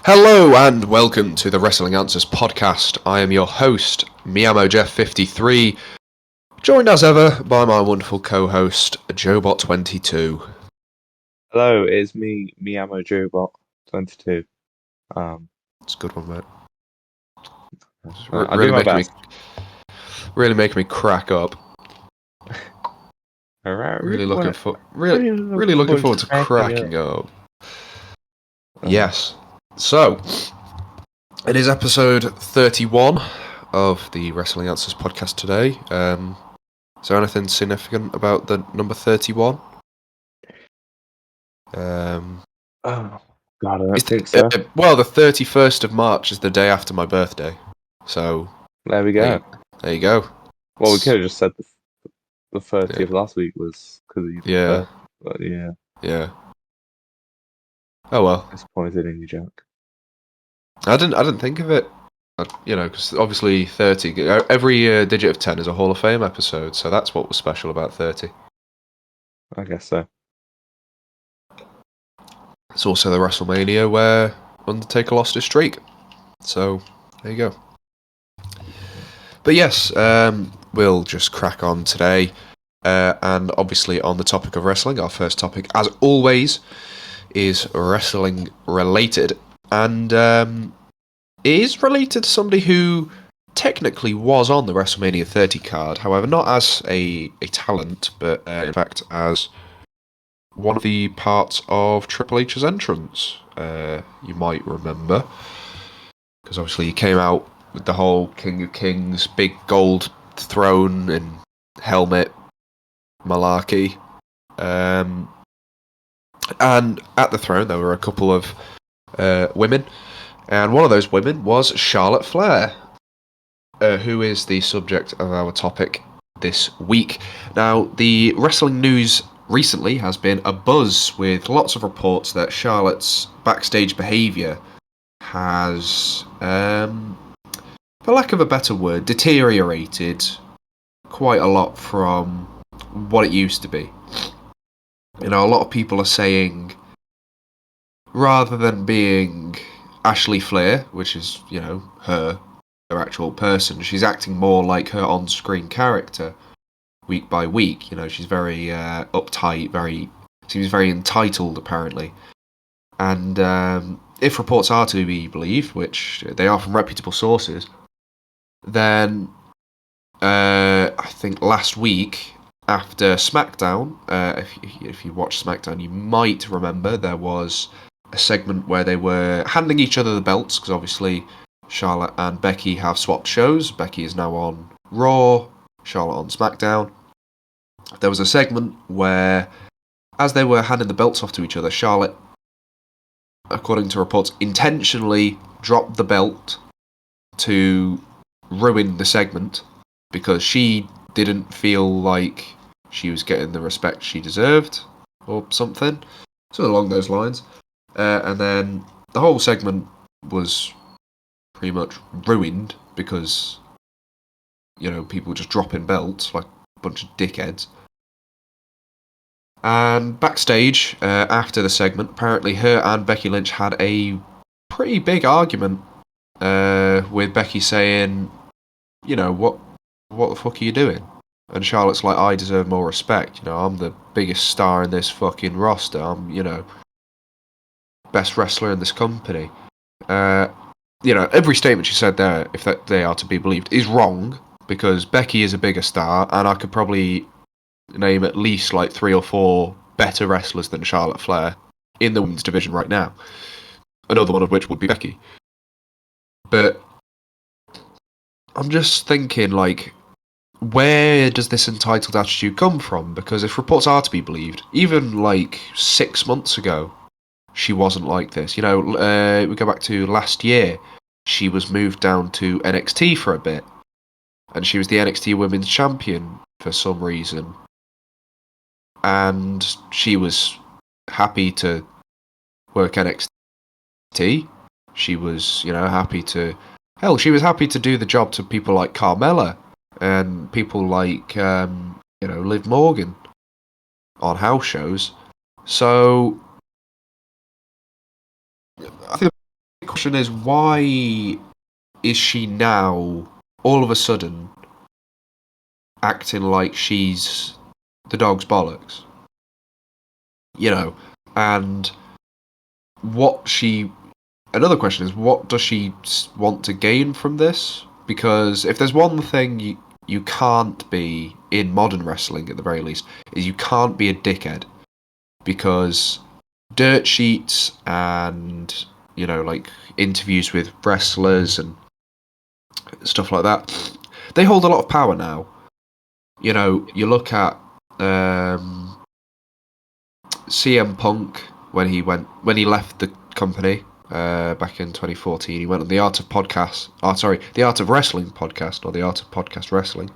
Hello and welcome to the Wrestling Answers podcast. I am your host, lmao Jeff53, joined as ever by my wonderful co-host, Joebot22. Hello, it's me, Joebot 22. It's a good one, mate. I do my best. Really making me crack up. Really Looking forward to cracking up. Yes. So, it is episode 31 of the Wrestling Answers podcast today. Is there anything significant about the number 31? Oh, God, I don't think so. The 31st of March is the day after my birthday. So, There we go. There you go. Well, we could have just said the 30th last week was because of your birthday. But yeah. Oh well. Disappointed in your joke. I didn't think of it. Because obviously 30. Every digit of 10 is a Hall of Fame episode, so that's what was special about 30. I guess so. It's also the WrestleMania where Undertaker lost his streak. So, there you go. But yes, we'll just crack on today. And obviously on the topic of wrestling, our first topic, as always, is wrestling related. And it is related to somebody who technically was on the WrestleMania 30 card. However, not as a talent, but in fact as one of the parts of Triple H's entrance. You might remember. Because obviously he came out with the whole King of Kings, big gold throne and helmet malarkey. And at the throne there were a couple of women. And one of those women was Charlotte Flair, who is the subject of our topic this week. Now, the wrestling news recently has been abuzz with lots of reports that Charlotte's backstage behaviour has, for lack of a better word, deteriorated quite a lot from what it used to be. A lot of people are saying, rather than being Ashley Flair, which is, her actual person, she's acting more like her on-screen character week by week. She's very uptight, seems very entitled, apparently. And if reports are to be believed, which they are from reputable sources, then I think last week after SmackDown, if you watch SmackDown, you might remember there was a segment where they were handing each other the belts, because obviously Charlotte and Becky have swapped shows. Becky is now on Raw, Charlotte on SmackDown. There was a segment where, as they were handing the belts off to each other, Charlotte, according to reports, intentionally dropped the belt to ruin the segment because she didn't feel like she was getting the respect she deserved or something. So along those lines. And then the whole segment was pretty much ruined because, people just dropping belts like a bunch of dickheads. And backstage, after the segment, apparently her and Becky Lynch had a pretty big argument with Becky saying, what the fuck are you doing? And Charlotte's like, I deserve more respect. I'm the biggest star in this fucking roster. I'm, best wrestler in this company. Every statement she said there, if they are to be believed, is wrong, because Becky is a bigger star, and I could probably name at least like 3 or 4 better wrestlers than Charlotte Flair in the women's division right now. Another one of which would be Becky. But I'm just thinking, like, where does this entitled attitude come from? Because if reports are to be believed, even like 6 months ago, she wasn't like this. We go back to last year, she was moved down to NXT for a bit, and she was the NXT Women's Champion for some reason. And she was happy to work NXT. She was, happy to... Hell, she was happy to do the job to people like Carmella and people like, Liv Morgan on house shows. So I think the question is, why is she now all of a sudden acting like she's the dog's bollocks? You know, and another question is, what does she want to gain from this? Because if there's one thing you can't be in modern wrestling, at the very least, is you can't be a dickhead. Because dirt sheets and, like interviews with wrestlers and stuff like that, they hold a lot of power now. You look at CM Punk when he left the company back in 2014. He went on the Art of Wrestling podcast, or the Art of Podcast Wrestling,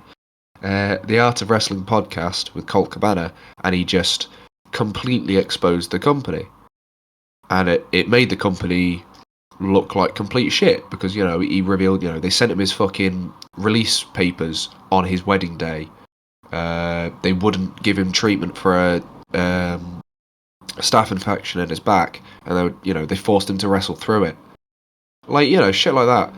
the Art of Wrestling podcast with Colt Cabana, and he just completely exposed the company, and it made the company look like complete shit, because he revealed, they sent him his fucking release papers on his wedding day. They wouldn't give him treatment for a staph infection in his back, and they forced him to wrestle through it. Shit like that.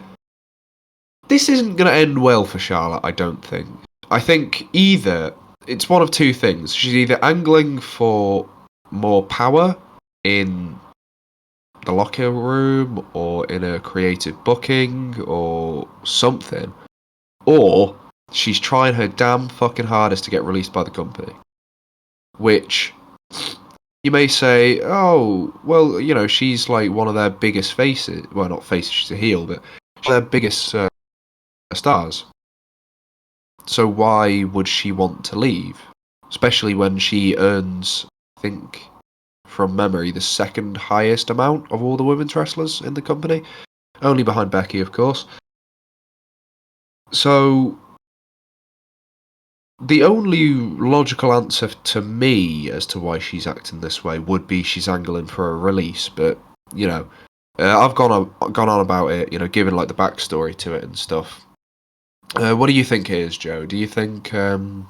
This isn't going to end well for Charlotte, I don't think. I think either it's one of two things. She's either angling for more power in the locker room, or in a creative booking, or something, or she's trying her damn fucking hardest to get released by the company. Which, you may say, oh, well, she's like one of their biggest faces. Well, not faces, she's a heel, but she's their biggest stars. So why would she want to leave? Especially when she earns, I think, from memory, the second highest amount of all the women's wrestlers in the company. Only behind Becky, of course. So the only logical answer to me as to why she's acting this way would be she's angling for a release. But, I've gone on about it, given like the backstory to it and stuff. What do you think it is, Joe? Do you think it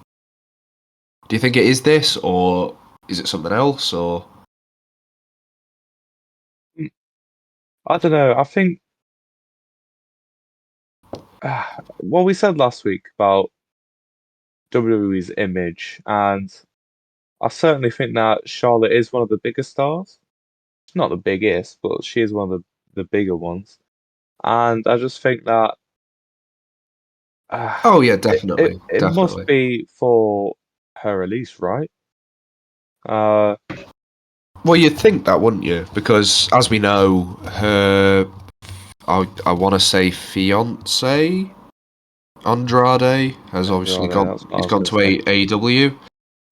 is this, or is it something else, or? I don't know. I think what we said last week about WWE's image, and I certainly think that Charlotte is one of the biggest stars. She's not the biggest, but she is one of the bigger ones. And I just think that Oh yeah, definitely, it must definitely. be for her release, right? Uh, Well, you'd think that, wouldn't you? Because as we know, her, I want to say fiance Andrade has obviously Andrade, gone. that's what I He's was gone going to to say. AEW.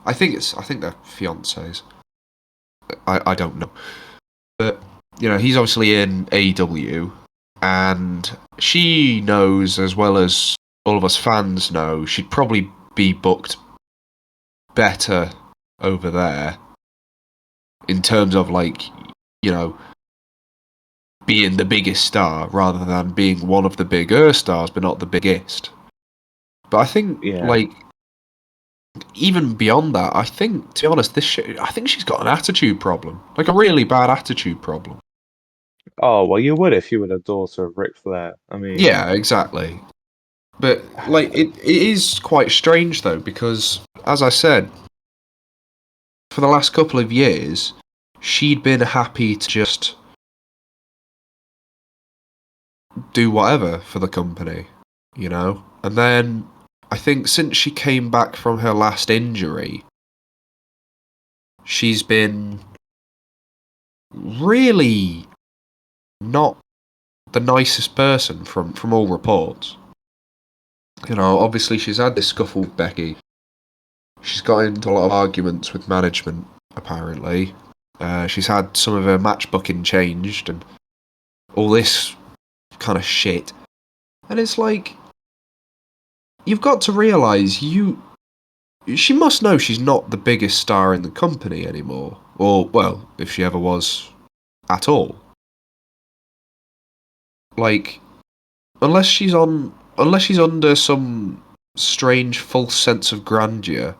I think they're fiancés. I don't know, but he's obviously in AEW, and she knows, as well as all of us fans know, she'd probably be booked better over there in terms of being the biggest star rather than being one of the bigger stars but not the biggest. But I think Yeah. even beyond that, I think, to be honest, I think she's got an attitude problem, like a really bad attitude problem. Oh, well, you would if you were the daughter of Ric Flair. I mean, Yeah, exactly. But it is quite strange though, because as I said, for the last couple of years, she'd been happy to just do whatever for the company, and then I think since she came back from her last injury, she's been really not the nicest person from all reports. Obviously she's had this scuffle with Becky. She's got into a lot of arguments with management, apparently. She's had some of her match booking changed and all this kind of shit. And it's like, you've got to realise, she must know she's not the biggest star in the company anymore. Or, well, if she ever was at all. Like, unless she's under some strange false sense of grandeur,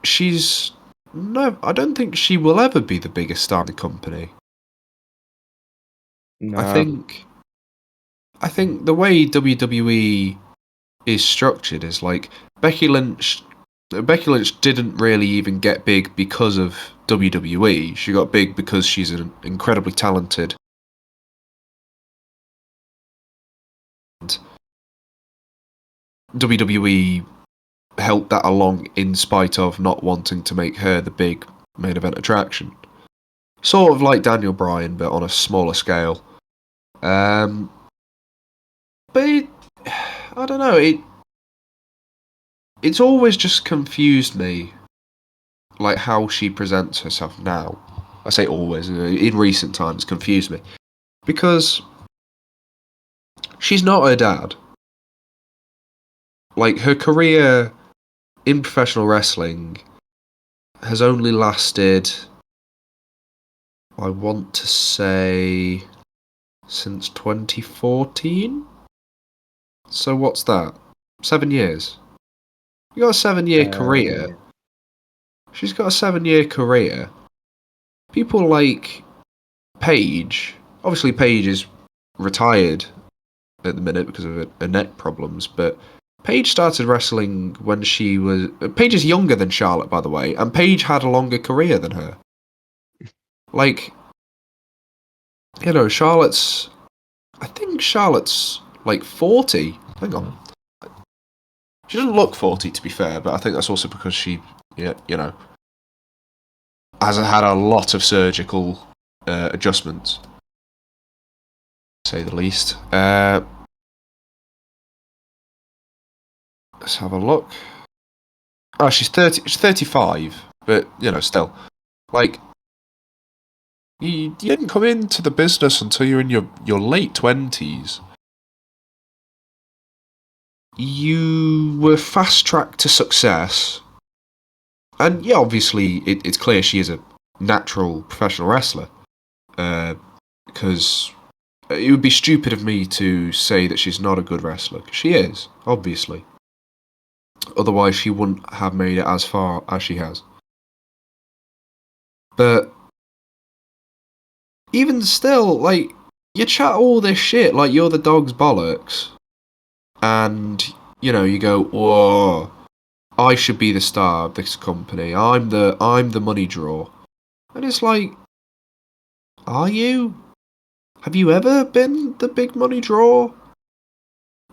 I don't think she will ever be the biggest star in the company. I No. think the way WWE is structured is like Becky Lynch. Becky Lynch didn't really even get big because of WWE. She got big because she's an incredibly talented. WWE helped that along in spite of not wanting to make her the big main event attraction. Sort of like Daniel Bryan, but on a smaller scale. But I don't know. It's always just confused me, like how she presents herself now. I say always. In recent times, confused me because she's not her dad. Like her career in professional wrestling has only lasted, I want to say, since 2014. So what's that? 7 years. You got a 7-year career. Yeah. She's got a 7-year career. People like Paige. Obviously, Paige is retired at the minute because of her neck problems, but Paige started wrestling when she was. Paige is younger than Charlotte, by the way, and Paige had a longer career than her. Like, Charlotte's. I think Charlotte's like 40. Hang on. She doesn't look 40, to be fair, but I think that's also because she, has had a lot of surgical adjustments, to say the least. Let's have a look. Oh, she's 30. She's 35, but still, like, you didn't come into the business until you're in your late 20s. You were fast tracked to success, and yeah, obviously, it's clear she is a natural professional wrestler. Because it would be stupid of me to say that she's not a good wrestler. She is, obviously. Otherwise, she wouldn't have made it as far as she has. But even still, like, you chat all this shit like you're the dog's bollocks, and you go, whoa, I should be the star of this company. I'm the money draw, and it's like, are you? Have you ever been the big money draw?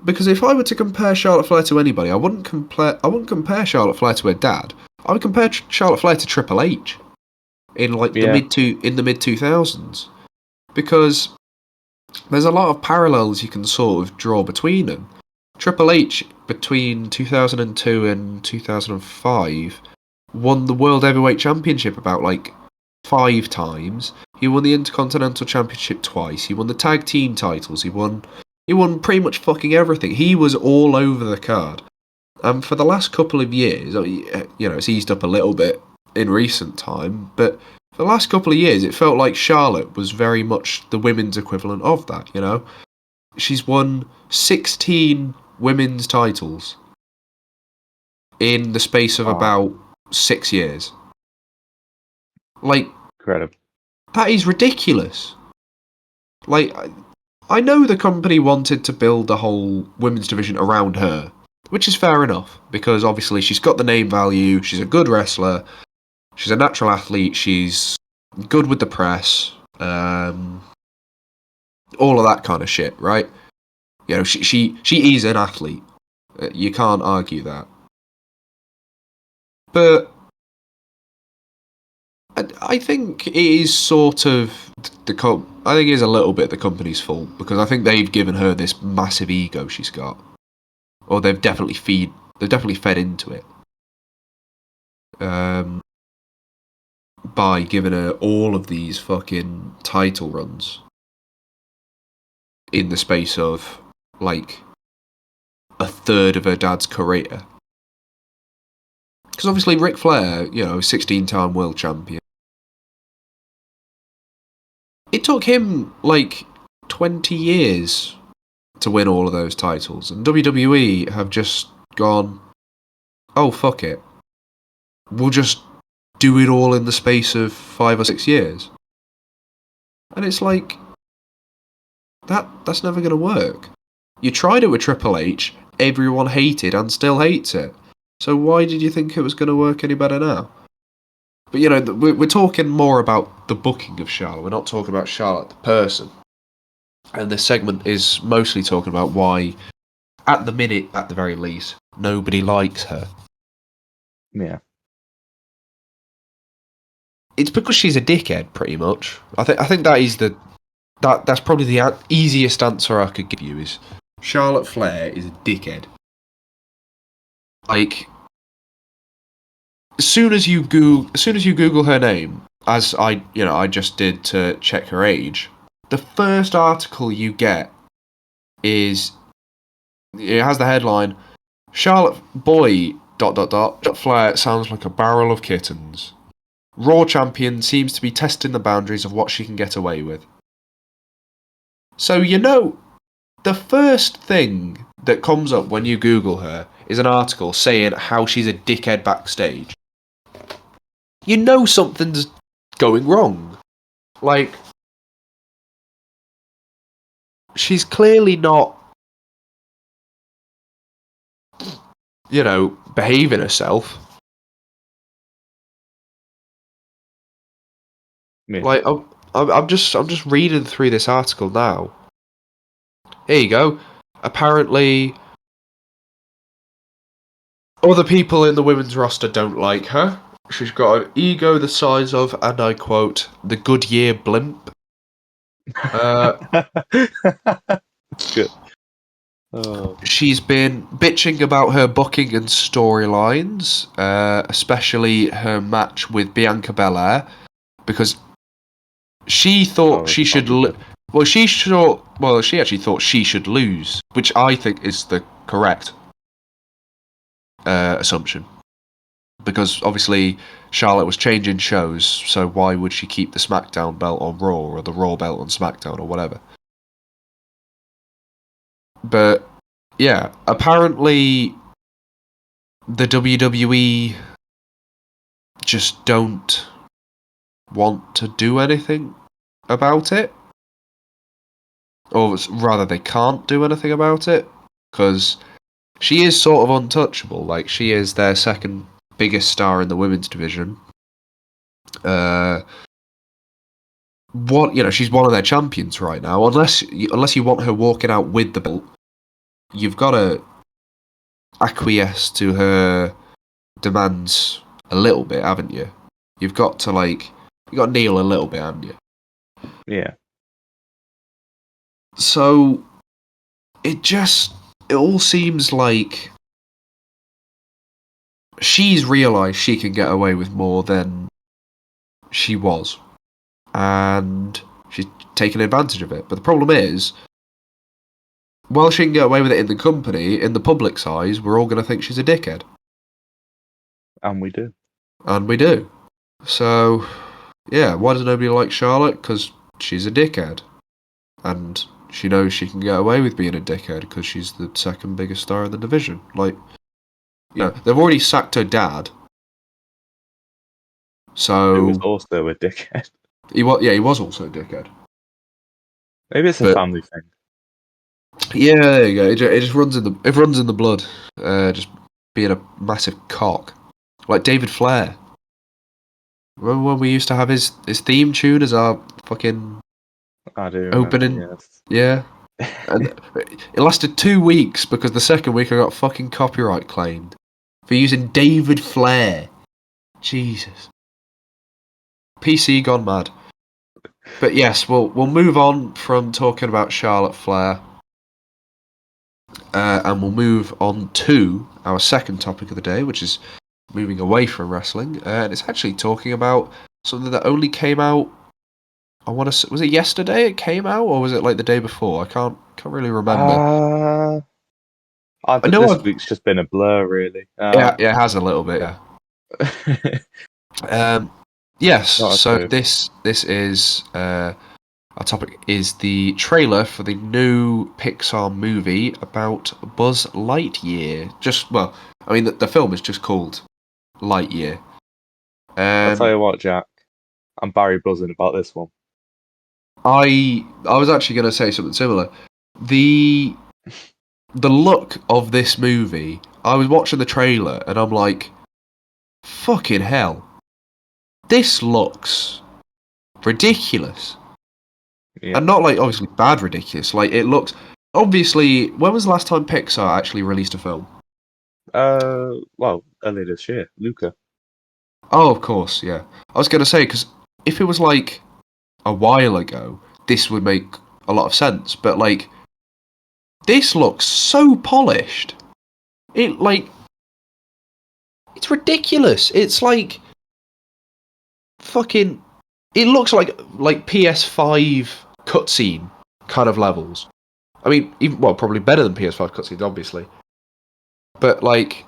Because if I were to compare Charlotte Flair to anybody, I wouldn't compare Charlotte Flair to her dad. I would compare Charlotte Flair to Triple H in like the mid 2000s, because there's a lot of parallels you can sort of draw between them. Triple H between 2002 and 2005 won the World Heavyweight Championship about like 5 times. He won the Intercontinental Championship twice. He won the tag team titles. He won pretty much fucking everything. He was all over the card. And for the last couple of years, it's eased up a little bit in recent time, but for the last couple of years, it felt like Charlotte was very much the women's equivalent of that, She's won 16 women's titles in the space of about 6 years. Like, incredible. That is ridiculous. Like, I know the company wanted to build the whole women's division around her, which is fair enough, because obviously she's got the name value, she's a good wrestler, she's a natural athlete, she's good with the press, all of that kind of shit, right? She is an athlete. You can't argue that. But I think it is sort of I think it is a little bit the company's fault, because I think they've given her this massive ego she's got, or they've definitely fed into it, by giving her all of these fucking title runs in the space of like a third of her dad's career. Because obviously Ric Flair, 16-time world champion. It took him like 20 years to win all of those titles, and WWE have just gone, oh fuck it, we'll just do it all in the space of 5 or 6 years. And it's like, That's never going to work. You tried it with Triple H, everyone hated and still hates it. So why did you think it was going to work any better now? But we're talking more about the booking of Charlotte. We're not talking about Charlotte the person. And this segment is mostly talking about why, at the minute, at the very least, nobody likes her. Yeah. It's because she's a dickhead, pretty much. I think that is that's probably the easiest answer I could give you is Charlotte Flair is a dickhead. Like, as soon as you Google her name, as I just did to check her age, the first article you get is it has the headline Charlotte boy ... Flair sounds like a barrel of kittens. Raw champion seems to be testing the boundaries of what she can get away with. So the first thing that comes up when you Google her is an article saying how she's a dickhead backstage. You know something's going wrong. Like, she's clearly not, behaving herself. Yeah. Like, I'm just reading through this article now. Here you go. Apparently, other people in the women's roster don't like her. She's got an ego the size of, and I quote, the Goodyear blimp. Good. Oh. She's been bitching about her booking and storylines, especially her match with Bianca Belair, because she thought she should. She actually thought she should lose, which I think is the correct assumption, because obviously Charlotte was changing shows, so why would she keep the SmackDown belt on Raw or the Raw belt on SmackDown or whatever? But yeah, apparently the WWE just don't want to do anything about it. Or rather, they can't do anything about it, because she is sort of untouchable. Like, she is their second biggest star in the women's division. She's one of their champions right now. Unless you want her walking out with the belt, you've got to acquiesce to her demands a little bit, haven't you? You've got to kneel a little bit, haven't you? Yeah. So it all seems like she's realised she can get away with more than she was, and she's taken advantage of it. But the problem is, while she can get away with it in the company, in the public's eyes, we're all going to think she's a dickhead. And we do. And we do. So, yeah, why does nobody like Charlotte? Because she's a dickhead. And she knows she can get away with being a dickhead because she's the second biggest star in the division. Like, they've already sacked her dad. So Who was also a dickhead. He was also a dickhead. Maybe it's a family thing. Yeah, there you go. It just runs in the blood. Just being a massive cock, like David Flair. Remember when we used to have his theme tune as our fucking I do opening? Remember, yes. Yeah. And it lasted 2 weeks because the second week I got fucking copyright claimed for using David Flair. Jesus. PC gone mad. But yes, we'll move on from talking about Charlotte Flair, and we'll move on to our second topic of the day, which is moving away from wrestling, and it's actually talking about something that only came out. Was it yesterday it came out, or was it like the day before? I can't really remember. This week's just been a blur, really. Yeah, it has a little bit. Yeah. Yes. So this is our topic is the trailer for the new Pixar movie about Buzz Lightyear. The film is just called Lightyear. I'll tell you what, Jack. I'm Barry buzzing about this one. I was actually going to say something similar. The look of this movie, I was watching the trailer and I'm like, fucking hell, this looks ridiculous. Yeah. And not like obviously bad ridiculous. Like it looks obviously. When was the last time Pixar actually released a film? Well, earlier this year, Luca. Oh, of course, yeah. I was going to say because if it was like a while ago, this would make a lot of sense. But like, this looks so polished. It like it's ridiculous. It's like fucking. It looks like PS5 cutscene kind of levels. I mean, even well, probably better than PS5 cutscenes, obviously. But like,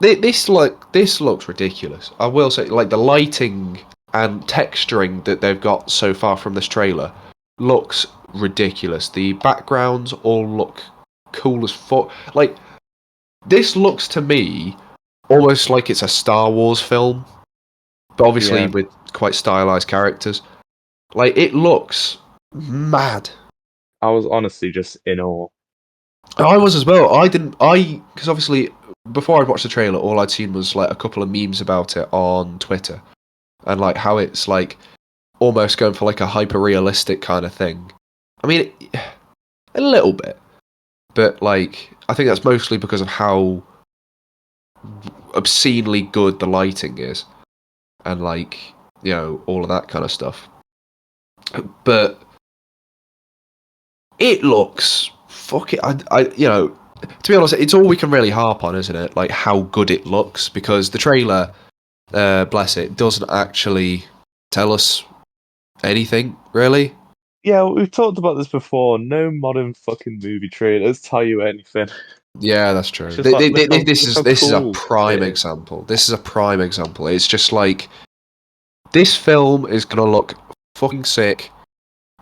this looks ridiculous. I will say, like the lighting and texturing that they've got so far from this trailer looks ridiculous. The backgrounds all look cool as fuck. Like, this looks to me almost like it's a Star Wars film, but obviously Yeah. with quite stylized characters. Like, it looks mad. I was honestly just in awe. I was as well. Because obviously before I'd watched the trailer, all I'd seen was like a couple of memes about it on Twitter, and like how it's like almost going for like a hyper realistic kind of thing. I mean, a little bit, but like I think that's mostly because of how obscenely good the lighting is, and like all of that kind of stuff. But it looks fuck it. To be honest, it's all we can really harp on, isn't it? Like how good it looks, because the trailer, bless it, doesn't actually tell us anything really. Yeah, we've talked about this before. No modern fucking movie trailers tell you anything. Yeah, that's true. It's just like, This look how is a cool it prime is. example. This is a prime example. It's just like this film is gonna look fucking sick,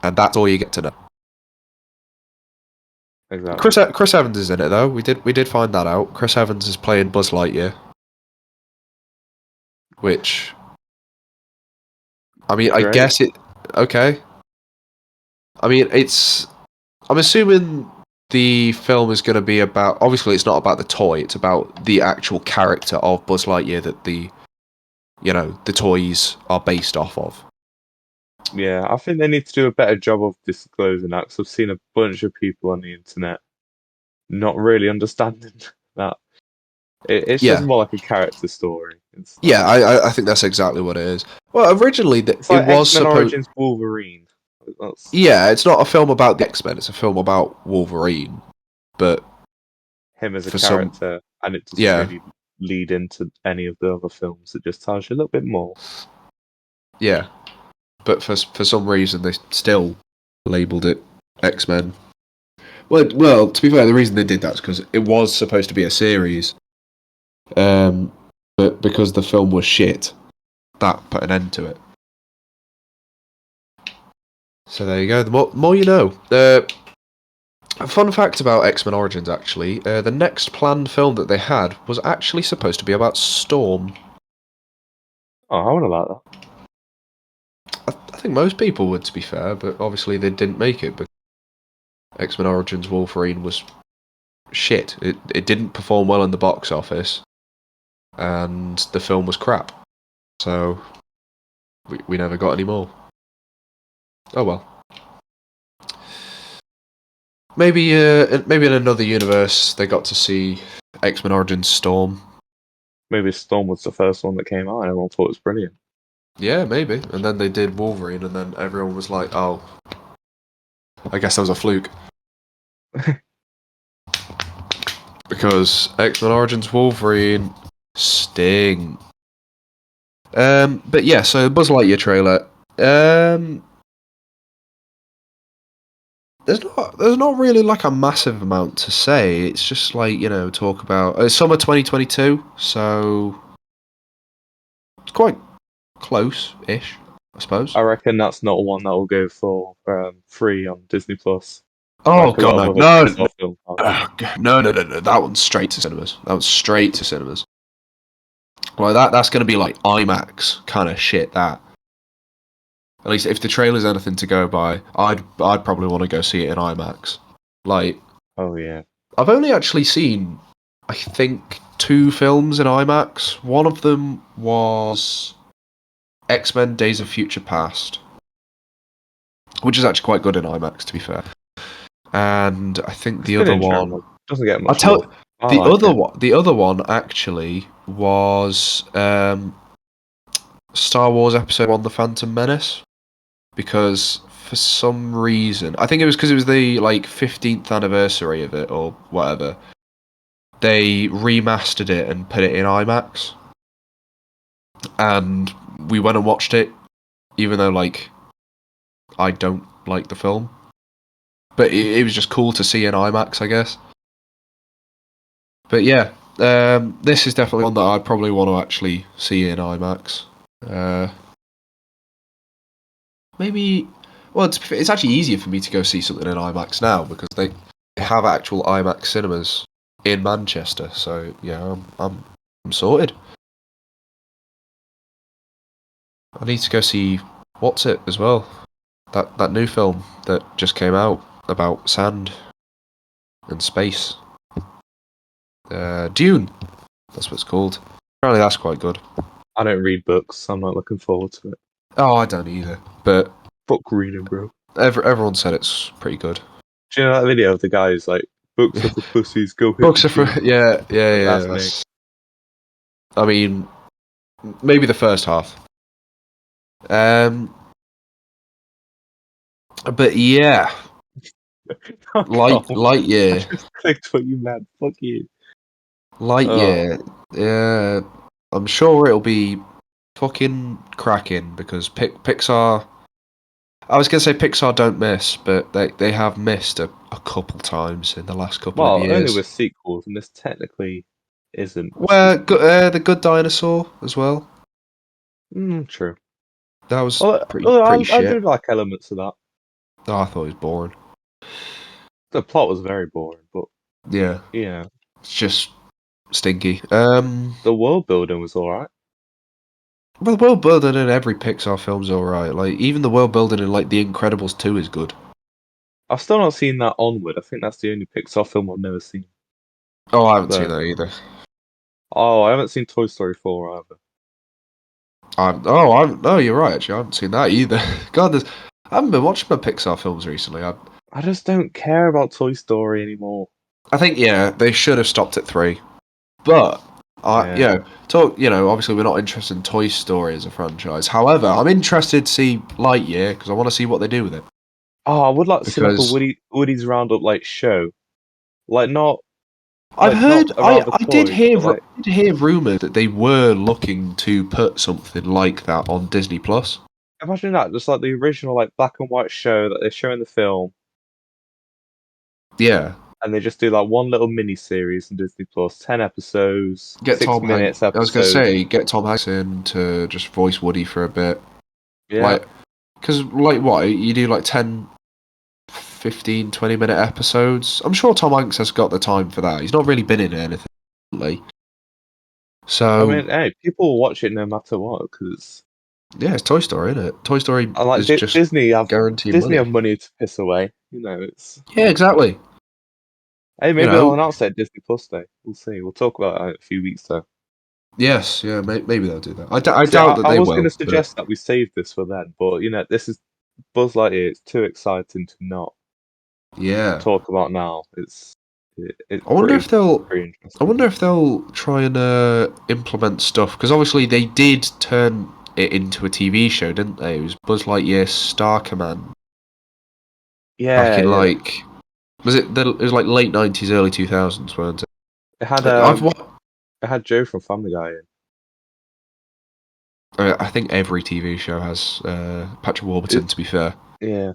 and that's all you get to know. Exactly. Chris Evans is in it though. We did find that out. Chris Evans is playing Buzz Lightyear, which I mean, I Great. guess it. Okay. I mean, it's. I'm assuming the film is going to be about. Obviously, it's not about the toy. It's about the actual character of Buzz Lightyear that the toys are based off of. Yeah, I think they need to do a better job of disclosing that, because I've seen a bunch of people on the internet not really understanding that. It's just Yeah, more like a character story. yeah. I think that's exactly what it is. Well, originally It's it like was X-Men supposed. Origins Wolverine. That's Yeah, it's not a film about the X-Men. It's a film about Wolverine. But him as a for some, character, and it doesn't yeah, really lead into any of the other films. It just tells you a little bit more. yeah. But for some reason they still labelled it X-Men. Well, to be fair, the reason they did that is because it was supposed to be a series, but because the film was shit, that put an end to it. So there you go. The more you know. A fun fact about X-Men Origins, actually, the next planned film that they had was actually supposed to be about Storm. Oh, I would have liked I think most people would, to be fair, but obviously they didn't make it. But X-Men Origins Wolverine was shit. It didn't perform well in the box office, and the film was crap. So we never got any more. Oh well. Maybe in another universe they got to see X-Men Origins Storm. Maybe Storm was the first one that came out, and everyone thought it was brilliant. Yeah, maybe. And then they did Wolverine, and then everyone was like, "Oh, I guess that was a fluke." Because X-Men Origins Wolverine sting. But yeah, so Buzz Lightyear trailer. There's not really like a massive amount to say. It's just like talk about summer 2022, so it's quite close-ish, I suppose. I reckon that's not one that will go for free on Disney Plus, Oh like a god, lot of no, other no, Pixar films are. no! That one's straight to cinemas. That one's straight to cinemas. Like that's going to be like IMAX kind of shit. That At least if the trailer's anything to go by, I'd probably want to go see it in IMAX. Like, Oh yeah. I've only actually seen, I think, 2 films in IMAX. One of them was X-Men: Days of Future Past, which is actually quite good in IMAX, to be fair. And I think the other one, doesn't get I much tell love. I like it. the other one actually was Star Wars Episode 1: The Phantom Menace, because for some reason, I think it was because it was the like 15th anniversary of it or whatever, they remastered it and put it in IMAX, and we went and watched it, even though like I don't like the film, but it was just cool to see in IMAX, I guess. But yeah, this is definitely one that I'd probably want to actually see in IMAX. Maybe, well, it's actually easier for me to go see something in IMAX now because they have actual IMAX cinemas in Manchester. So yeah, I'm sorted. I need to go see What's It as well. That new film that just came out about sand and space. Dune. That's what it's called. Apparently, that's quite good. I don't read books, so I'm not looking forward to it. Oh, I don't either. But Book reading, bro. everyone said it's pretty good. Do you know that video of the guy who's like, "Books are for pussies, go hit Books the are for gym." yeah. That's me. I mean, maybe the first half. But yeah, Oh, God. I Lightyear, just clicked what you meant. Fuck you. Lightyear. Yeah, I'm sure it'll be fucking cracking because Pixar. I was gonna say Pixar don't miss, but they have missed a couple times in the last couple of Well, only years. with sequels, and this technically isn't a Where sequel. the Good Dinosaur as well. True. That was Well, pretty I do shit. like elements of that. Oh, I thought it was boring. The plot was very boring, but Yeah, yeah, it's just stinky. the world building was alright. Well, the world building in every Pixar film's alright. Like, even the world building in, like, The Incredibles 2 is good. I've still not seen that Onward. I think that's the only Pixar film I've never seen. Oh, I haven't seen So, that either. oh, I haven't seen Toy Story 4 either. No, you're right, actually. I haven't seen that either. God, I haven't been watching my Pixar films recently. I just don't care about Toy Story anymore. I think, yeah, they should have stopped at 3. But, Yeah. obviously we're not interested in Toy Story as a franchise. However, I'm interested to see Lightyear, because I want to see what they do with it. Oh, I would like to see like a Because Woody's Roundup like show, like I've not heard, around the I did toys, hear, but like did hear rumours that they were looking to put something like that on Disney Plus. imagine that, just like the original like black and white show that they show in the film, Yeah, and they just do like one little mini series on Disney Plus, 10 episodes, get six Tom Hanks. minutes I was gonna episode. say get Tom Hanks in to just voice Woody for a bit, Yeah, like, because like what you do like 10, 15, 20 minute episodes. I'm sure Tom Hanks has got the time for that. He's not really been in anything lately. I So mean, hey, people will watch it no matter what because yeah, it's Toy Story, isn't it? Toy Story I like is just guaranteed Disney money. have money to piss away. You know, it's Yeah, exactly. hey, You maybe they'll know, announce it at Disney Plus Day. We'll see. We'll talk about it in a few weeks though. yes, yeah, maybe they'll do that. I See, doubt that I they was going to will, but suggest that we save this for then, but you know, this is Buzz Lightyear. It's too exciting to not yeah. talk about now. It's I wonder if they'll. pretty I interesting. wonder if they'll try and implement stuff because obviously they did turn it into a TV show, didn't they? It was Buzz Lightyear Star Command back Yeah, in yeah. like it was like late 90s, early 2000s, weren't it? It had I've what it had Joe from Family Guy in. I think every TV show has Patrick It, Warburton. To be fair, yeah,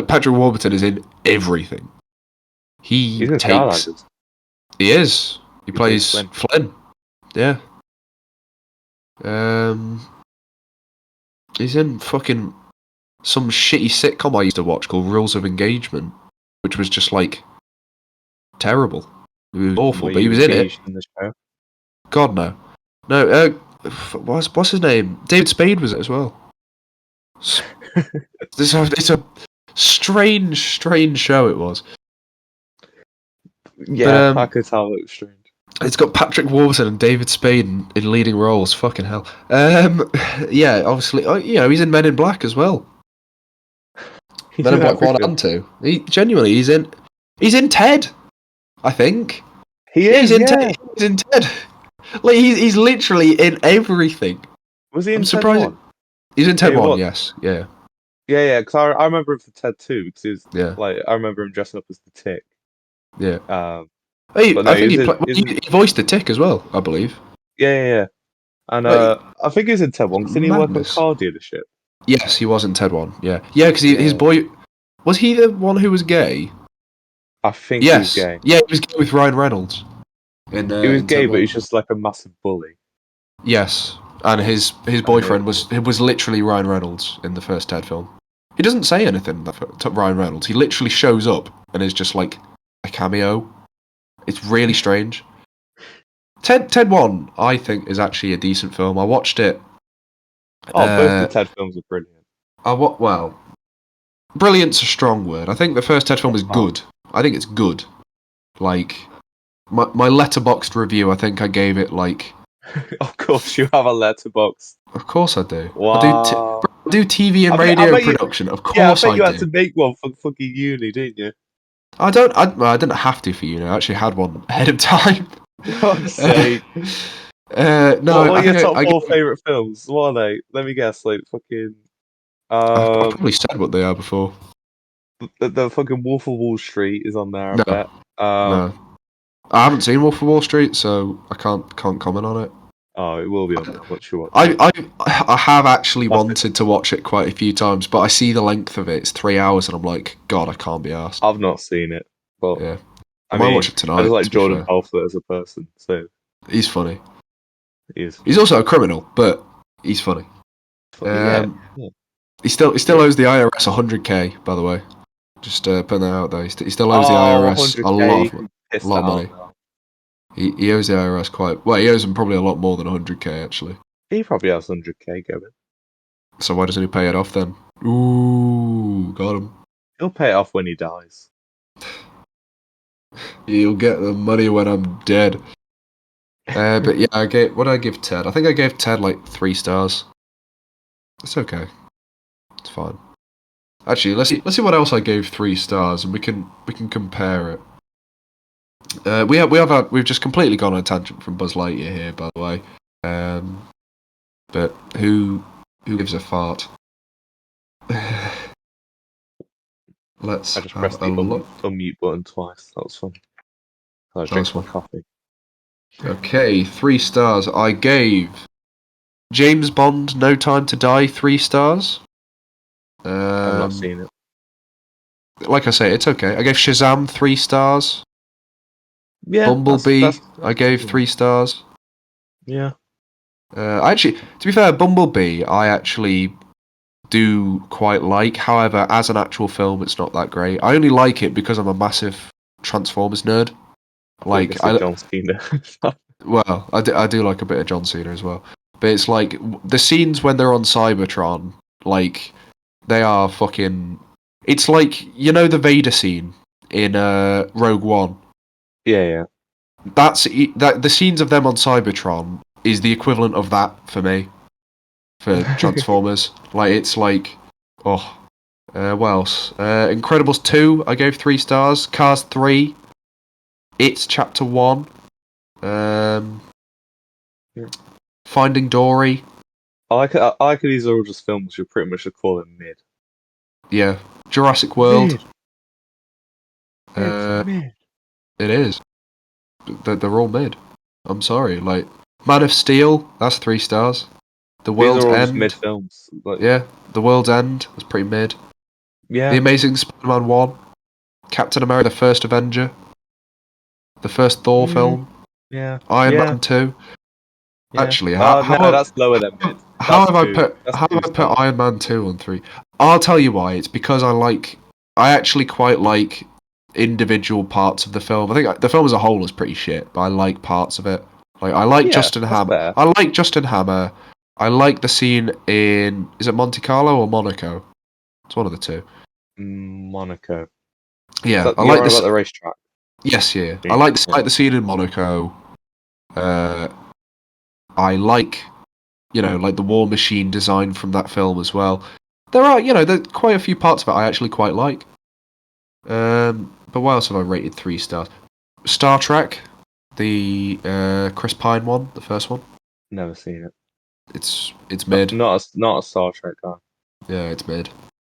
Patrick Warburton is in everything. He he's in takes. Skylanders. He is. He He plays plays Flynn. Flynn. Yeah. Um. He's in fucking some shitty sitcom I used to watch called Rules of Engagement, which was just like terrible. It was awful, Were but he you was in it. engaged in the show? God no, no. What's his name? David Spade was it as well. It's a strange show it was. Yeah, But I could tell it was strange. it's got Patrick Warburton and David Spade in leading roles. Fucking hell. Yeah, obviously, he's in Men in Black as well. He's Men in in Black 1 everything. and 2. Genuinely, he's in Ted, I think. He Yeah, is, yeah. He's in Ted. Like, he's literally in everything. Was he in I'm Ted surprised. 1? He's in Ted Yeah, he 1, was. yes. Yeah. Yeah, because I remember him for Ted 2, because he was, Yeah. like, I remember him dressing up as the Tick. Yeah. But no, I think he was in, he voiced the Tick as well, I believe. yeah. And Like, I think he was in Ted 1, because didn't he work at a madness. car dealership? Yes, he was in Ted 1, yeah. Yeah, because his Yeah. boy... Was he the one who was gay? I think he was Yes. gay. Yeah, he was gay with Ryan Reynolds. He was In gay, Ted but 1. he's just like a massive bully. Yes. And his boyfriend was literally Ryan Reynolds in the first Ted film. He doesn't say anything to Ryan Reynolds. He literally shows up and is just like a cameo. It's really strange. Ted 1, I think, is actually a decent film. I watched it. Both the Ted films are brilliant. Well, brilliant's a strong word. I think the first Ted film is good. I think it's good. Like, my letterboxed review, I think I gave it like... Of course, you have a letterbox. Of course I do. Wow. I do TV and radio production. Of course I bet you I had do. to make one for fucking uni, didn't you? I didn't have to for you. I actually had one ahead of time. God's sake. No, What are your top I four favourite films? What are they? Let me guess, like fucking I've probably said what they are before. the fucking Wolf of Wall Street is on there, I No, bet. no. I haven't seen Wolf of Wall Street, so I can't comment on it. Oh, it will be on there once you watch I it. I have actually wanted to watch it quite a few times, but I see the length of it. It's 3 hours, and I'm like, God, I can't be arsed. I've not seen it, but Yeah, I might mean, watch it tonight. I just like to be Jordan fair. Belfort as a person, so He's funny. he's also a criminal, but he's funny. yeah. He still owes the IRS 100k, by the way. Just putting that out there. He still owes the IRS a 100K, lot of money. He owes the IRS quite well. He owes them probably a lot more than 100k actually. He probably has 100K going. So why doesn't he pay it off then? Ooh, got him. He'll pay it off when he dies. You'll get the money when I'm dead. But yeah, what did I give Ted? I think I gave Ted like 3 stars. It's okay. It's fine. Actually, let's see what else I gave 3 stars, and we can compare it. We've just completely gone on a tangent from Buzz Lightyear here, by the way. But who gives a fart? Let's I just have pressed a the look. unmute button twice. That was fun. I was drinking my coffee. Okay, 3 stars. I gave James Bond: No Time to Die 3 stars. I've not seen it. Like I say, it's okay. I gave Shazam 3 stars. Yeah, Bumblebee, I gave 3 stars. Yeah. Actually, to be fair, Bumblebee, I actually do quite like. However, as an actual film, it's not that great. I only like it because I'm a massive Transformers nerd. Like, John Cena. Well, I do like a bit of John Cena as well. But it's like the scenes when they're on Cybertron, like they are fucking. It's like, you know, the Vader scene in Rogue One. Yeah. The scenes of them on Cybertron is the equivalent of that for me. For Transformers, like it's like, what else? Incredibles 2, I gave 3 stars. Cars 3, It's Chapter 1. Finding Dory. I like it. These are all just films you pretty much should call them mid. Yeah. Jurassic World. Mid. It is. They're all mid. I'm sorry. Like, Man of Steel, that's 3 stars. The World's These are all End. just mid films. Like, Yeah. The World's End was pretty mid. Yeah. The Amazing Spider-Man 1. Captain America: The First Avenger. The first Thor film. Yeah. Iron Man 2. Yeah. Actually, that's lower than mid. How have I put Iron Man 2 on 3? I'll tell you why. It's because I actually quite like individual parts of the film. I think the film as a whole is pretty shit, but I like parts of it. Like, I like Justin Hammer. Fair. I like Justin Hammer. I like the scene in, is it Monte Carlo or Monaco? It's one of the two. Monaco. Yeah, I You're like on this. about the racetrack. Yes, yeah. I Yeah. like the scene in Monaco. I like, like the war machine design from that film as well. There are, there's quite a few parts of it I actually quite like. But what else have I rated 3 stars? Star Trek, the Chris Pine one, the first one. Never seen it. It's mid. Not a Star Trek guy. Yeah, it's mid.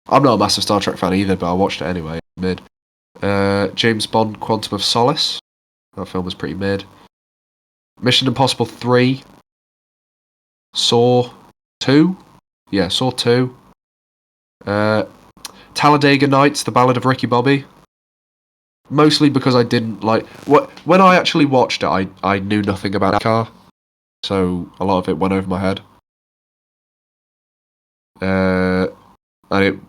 I'm not a massive Star Trek fan either, but I watched it anyway. Mid. James Bond: Quantum of Solace. That film was pretty mid. Mission Impossible 3. Saw 2. Yeah, Saw 2. Talladega Nights: The Ballad of Ricky Bobby. Mostly because I didn't like when I actually watched it. I knew nothing about the car, so a lot of it went over my head. And it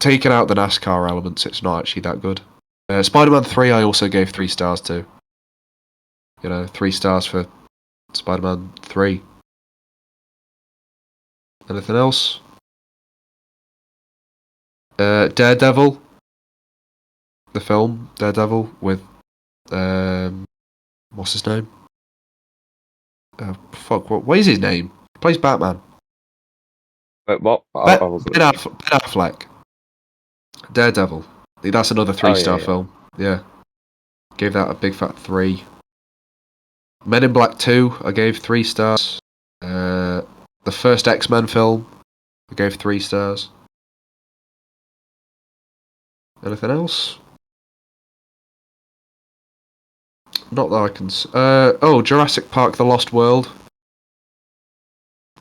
taken out the NASCAR elements, it's not actually that good. Spider-Man 3, I also gave 3 stars to. 3 stars for Spider-Man 3. Anything else? Daredevil. The film Daredevil with what's his name? What is his name? He plays Batman. Wait, what? Ben wasn't. Affleck. Daredevil. That's another 3-star Yeah. film. Yeah. Gave that a big fat 3. Men in Black 2, I gave 3 stars. The first X-Men film, I gave 3 stars. Anything else? Not that I can... Jurassic Park: The Lost World.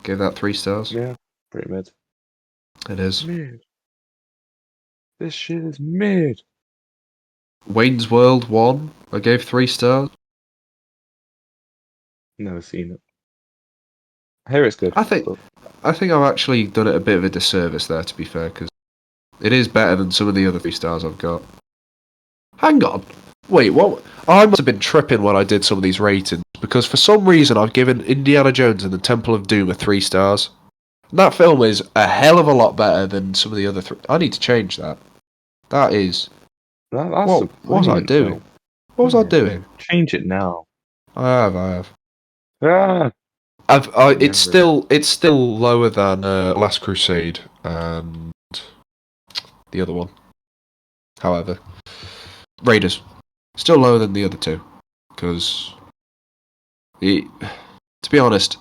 Gave that 3 stars. Yeah, pretty mid. It is. Mid. This shit is mid. Wayne's World 1, I gave 3 stars. Never seen it. I hear it's good. I think I've actually done it a bit of a disservice there, to be fair, because it is better than some of the other 3 stars I've got. Hang on. Wait, what? I must have been tripping when I did some of these ratings, because for some reason I've given Indiana Jones and the Temple of Doom a 3 stars. That film is a hell of a lot better than some of the other 3. I need to change that. That is... That's what was I doing? film. What was I doing? Change it now. I have. Ah! It's still lower than Last Crusade and the other one. However, Raiders still lower than the other two, because to be honest,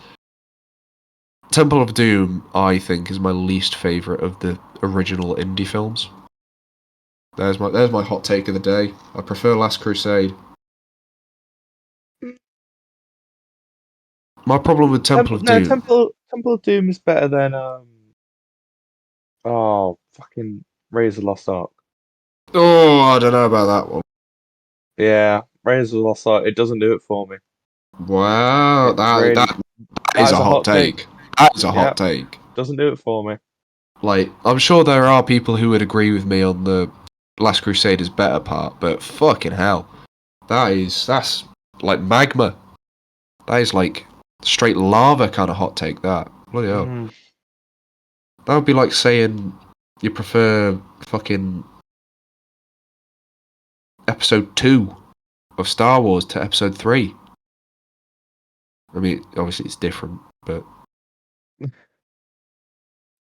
Temple of Doom I think is my least favourite of the original indie films. There's my hot take of the day. I prefer Last Crusade. My problem with Temple of Doom. Temple of Doom is better than fucking Raiders of the Lost Ark. Oh, I don't know about that one. Yeah, Raiders of the Lost Ark. It doesn't do it for me. Wow, that is a hot take. That is a hot take. Doesn't do it for me. Like, I'm sure there are people who would agree with me on the Last Crusade is better part, but fucking hell, that's like magma. That is like straight lava kind of hot take. That bloody hell. That would be like saying you prefer fucking Episode 2 of Star Wars to Episode 3. I mean, obviously it's different, but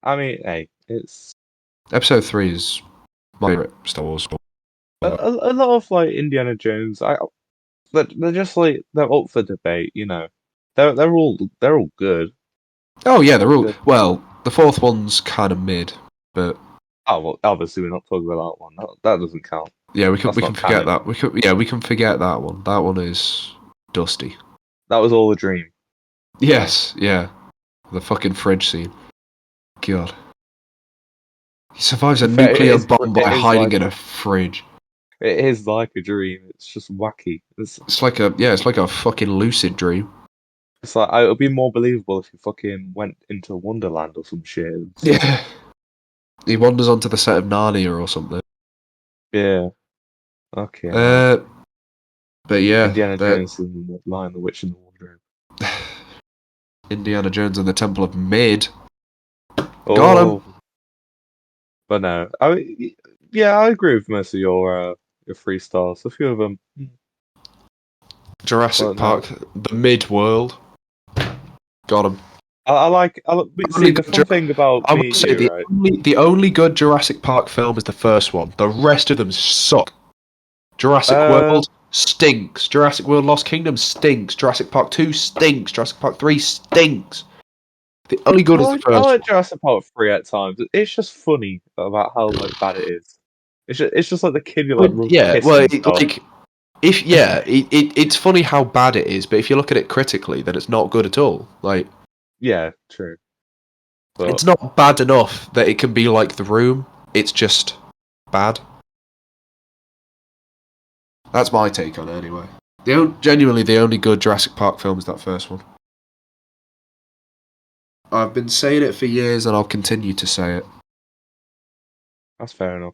I mean, hey, it's Episode 3 is my favorite Star Wars. a lot of like Indiana Jones. They're just like they're up for debate. They're all good. Oh yeah, they're all well. The fourth one's kind of mid, but well, obviously we're not talking about that one. That doesn't count. yeah, we can forget canon. that. We can forget that one. That one is dusty. That was all a dream. Yes, yeah, the fucking fridge scene. God, he survives a nuclear bomb by hiding in a fridge. It is like a dream. It's just wacky. It's like a fucking lucid dream. It's like it would be more believable if you fucking went into Wonderland or some shit. Yeah, he wanders onto the set of Narnia or something. Yeah. Okay. But yeah, Indiana Jones and the Lion, the Witch, and the Wardrobe. Indiana Jones and the Temple of Mid. Oh. Got him. But no, I agree with most of your 3 stars. A few of them. Jurassic But no, Park, the mid-world. Got him. see the fun thing about I me would and say you, right? the only good Jurassic Park film is the first one. The rest of them suck. Jurassic Uh, World stinks. Jurassic World Lost Kingdom stinks. Jurassic Park 2 stinks. Jurassic Park 3 stinks. The only good is the I first like one. Jurassic Park 3 at times. It's just funny about how like bad it is. It's just like the kid you like Yeah, kissing and stuff. like it's funny how bad it is, but if you look at it critically, then it's not good at all. Like, Yeah, true. But it's not bad enough that it can be like The Room. It's just bad. That's my take on it, anyway. Genuinely, the only good Jurassic Park film is that first one. I've been saying it for years, and I'll continue to say it. that's fair enough.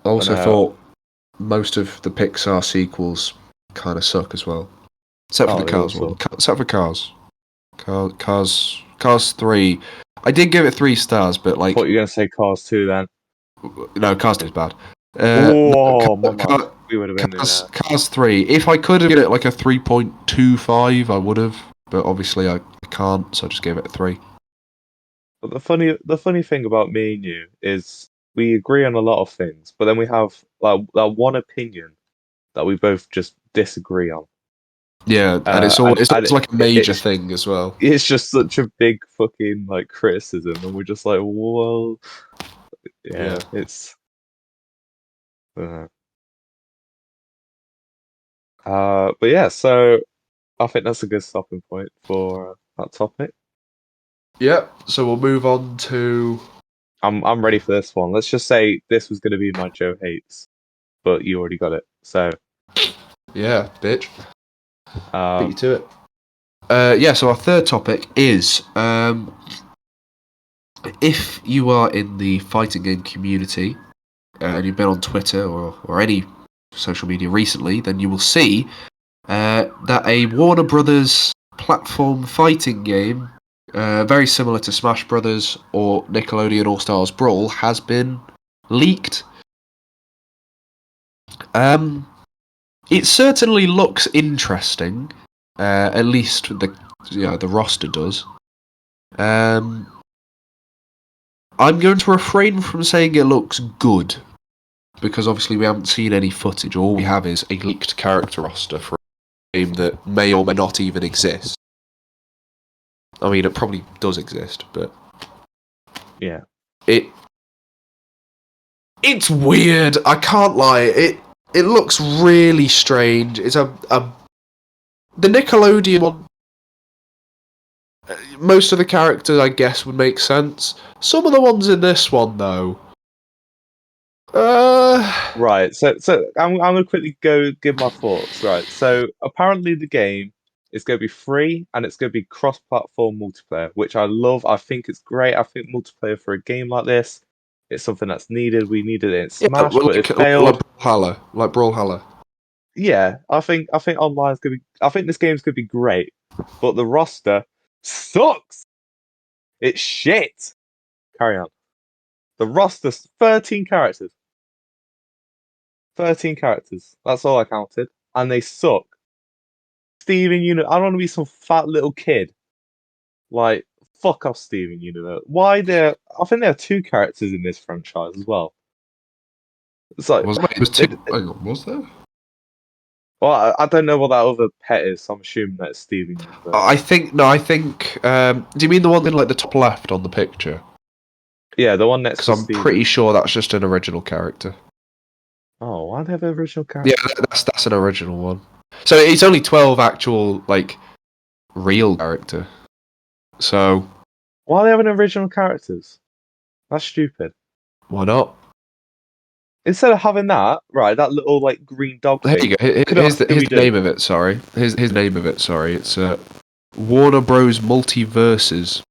I also But thought most of the Pixar sequels kind of suck as well, except for the they all Cars one. suck. Except for Cars 3. I did give it 3 stars, but I like, thought you were gonna say Cars 2 then. no, Cars 2 is bad. No, Oh, my man, we would have been in there. Cars 3. If I could have given it like a 3.25, I would have, but obviously I can't, so I just gave it a 3. But the funny thing about me and you is we agree on a lot of things, but then we have like that one opinion that we both just disagree on. Yeah, and it's And always like a major it's thing as well. it's just such a big fucking like criticism, and we're just like, well, Yeah. yeah, it's. Uh, but yeah, so I think that's a good stopping point for that topic. Yeah, so we'll move on to... I'm ready for this one. Let's just say this was going to be my Joe hates, but you already got it. So, Yeah, bitch. Beat you um, to it. Yeah, so our third topic is if you are in the fighting game community and you've been on Twitter or any social media recently, then you will see that a Warner Brothers platform fighting game, very similar to Smash Brothers or Nickelodeon All Stars Brawl, has been leaked. It certainly looks interesting. At least the roster does. I'm going to refrain from saying it looks good, because obviously we haven't seen any footage. All we have is a leaked character roster for a game that may or may not even exist. I mean, it probably does exist, but yeah, it's weird. I can't lie. It looks really strange. It's the Nickelodeon one. Most of the characters, I guess, would make sense. Some of the ones in this one, though. right. So I'm gonna quickly go give my thoughts. Right. So apparently the game is going to be free and it's going to be cross-platform multiplayer, which I love. I think it's great. I think multiplayer for a game like this, it's something that's needed. We needed it in Yeah, Smash, well, but it like failed. Brawlhalla, like Brawlhalla. Yeah, I think online's gonna be. I think this game's gonna be great, but the roster sucks. It's shit. Carry on. The roster's 13 characters. 13 characters. That's all I counted, and they suck. Steven Universe. I don't want to be some fat little kid. Like fuck off, Steven Universe. Why there? I think there are 2 characters in this franchise as well. It's like Wait, it was two. it, Hang on, was there? well, I don't know what that other pet is. So I'm assuming that's Steven Universe. I think no. I think. Do you mean the one in like the top left on the picture? Yeah, the one next Because to I'm Steven. pretty sure that's just an original character. Oh, why do they have an original Yeah, character? that's an original one. So it's only 12 actual like real character. So Why are they having original characters? That's stupid. why not? Instead of having that, right, that little like green dog Here you thing, go. could have Here's Scooby the Doo. name of it. Sorry. Here's the name of it. Sorry. It's Warner Bros. Multiverses.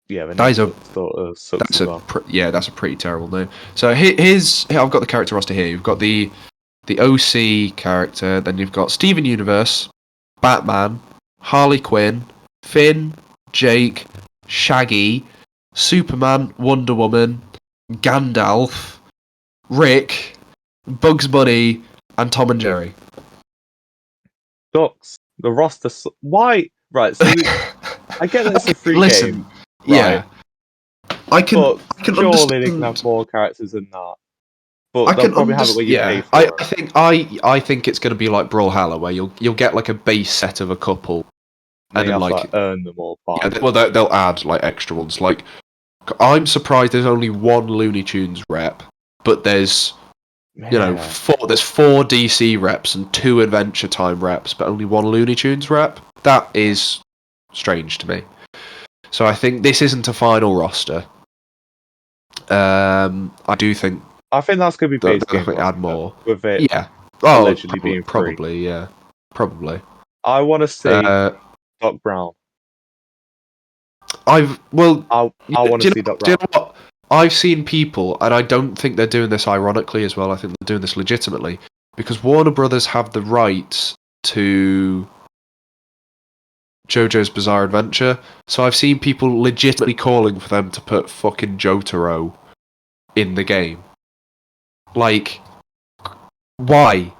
Yeah, the That name is a sort of sucks as well. that's a pretty terrible name. So here I've got the character roster here. You've got the OC character, then you've got Steven Universe, Batman, Harley Quinn, Finn, Jake, Shaggy, Superman, Wonder Woman, Gandalf, Rick, Bugs Bunny, and Tom and Jerry. Ducks. The roster. Why? Right. So I get that it's a free game. Yeah, Right. I can Surely they can understand. have more characters than that. But I they'll can probably have it where you pay for I it. I think it's going to be like Brawlhalla, where you'll get like a base set of a couple, And and you then have to like earn them all yeah, back. well they'll add like extra ones. Like I'm surprised there's only one Looney Tunes rep, but there's there's 4 DC reps and 2 Adventure Time reps, but only 1 Looney Tunes rep. That is strange to me. So I think this isn't a final roster. I do think I think that's going to be base they'll game. add more. With it Yeah. allegedly being free. Probably, yeah. Probably. I want to see Doc Brown. I want to see Doc Brown. Do you know what? I've seen people, and I don't think they're doing this ironically as well. I think they're doing this legitimately because Warner Brothers have the rights to JoJo's Bizarre Adventure. So I've seen people legitimately calling for them to put fucking Jotaro in the game. Like, why?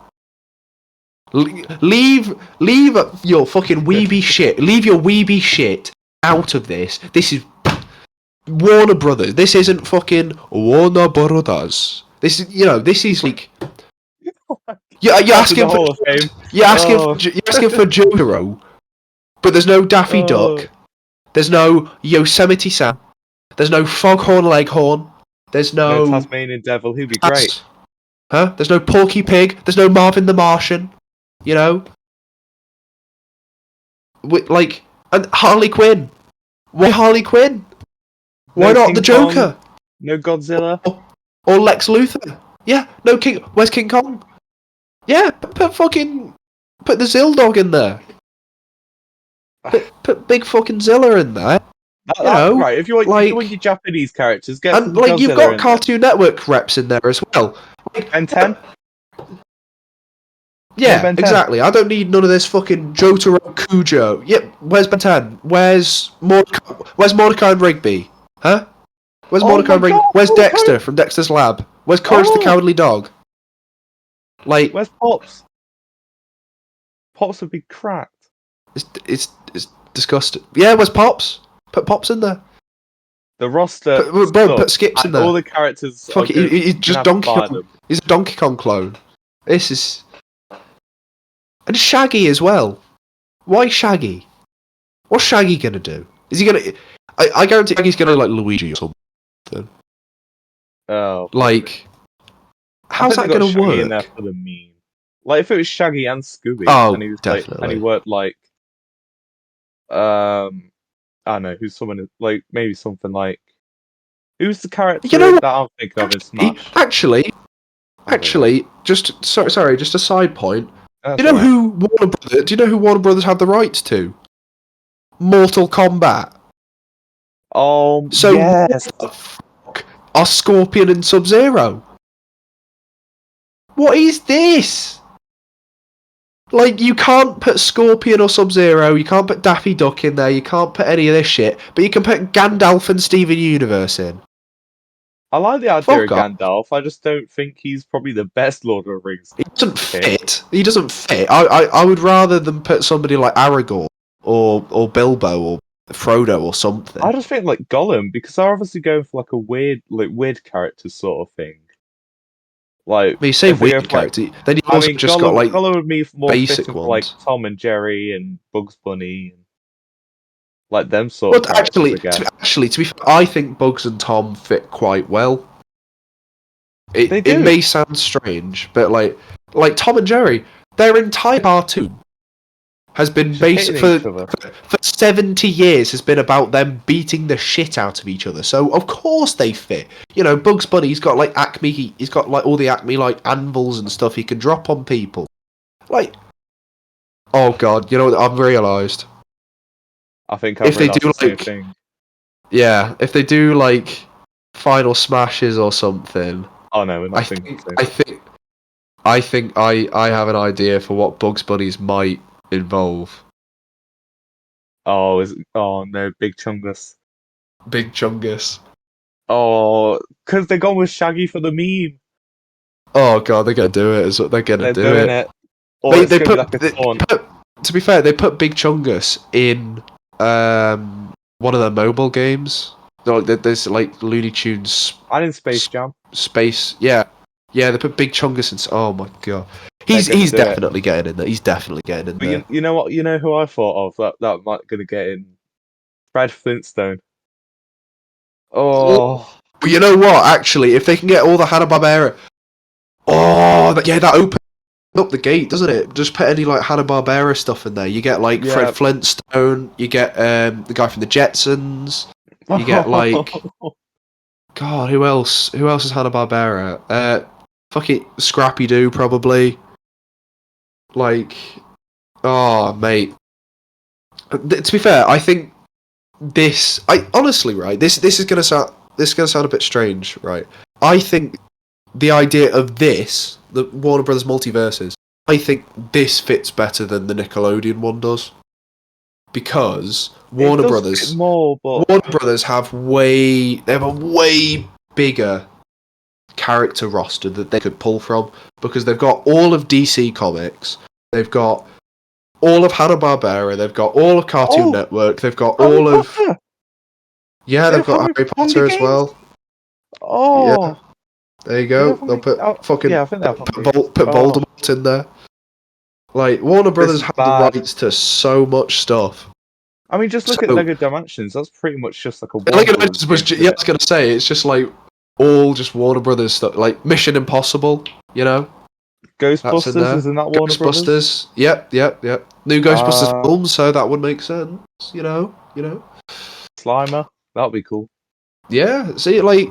Leave your fucking weeby shit. Leave your weeby shit out of this. This is Warner Brothers. This isn't fucking Warner Brothers. This is this is like you're asking for you're asking for Jotaro, but there's no Daffy Duck. There's no Yosemite Sam. There's no Foghorn Leghorn. There's no Tasmanian Devil. Who'd be great? Huh? There's no Porky Pig. There's no Marvin the Martian. And Harley Quinn. Why Harley Quinn? Why not King the Joker? Kong, no Godzilla. Or Lex Luthor. Yeah, no King. Where's King Kong? Yeah, put the Zildog in there. Put big fucking Zilla in there. Right, if you want your Japanese characters, get some Godzilla you've got Cartoon Network reps in there as well. Ben 10. Yeah, Ben 10. Exactly. I don't need none of this fucking Jotaro Kujo. Yep. Where's Ben 10? Where's Mordecai and Rigby? Huh? Where's Mordecai and Rigby? Where's Dexter from Dexter's Lab? Where's Courage the Cowardly Dog? Where's Pops? Pops would be cracked. It's disgusting. Yeah, where's Pops? Put Pops in there. The roster. Put Skips in there. All the characters. Fuck it, he's just Donkey Kong. He's a Donkey Kong clone. This is. And Shaggy as well. Why Shaggy? What's Shaggy gonna do? Is he gonna? I guarantee Shaggy's gonna like Luigi or something. Oh. How's that gonna work? In there for the meme. Like if it was Shaggy and Scooby. Oh, and he was definitely. And he worked like. I don't know who's someone like maybe something like. Who's the character that I'm thinking of in Smash? Actually, just sorry, just a side point. That's Do you know who Warner Brothers had the rights to? Mortal Kombat. So yes. What the fuck are Scorpion and Sub-Zero? What is this? You can't put Scorpion or Sub-Zero, you can't put Daffy Duck in there, you can't put any of this shit, but you can put Gandalf and Steven Universe in. I like the idea of Gandalf, I just don't think he's probably the best Lord of the Rings. He doesn't fit. I would rather than put somebody like Aragorn or Bilbo or Frodo or something. I just think like Gollum, because they're obviously going for a weird character sort of thing. You say weird character, then you've also just got Gollum would be more basic fitting ones. for Tom and Jerry and Bugs Bunny and them sort of characters. Actually, to be fair, I think Bugs and Tom fit quite well. It may sound strange, but like Tom and Jerry, their entire cartoon has been based for 70 years has been about them beating the shit out of each other. So of course they fit. Bugs Bunny, he's got Acme, he's got all the Acme anvils and stuff he can drop on people. Oh god, you know what I've realised? I think I've realised the same thing. Yeah, if they do Final Smashes or something. Oh no, we're not I think I have an idea for what Bugs Bunnies might involve. Oh no, Big Chungus. Big Chungus. Oh, because they're gone with Shaggy for the meme. Oh god, they're gonna do it. Is what they're gonna They're do doing it. it. Or it's They going to be put, like a taunt. to be fair, they put Big Chungus in one of their mobile games. There's like Looney Tunes And in Space Jam. Space. Yeah, yeah. They put Big Chungus in. Oh my god, They're going to he's do it. definitely getting in there. He's definitely getting in But there. you know what? You know who I thought of that might going to get in? Fred Flintstone. Oh, Oh, but you know what? Actually, if they can get all the Hanna-Barbera, that opens up the gate, doesn't it? Just put any like Hanna-Barbera stuff in there. You get like Fred yeah. Flintstone. You get the guy from the Jetsons. You get like God, who else? Who else is Hanna-Barbera? Fucking Scrappy Doo probably. Like, oh mate. To be fair, I think this. I honestly, right. This is gonna sound a bit strange, right? I think the idea of this, the Warner Brothers multiverses, I think this fits better than the Nickelodeon one does, because It does fit more, but Warner Brothers have they have a way bigger character roster that they could pull from, because they've got all of DC Comics, they've got all of Hanna-Barbera, they've got all of Cartoon Network, they've got Harry all of Potter. They they've have got Harry Hunger Potter as Games. well. Yeah, Oh, there you they go. have They'll Hunger. put Yeah, I think they have Hunger Games. put Oh, Voldemort in there. Like Warner this Brothers is have the bad. rights to so much stuff. I mean, just look at So Lego Dimensions. That's pretty much just like a like Warner Brothers game, isn't yeah, I it? was gonna say it's just like all just Warner Brothers stuff, like Mission Impossible. You know, that's in Ghostbusters there. is in that Warner Brothers. Ghostbusters. Yep. New Ghostbusters Uh, film, so that would make sense. You know. Slimer. That'll be cool. Yeah. See, like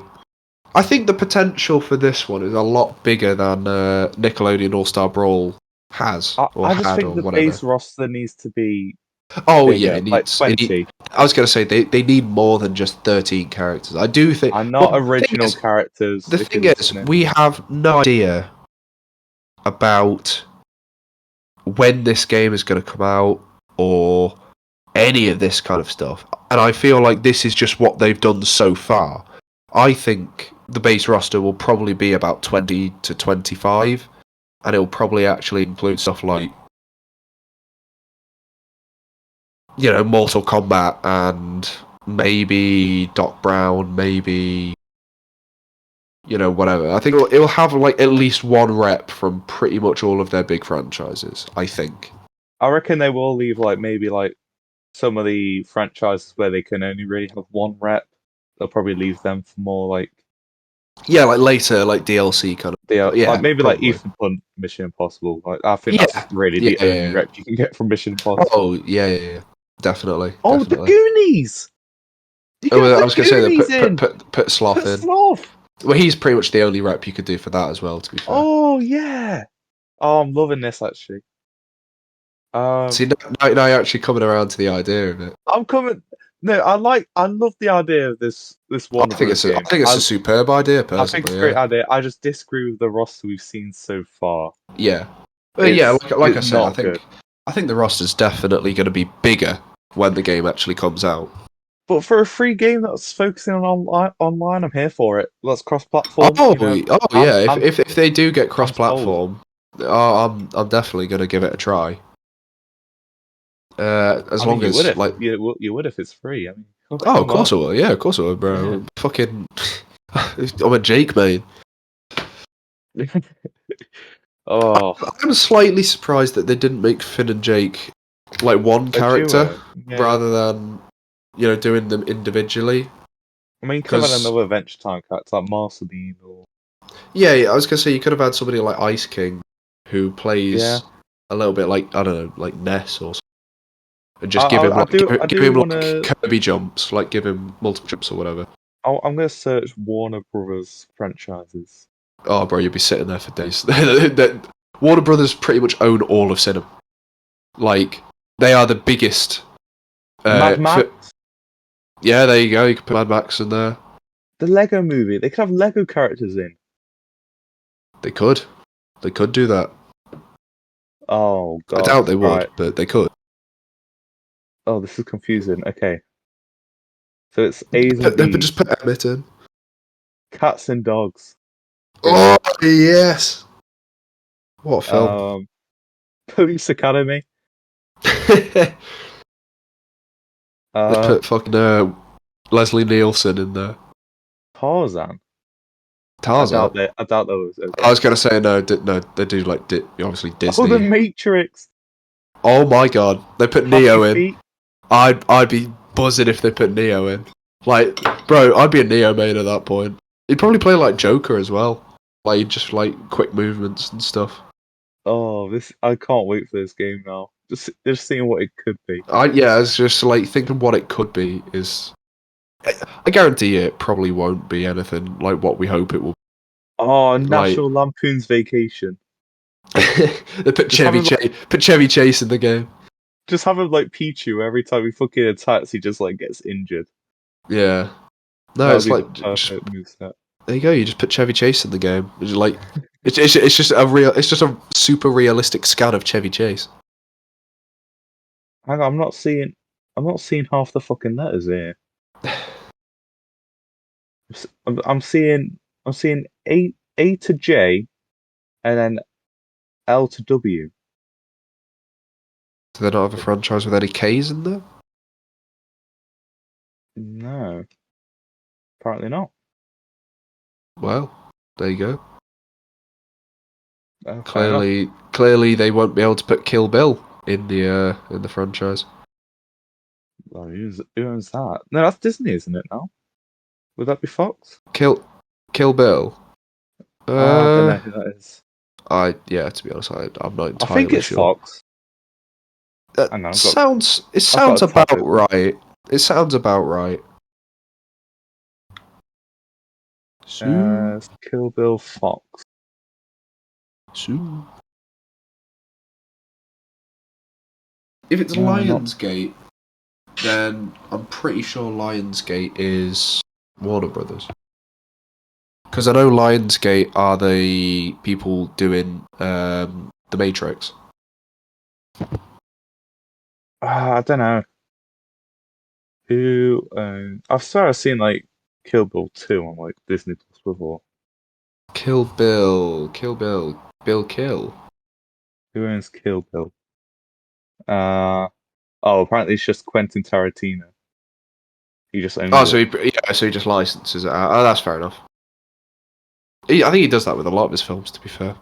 I think the potential for this one is a lot bigger than Nickelodeon All Star Brawl has or I just had think or the whatever. base roster needs to be Oh yeah, bigger, like 20, I was going to say they need more than just 13 characters. I do think. and not Well, original characters. the If you're thing is, listening, we have no idea about when this game is going to come out or any of this kind of stuff. And I feel like this is just what they've done so far. I think the base roster will probably be about 20 to 25, and it will probably actually include stuff like, you know, Mortal Kombat and maybe Doc Brown, maybe, you know, whatever. I think it'll have like at least one rep from pretty much all of their big franchises, I think. I reckon they will leave like maybe like some of the franchises where they can only really have one rep. They'll probably leave them for more like Yeah, like later, like DLC kind of. But like yeah, maybe like probably. Ethan Hunt, Mission Impossible. Like I think that's Yeah. really Yeah, the yeah, only yeah. rep you can get from Mission Impossible. Oh, yeah. Definitely, Oh, the definitely. Goonies! You Oh, can have well, I the was going to say Goonies that in. put Sloth Put in. Sloth. Well, he's pretty much the only rep you could do for that as well, to be fair. Oh yeah. Oh, I'm loving this actually. See, Um, now you're actually coming around to the idea of it. I'm coming. No, I love the idea of this Warner Bros. I Game. think it's a superb idea, I think it's personally. a great Yeah, idea. I just disagree with the roster we've seen so far. yeah, but yeah. Like I It's said, not good. I think the roster's definitely going to be bigger when the game actually comes out. But for a free game that's focusing on online, I'm here for it. That's cross-platform. You know, Yeah. I'm If they do get I'm sold. cross-platform, I'm definitely going to give it a try. As I mean, long you would as if like, you would if it's free. I mean, of come course I on. will. Yeah, of course I will, Yeah. bro. Fucking, I'm a Jake, mate. Oh, I'm slightly surprised that they didn't make Finn and Jake like one a character duo. Yeah. rather than, you know, doing them individually. I mean, come on, Because another Adventure Time character like Master Bean or yeah, I was gonna say you could have had somebody like Ice King who yeah. plays a little bit like, I don't know, like Ness or something, and just give him like I give do him want like to. Kirby jumps, like give him multiple jumps or whatever. I'm gonna search Warner Brothers franchises. Oh, bro, you'll be sitting there for days. Warner Brothers pretty much own all of cinema. Like they are the biggest. Mad For, Max, yeah, there you go. You can put Mad Max in there. the Lego Movie. They could have Lego characters in. They could. They could do that. Oh I God! doubt they would, Right. but they could. Oh, this is confusing. Okay. So it's A's and They B's, just put Emmett in. cats and dogs. Oh yes! What a film! Police Academy. They Uh, put fucking Leslie Nielsen in there. Tarzan. Tarzan. I doubt that was I okay. was gonna say no. No, they do like obviously Oh, the Disney. Matrix. Oh my god, they put Happy Neo in. Feet. I'd be buzzing if they put Neo in. Like, bro, I'd be a Neo main at that point. He'd probably play like Joker as well. Like just like quick movements and stuff. Oh, this I can't wait for this game now. Just seeing what it could be. Yeah, it's just like thinking what it could be is. I guarantee it probably won't be anything like what we hope it will. Oh, Like National Lampoon's Vacation. they put Just have him like, Chevy Chase in the game. just have him like Pichu. Every time he fucking attacks, he just like gets injured. Yeah. No, That would it's be the like just, perfect moveset. there you go. You just put Chevy Chase in the game. It's like it's just a real. It's just a super realistic scan of Chevy Chase. Hang on, I'm not seeing half the fucking letters here. I'm seeing A to J, and then L to W. Do they not have a franchise with any K's in there? No, apparently not. Well, there you go. Fair enough. Clearly, they won't be able to put Kill Bill in the franchise. Well, who owns that? No, that's Disney, isn't it now? Would that be Fox? Kill Bill. I don't know who that is. To be honest, I'm not I think entirely it's sure. Fox. That I know. it I've got sounds a about tablet. right. It sounds about right. It's Kill Bill Fox. If it's No, not. Lionsgate, then I'm pretty sure Lionsgate is Warner Brothers. Because I know Lionsgate are the people doing The Matrix. I don't know. Who? I swear I've seen like Kill Bill 2 on like Disney Plus before. Kill Bill, Bill Kill. Who owns Kill Bill? Apparently it's just Quentin Tarantino. He just owns Oh, it. so he just licenses it out. Oh, that's fair enough. I think he does that with a lot of his films, to be fair.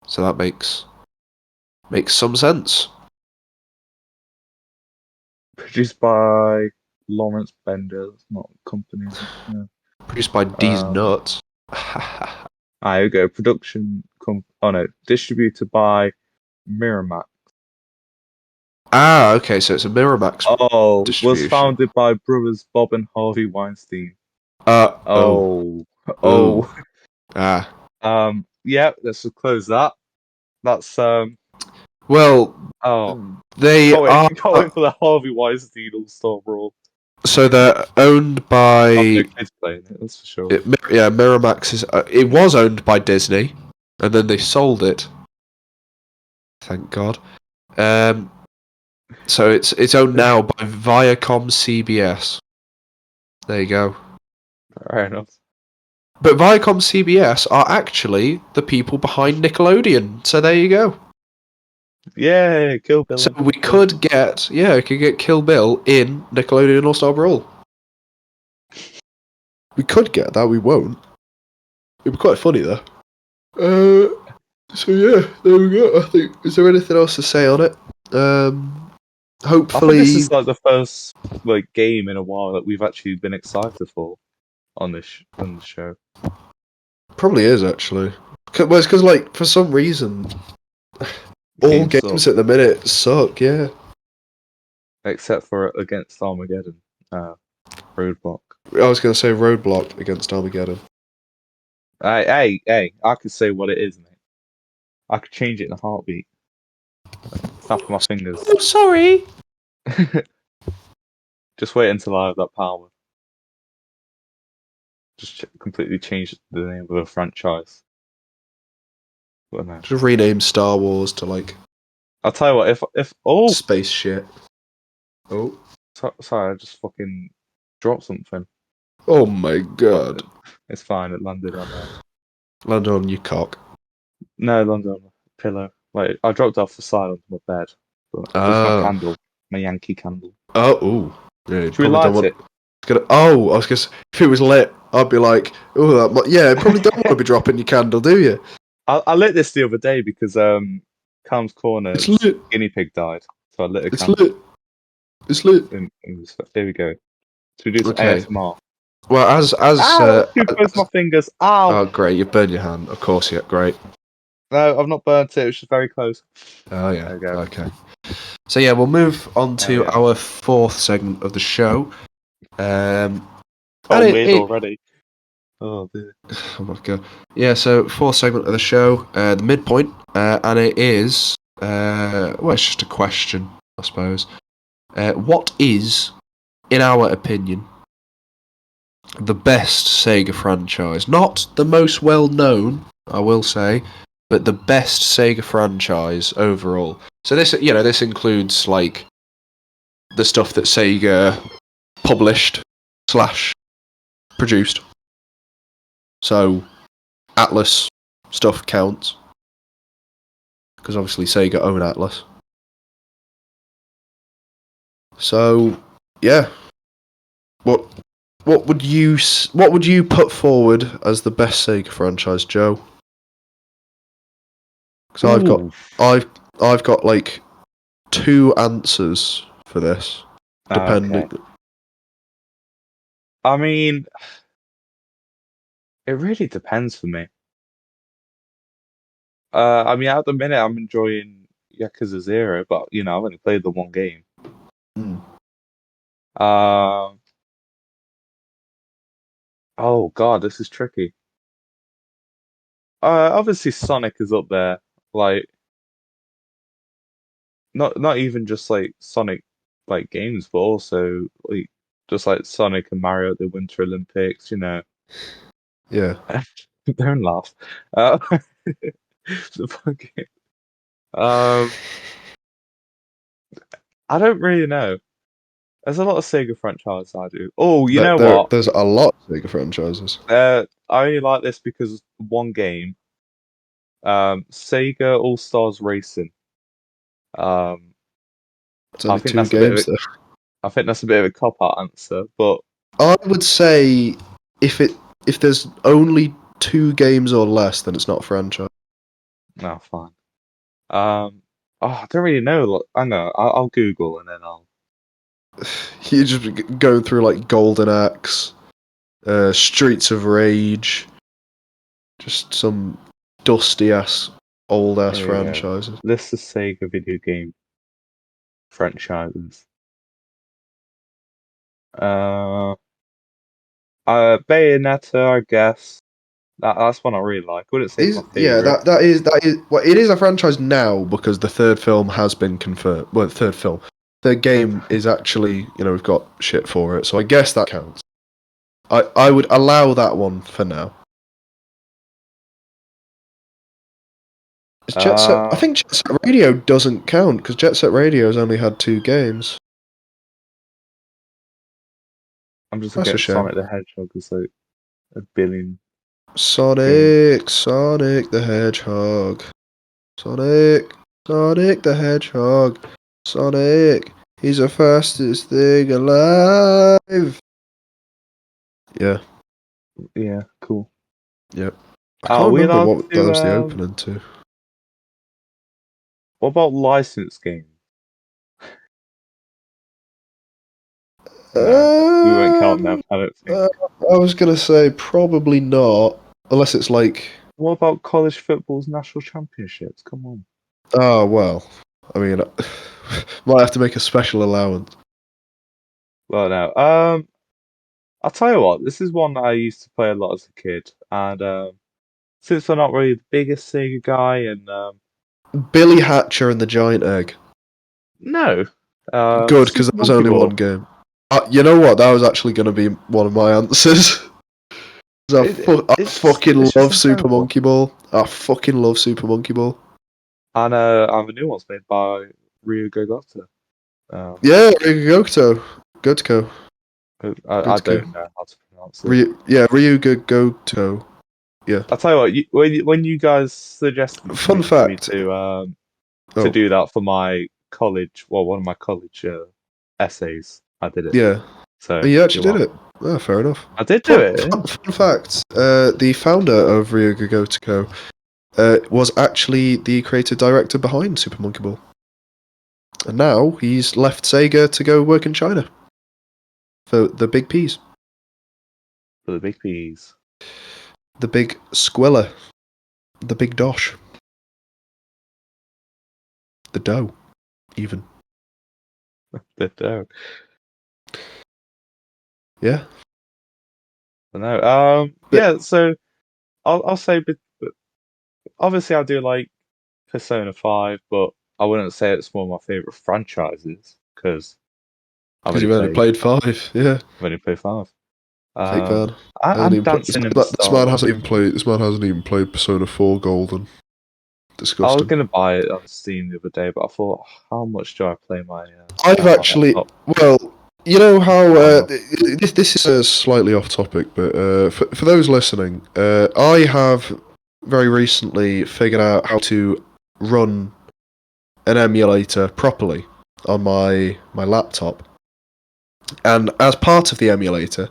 So that makes some sense. Produced by Lawrence Bender. It's not a company. No. Produced by D's Um, Nuts. Here we go. Distributed by Miramax. Okay, so it's a Miramax Was distribution. founded by brothers Bob and Harvey Weinstein. Oh. Oh. Ah. Yeah, let's just close that. That's Well, they are. can't wait for the Harvey Weinstein All-Star Brawl. So they're owned by. Oh, no kids playing it, that's for sure. Miramax is. It was owned by Disney, and then they sold it. Thank God. So it's owned now by Viacom CBS. There you go. Fair enough. But Viacom CBS are actually the people behind Nickelodeon. So there you go. Yeah, Kill Bill. So we could get Kill Bill in Nickelodeon All-Star Brawl. We could get that. We won't. It'd be quite funny though. So yeah, there we go. I think. Is there anything else to say on it? Hopefully, I think this is like the first like game in a while that we've actually been excited for on this on the show. probably is actually. Well, it's because like for some reason, all games at the minute suck. Yeah. Except for against Armageddon, Roadblock. I was gonna say Roadblock against Armageddon. Hey! I could say what it is, mate. I could change it in a heartbeat. Snap of my fingers. Oh, sorry. Just wait until I have that power. Just completely change the name of a franchise. But no. Just rename Star Wars to like. I'll tell you what. If space shit. Oh, sorry, I just fucking dropped something. Oh my god. It's fine. It landed on Land on your cock. no, it landed on a pillow. Like I dropped off the side onto my bed, but it's my Oh. candle, my Yankee candle. Oh, ooh. Yeah, you Should we probably don't light want... it? Oh, I was gonna say, if it was lit, I'd be like, oh, yeah, you probably don't want to be dropping your candle, do you? I lit this the other day because Calm's It's Corner's lit. guinea pig died, so I lit a It's candle. lit. It's lit. And there we go. So we do some Okay. ASMR. Well, as Too close to my fingers. Ow! oh, great, you burned your hand. Of course, yeah, great. No, I've not burnt it. It was just very close. Oh, yeah. There we go. Okay. So, yeah, we'll move on There to we are. our fourth segment of the show. And Weird already. Oh dear. oh my god. Yeah, so fourth segment of the show, the midpoint, and it is, well, it's just a question, I suppose. What is, in our opinion, the best Sega franchise? Not the most well known, I will say, but the best Sega franchise overall. So this includes like the stuff that Sega published / produced. So Atlas stuff counts because obviously Sega own Atlas. So yeah, what would you put forward as the best Sega franchise, Joe? Because I've got like two answers for this, depending. Okay. I mean, it really depends for me. I mean, at the minute, I'm enjoying Yakuza 0, but I've only played the one game. Hmm. Oh God, this is tricky. Obviously Sonic is up there. Like, not even just like Sonic like games, but also like just like Sonic and Mario at the Winter Olympics. Yeah. Don't laugh. Uh, the fucking, um, I don't really know. There's a lot of Sega franchises I do. Oh, you know what? There's a lot of Sega franchises. I only like this because one game, Sega All Stars Racing. Um, It's I only think two that's a bit of games though. I think that's a bit of a cop out answer, but I would say if there's only two games or less, then it's not a franchise. no, fine. I don't really know. I know. I'll Google and then I'll. You just go through like Golden Axe, Streets of Rage, just some dusty ass, old ass Here we go. franchises. List of Sega video game franchises. Uh, Bayonetta, I guess. That's one I really like. I wouldn't say it's my Yeah, favorite. that is well, it is a franchise now because the third film has been confirmed. Well, third game is actually we've got shit for it, so I guess that counts. I would allow that one for now. Is Jet Set? I think Jet Set Radio doesn't count because Jet Set Radio's only had two games. I'm just That's looking a at shame. Sonic the Hedgehog. It's like a billion. Sonic the Hedgehog. Sonic the Hedgehog. Sonic, he's the fastest thing alive. Yeah. Yeah, cool. Yep. I Are can't we remember allowed what that was the to? opening to. What about licensed games? No, we won't count them. I don't think. I was gonna say probably not, unless it's like. What about college football's national championships? Come on. Oh well. I mean, might have to make a special allowance. Well, no. I'll tell you what. This is one that I used to play a lot as a kid, and since I'm not really the biggest Sega guy, and Billy Hatcher and the Giant Egg. no, Good, because Super there was Monkey only Ball. one game. You know what? That was actually going to be one of my answers. I fucking It's just love Super incredible. Monkey Ball. I fucking love Super Monkey Ball. And a new one's made by Ryu Gogota. Yeah, Gotko. I don't know how to pronounce it. Ryuga Goto. Yeah. I'll tell you what. When you guys suggested Fun to me fact. to do that for my college, well, one of my college essays, I did it. Yeah. So You actually you're did it. welcome. Oh, fair enough. I did do it. Fun fact. The founder of Ryuga Goto was actually the creative director behind Super Monkey Ball. And now he's left Sega to go work in China for the big P's. For the big P's. The big Squilla. The big Dosh. The Dough, even. The dough. Yeah. I know. Yeah. So I'll say, but obviously I do like Persona 5, but I wouldn't say it's one of my favorite franchises because Because you've only played 5, yeah. I've only played 5. Fake fan. I'm dancing in the This man stars. hasn't even played. This man hasn't even played Persona 4 Golden. I was Disgusting. gonna buy it on Steam the other day, but I thought, how much do I play my? I've actually. Well, you know how this is slightly off topic, but for those listening, I have very recently figured out how to run an emulator properly on my laptop, and as part of the emulator,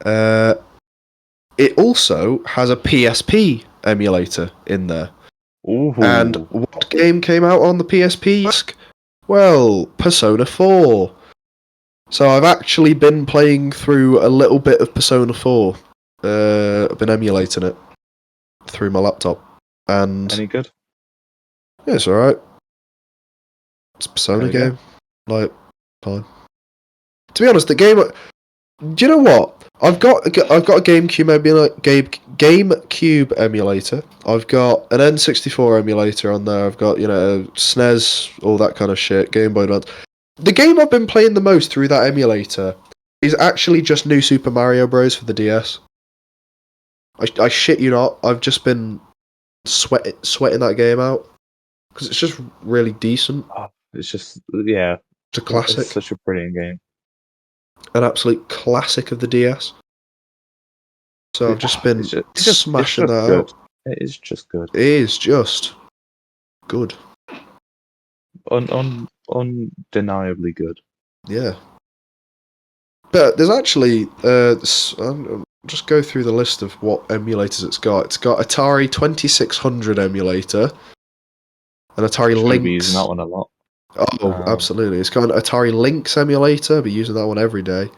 it also has a PSP emulator in there. Ooh. And what game came out on the PSP? Well, Persona 4. So I've actually been playing through a little bit of Persona 4. I've been emulating it through my laptop. And Any good? yeah, it's alright. It's a Persona There we game. Like, fine. To be honest, the game... Do you know what? I've got a GameCube emulator. I've got an N64 emulator on there. I've got, SNES, all that kind of shit, Game Boy Advance. The game I've been playing the most through that emulator is actually just New Super Mario Bros. For the DS. I shit you not, I've just been sweating that game out. Because it's just really decent. Oh, it's just, yeah. It's a classic. It's such a brilliant game. An absolute classic of the DS. So I've just been smashing that out. It is just good. It is just good. Undeniably good. Yeah. But there's actually... I'll just go through the list of what emulators it's got. It's got Atari 2600 emulator. An Atari Lynx. Be using that one a lot. Oh, absolutely. It's got an Atari Lynx emulator. I'll be using that one every day.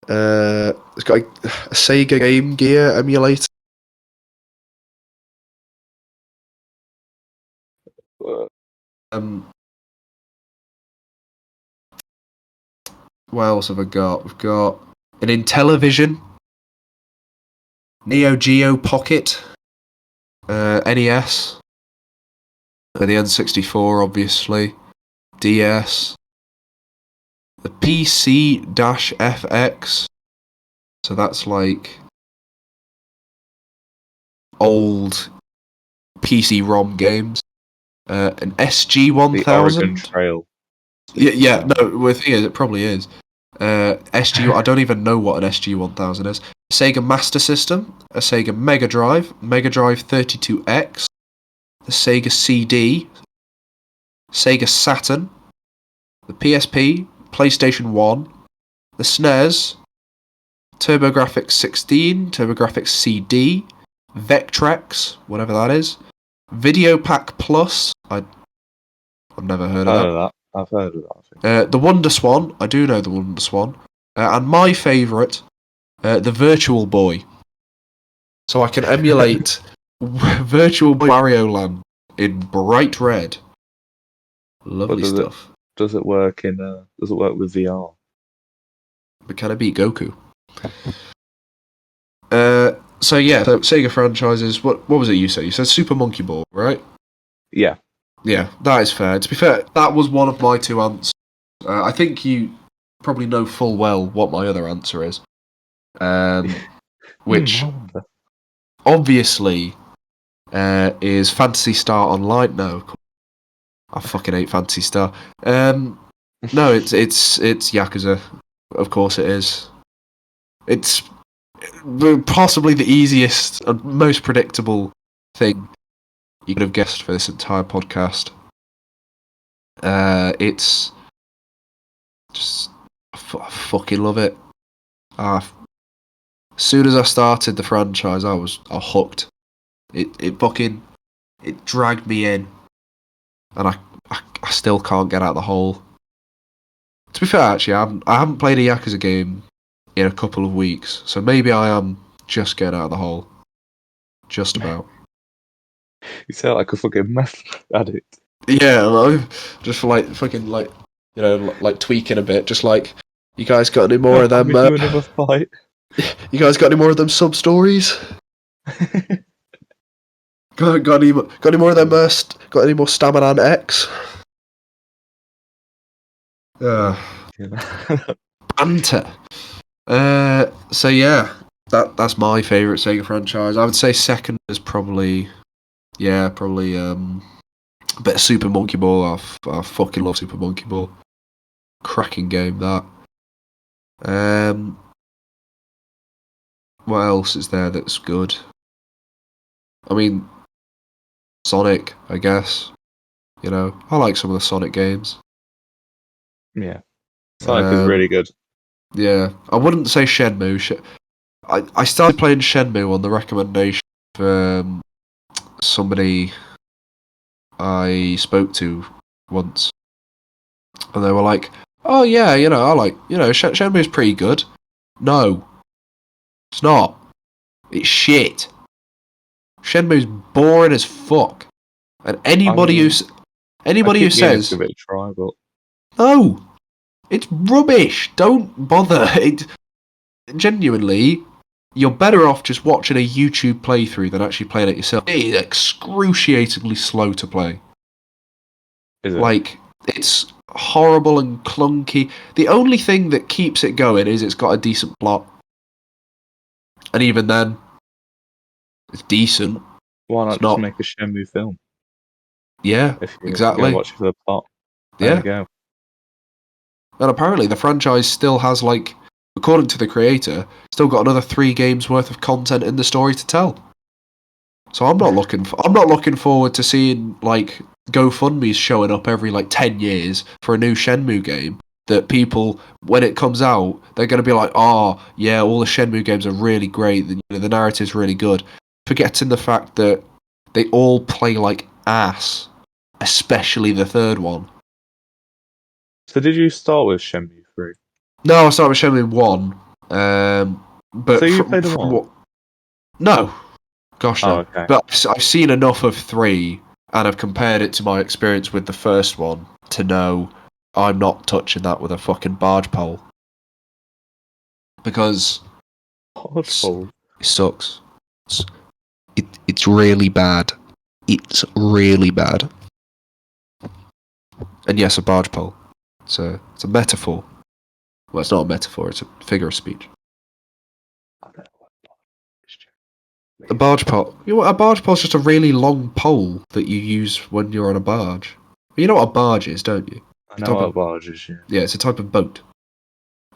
It's got a Sega Game Gear emulator. What else have I got? We've got an Intellivision, Neo Geo Pocket, NES, the N64 obviously, DS, the PC-FX, so that's like old PC-ROM games, an SG-1000. The Oregon Trail. Yeah, no, the thing is, it probably is. SG, I don't even know what an SG-1000 is. A Sega Master System, a Sega Mega Drive 32X, the Sega CD, Sega Saturn, the PSP, PlayStation 1, the SNES, TurboGrafx 16, TurboGrafx CD, Vectrex, whatever that is, Video Pack Plus, I've never heard of that. I've heard of that. The Wonder Swan, I do know the Wonder Swan. And my favourite, the Virtual Boy. So I can emulate Virtual Boy Mario Land in bright red. Lovely stuff. Does it work with VR? But can I beat Goku? So Sega franchises. What was it you said? You said Super Monkey Ball, right? Yeah. Yeah, that is fair. To be fair, that was one of my two answers. I think you probably know full well what my other answer is. Which obviously is Phantasy Star Online. No, I fucking hate Phantasy Star. No, it's Yakuza. Of course it is. It's possibly the easiest and most predictable thing you could have guessed for this entire podcast. It's just I fucking love it. As soon as I started the franchise, I was hooked. It dragged me in, and I still can't get out of the hole. To be fair, actually, I haven't played a Yakuza game in a couple of weeks, so maybe I am just getting out of the hole. Just about. You sound like a fucking meth addict. Yeah, just like fucking like like tweaking a bit. Just like, you guys got any more of them? Let me do another fight. You guys got any more of them sub stories? got any more of them? Got any more Stamina X? Banter. So yeah, that's my favourite Sega franchise. I would say second is probably a bit of Super Monkey Ball. I fucking love Super Monkey Ball. Cracking game that. What else is there that's good? I mean, Sonic, I guess. I like some of the Sonic games. Yeah. Sonic is really good. Yeah, I wouldn't say Shenmue. I started playing Shenmue on the recommendation of somebody I spoke to once, and they were like, "Oh yeah, I like Shenmue's pretty good." No, it's not. It's shit. Shenmue's boring as fuck, and anybody who says give it a try, but no, it's rubbish. Don't bother. It genuinely, you're better off just watching a YouTube playthrough than actually playing it yourself. It is excruciatingly slow to play. is it? Like, it's horrible and clunky. The only thing that keeps it going is it's got a decent plot. And even then, it's decent. Why not just make a Shenmue film? Yeah, if you exactly. Watch it for the plot. There you go. And apparently the franchise still has, like, according to the creator, still got another 3 games worth of content in the story to tell. So I'm not looking forward to seeing, like, GoFundMe's showing up every, like, 10 years for a new Shenmue game. That people, when it comes out, they're going to be like, oh, yeah, all the Shenmue games are really great, the narrative's really good. Forgetting the fact that they all play like ass, especially the third one. So did you start with Shenmue 3? No, I started with Shenmue 1. But so you played the 1? No. Gosh, no. Okay. But I've seen enough of 3, and I've compared it to my experience with the first one to know I'm not touching that with a fucking barge pole. Because it sucks. It's really bad. It's really bad. And yes, a barge pole. It's a metaphor. Well, it's not a metaphor, it's a figure of speech. A barge pole. A barge pole is just a really long pole that you use when you're on a barge. You know what a barge is, don't you? I know what a barge is, yeah. Yeah, it's a type of boat.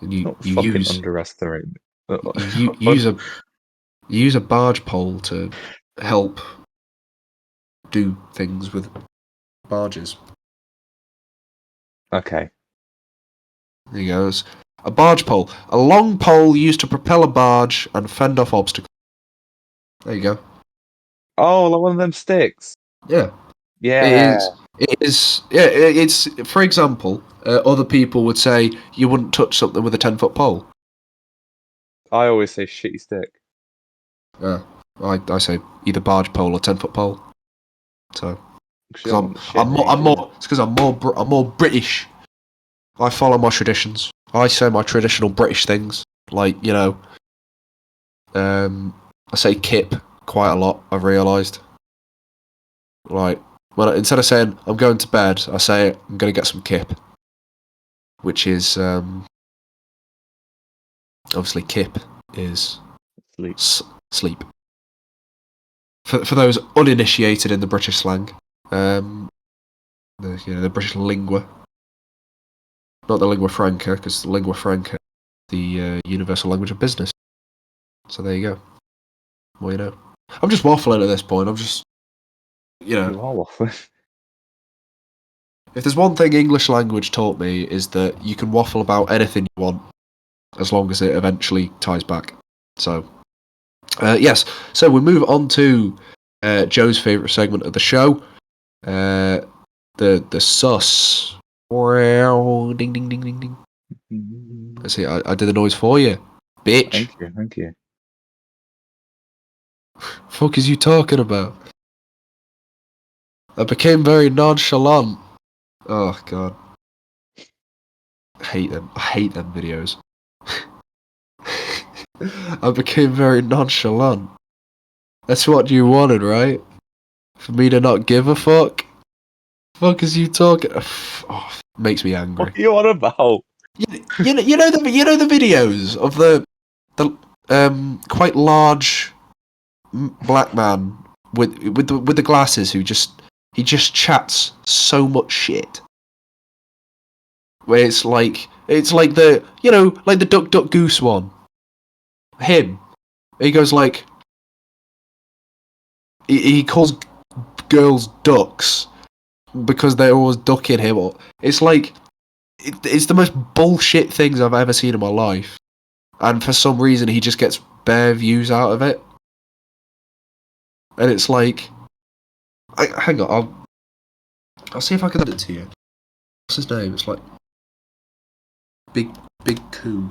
And you underestimate me. You use a barge pole to help do things with barges. Okay. There you go. A barge pole. A long pole used to propel a barge and fend off obstacles. There you go. Oh, like one of them sticks. Yeah. Yeah. It is. Yeah. It's, for example, other people would say you wouldn't touch something with a 10-foot pole. I always say shitty stick. Yeah. I say either barge pole or 10-foot pole. So. I'm more British. I follow my traditions. I say my traditional British things, like I say kip quite a lot. I've realised. Like instead of saying I'm going to bed, I say I'm going to get some kip, which is obviously kip is sleep. For those uninitiated in the British slang. The British lingua, not the lingua franca, because the lingua franca the universal language of business. So there you go. Well, you know, I'm just waffling at this point. I'm just, you know, You are waffling. if there's one thing English language taught me is that you can waffle about anything you want, as long as it eventually ties back. So, yes. So we move on to Joe's favourite segment of the show, the sus. Ding ding ding ding ding. Let's see. I did the noise for you, bitch. Thank you. Fuck is you talking about? I became very nonchalant. Oh god, I hate them. I hate them videos. I became very nonchalant. That's what you wanted, right? For me to not give a fuck? Fuck is you talking? Oh, makes me angry. What are you on about? You know the videos of the quite large black man with the glasses who just chats so much shit. Where it's like the like the Duck Duck Goose one. Him. He goes like he calls girls ducks because they're always ducking him. It's like it's the most bullshit things I've ever seen in my life, and for some reason he just gets bare views out of it. And it's like, hang on, I'll see if I can send it to you. What's his name? It's like Big Coo.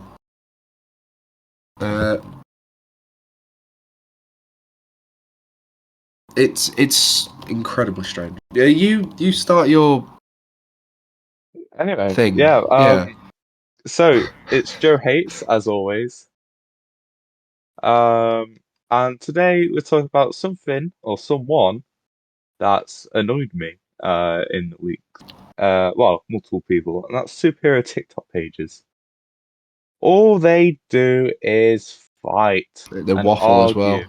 It's incredibly strange. Yeah, you start your Anyway, thing. yeah. So it's Joe Hates as always. And today we're talking about something or someone that's annoyed me in the week. Well, multiple people, and that's superhero TikTok pages. All they do is fight The and waffle as well. argue.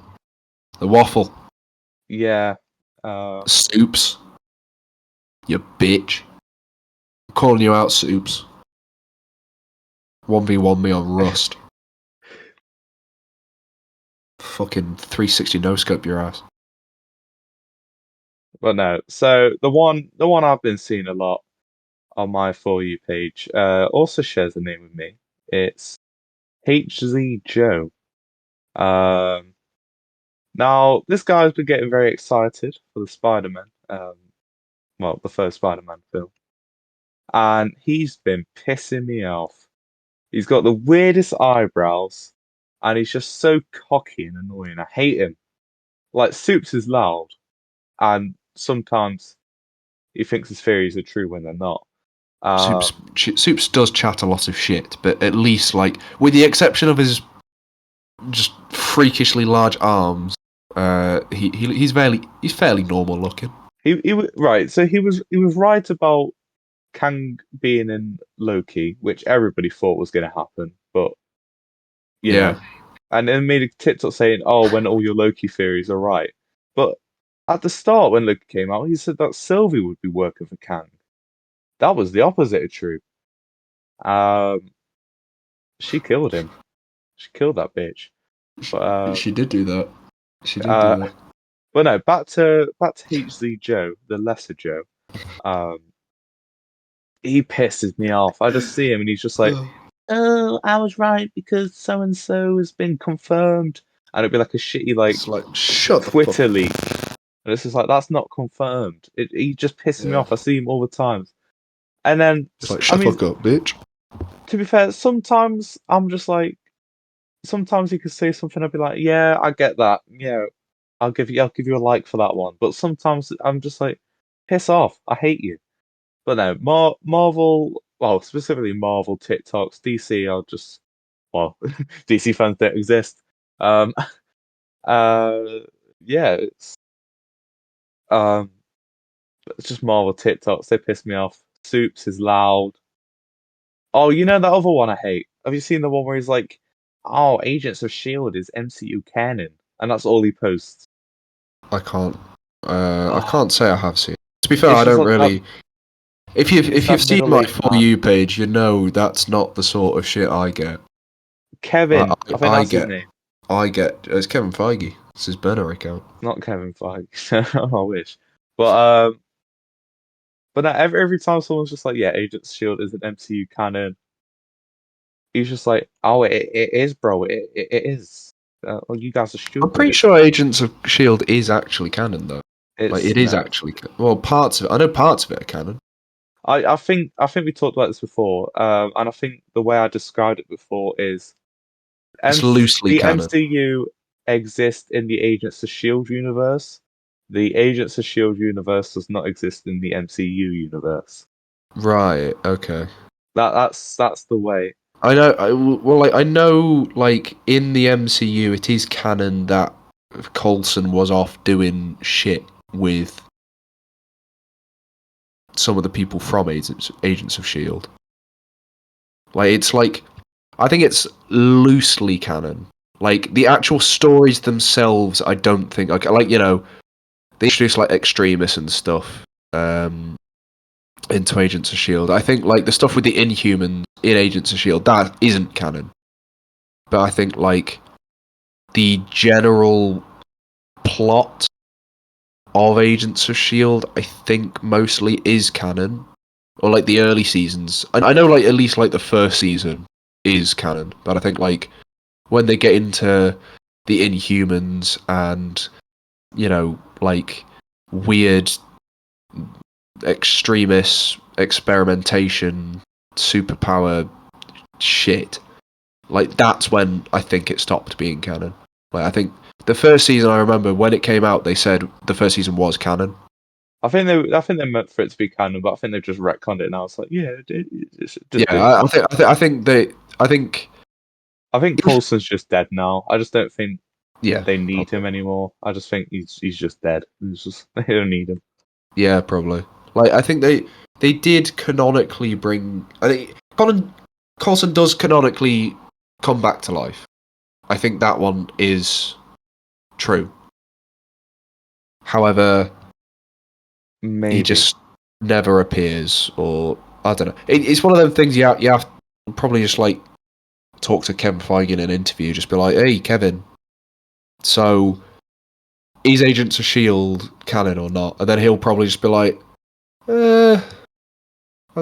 The waffle. Yeah. Soups. You bitch. I'm calling you out, Soups. 1v1 me on Rust. Fucking 360 no scope your ass. But no. So the one I've been seeing a lot on my For You page also shares a name with me. It's HZ Joe. Now this guy's been getting very excited for the Spider-Man. Well, the first Spider-Man film, and he's been pissing me off. He's got the weirdest eyebrows, and he's just so cocky and annoying. I hate him. Like Soups is loud, and sometimes he thinks his theories are true when they're not. Soups does chat a lot of shit, but at least, like, with the exception of his just freakishly large arms, he's fairly normal looking. Right. So he was right about Kang being in Loki, which everybody thought was going to happen, but you know, and then made a TikTok saying, "Oh, when all your Loki theories are right," but at the start when Loki came out, he said that Sylvie would be working for Kang. That was the opposite of true. She killed him. She killed that bitch. But She did do that. She did do that. But no, back to HZ Joe, the lesser Joe. He pisses me off. I just see him and he's just like, "Oh, I was right because so and so has been confirmed," and it'd be like a shitty It's like shut Twitter the leak, and it's just like that's not confirmed. He just pisses me off. I see him all the time, and then it's like shut the fuck up, bitch. To be fair, sometimes I'm just like, sometimes he could say something, I'd be like, "Yeah, I get that. Yeah, I'll give you a like for that one." But sometimes I'm just like, piss off. I hate you. But no, Marvel, well, specifically Marvel TikToks, DC are just, well, DC fans don't exist. Um, yeah, um, it's just Marvel TikToks. They piss me off. Soups is loud. Oh, you know that other one I hate? Have you seen the one where he's like, "Oh, Agents of Shield is MCU canon," and that's all he posts. I can't say I have seen. To be fair, It's I just don't like really. If it's you've that seen my middle-aged For man. You page, you know that's not the sort of shit I get. Kevin. I think that's his name. It's Kevin Feige. It's his burner account. Not Kevin Feige. I wish. But now every time someone's just like, yeah, Agents of Shield is an MCU canon, he's just like, oh, it is, bro. It is. Well, you guys are I'm pretty stupid. sure Agents of Shield is actually canon though. Like It's it is no. actually well, parts of it. I know parts of it are canon. I think we talked about this before, and I think the way I described it before is It's loosely the canon. MCU exists in the Agents of Shield universe. The Agents of Shield universe does not exist in the MCU universe. Right. Okay. That's the way. I know. I know. Like in the MCU, it is canon that Coulson was off doing shit with some of the people from Agents of Shield. Like it's like, I think it's loosely canon. Like the actual stories themselves, I don't think. Like you know, they introduce like extremists and stuff into Agents of Shield. I think like the stuff with the Inhumans in Agents of Shield that isn't canon. But I think like the general plot of Agents of Shield, I think mostly is canon, or like the early seasons. I know like at least like the first season is canon, but I think like when they get into the Inhumans and you know like weird extremist experimentation superpower shit, like that's when I think it stopped being canon. Like I think the first season, I remember when it came out, they said the first season was canon. I think they meant for it to be canon, but I think they've just retconned it now. It's like, yeah, it's just Yeah, do it. I think I think Coulson's just dead now. I just don't think yeah, they need probably. him anymore. I just think he's just dead. It's just they don't need him. Yeah, probably. Like I think they did canonically bring. I think Coulson does canonically come back to life. I think that one is true. However, Maybe. he just never appears, or I don't know. It's one of those things you have to probably just like talk to Kevin Feige in an interview, just be like, "Hey, Kevin, so is Agents of Shield canon or not?" And then he'll probably just be like, I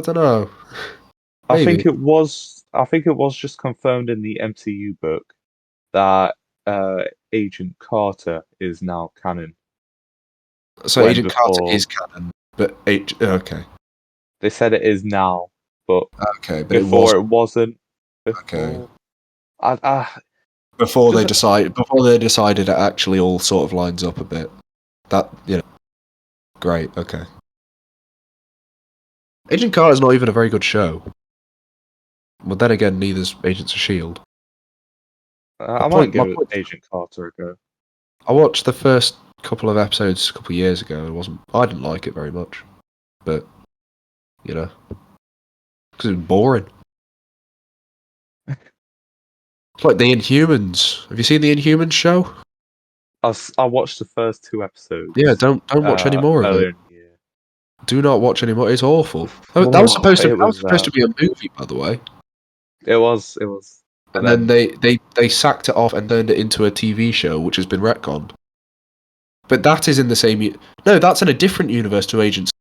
don't know. I think Maybe. it was. I think it was just confirmed in the MCU book that Agent Carter is now canon. So When Agent Carter before is canon, but okay, they said it is now, but okay, but it before was it wasn't. okay. Before I Before just they decided it actually all sort of lines up a bit. That great. Okay. Agent Carter's not even a very good show. But then again, neither's Agents of Shield. I might My give point. Agent Carter a go. I watched the first couple of episodes a couple of years ago. I didn't like it very much, but you know, because it was boring. It's like the Inhumans. Have you seen the Inhumans show? I watched the first two Yeah, episodes don't watch any more of it. earlier in the year. Do not watch anymore. It's awful. That was Oh, supposed to it was be a movie, by the way. it was but And then then they sacked it off and turned it into a TV show, which has been retconned. But that is in the same. No, that's in a different universe to Agents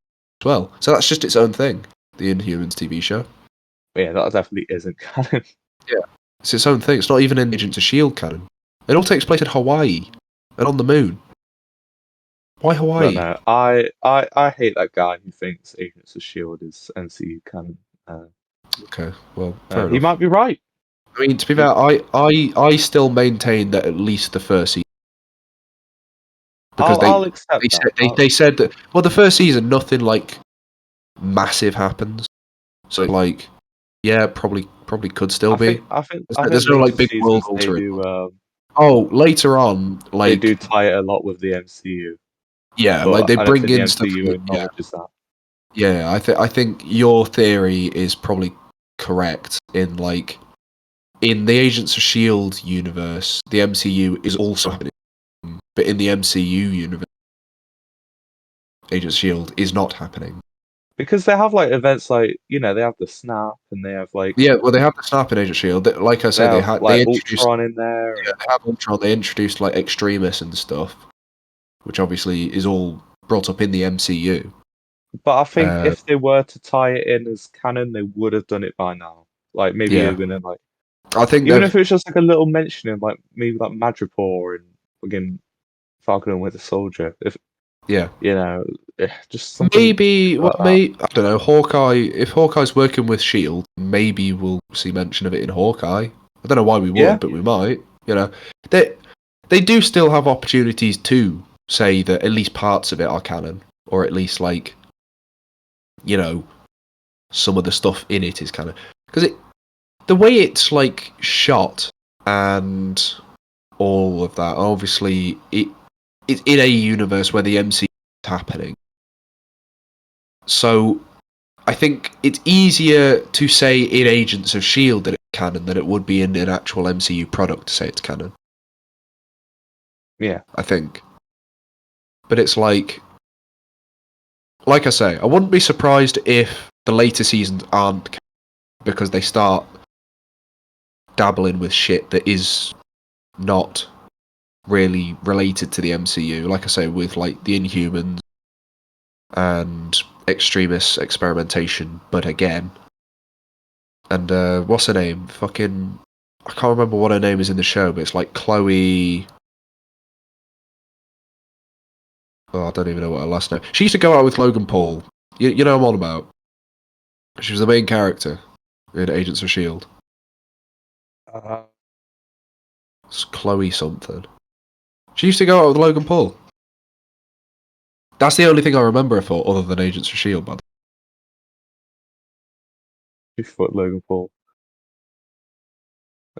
as well. So that's just its own thing. The Inhumans TV show. yeah, that definitely isn't canon. Yeah, it's its own thing. It's not even in Agents of Shield canon. It all takes place in Hawaii and on the moon. Why But Hawaii? no, I hate that guy who thinks Agents of Shield is MCU canon. Okay, well, fair He enough. might be right. I mean, to be fair, I still maintain that at least the first season, because I'll accept that. they said that, well, the first season nothing like massive happens, so like yeah, probably could still be. I think There's no later like big world seasons altering. Oh, later on, they like do tie it a lot with the MCU, yeah, like but they I don't bring think the in stuff. MCU Yeah, acknowledges that. yeah. I think your theory is probably correct in like in the Agents of Shield universe, the MCU is also happening, but in the MCU universe, Agents of Shield is not happening. Because they have like events like they have the snap and they have like Yeah, well, they have the snap in Agent Shield. Like I they say, have they like introduced. Ultron in there. Yeah, they have Ultron. They introduced like Extremis and stuff, which obviously is all brought up in the MCU. But I think Uh, if they were to tie it in as canon, they would have done it by now. Like maybe yeah, even in like I think even they've. if it was just like a little mention in like maybe like Madripoor and again Falcon and Winter Soldier. If Yeah, just something maybe. Well, like that. maybe I don't know. Hawkeye. If Hawkeye's working with Shield, maybe we'll see mention of it in Hawkeye. I don't know why we Yeah, would, but we might. They they do still have opportunities to say that at least parts of it are canon, or at least like some of the stuff in it is canon because the way it's like shot and all of that. Obviously, it's in a universe where the MCU is happening, so I think it's easier to say in Agents of Shield that it's canon than it would be in an actual MCU product to say it's canon. yeah. I think, but it's like I say, I wouldn't be surprised if the later seasons aren't canon because they start dabbling with shit that is not really related to the MCU. Like I say, with like the Inhumans and Extremis experimentation, but again, and what's her name? Fucking, I can't remember what her name is in the show, but it's like Chloe. Oh, I don't even know what her last name. She used to go out with Logan Paul. You know what I'm on about. She was the main character in Agents of Shield. Uh, It's Chloe something. She used to go out with Logan Paul. That's the only thing I remember her for, other than Agents of Shield. By the foot Logan Paul.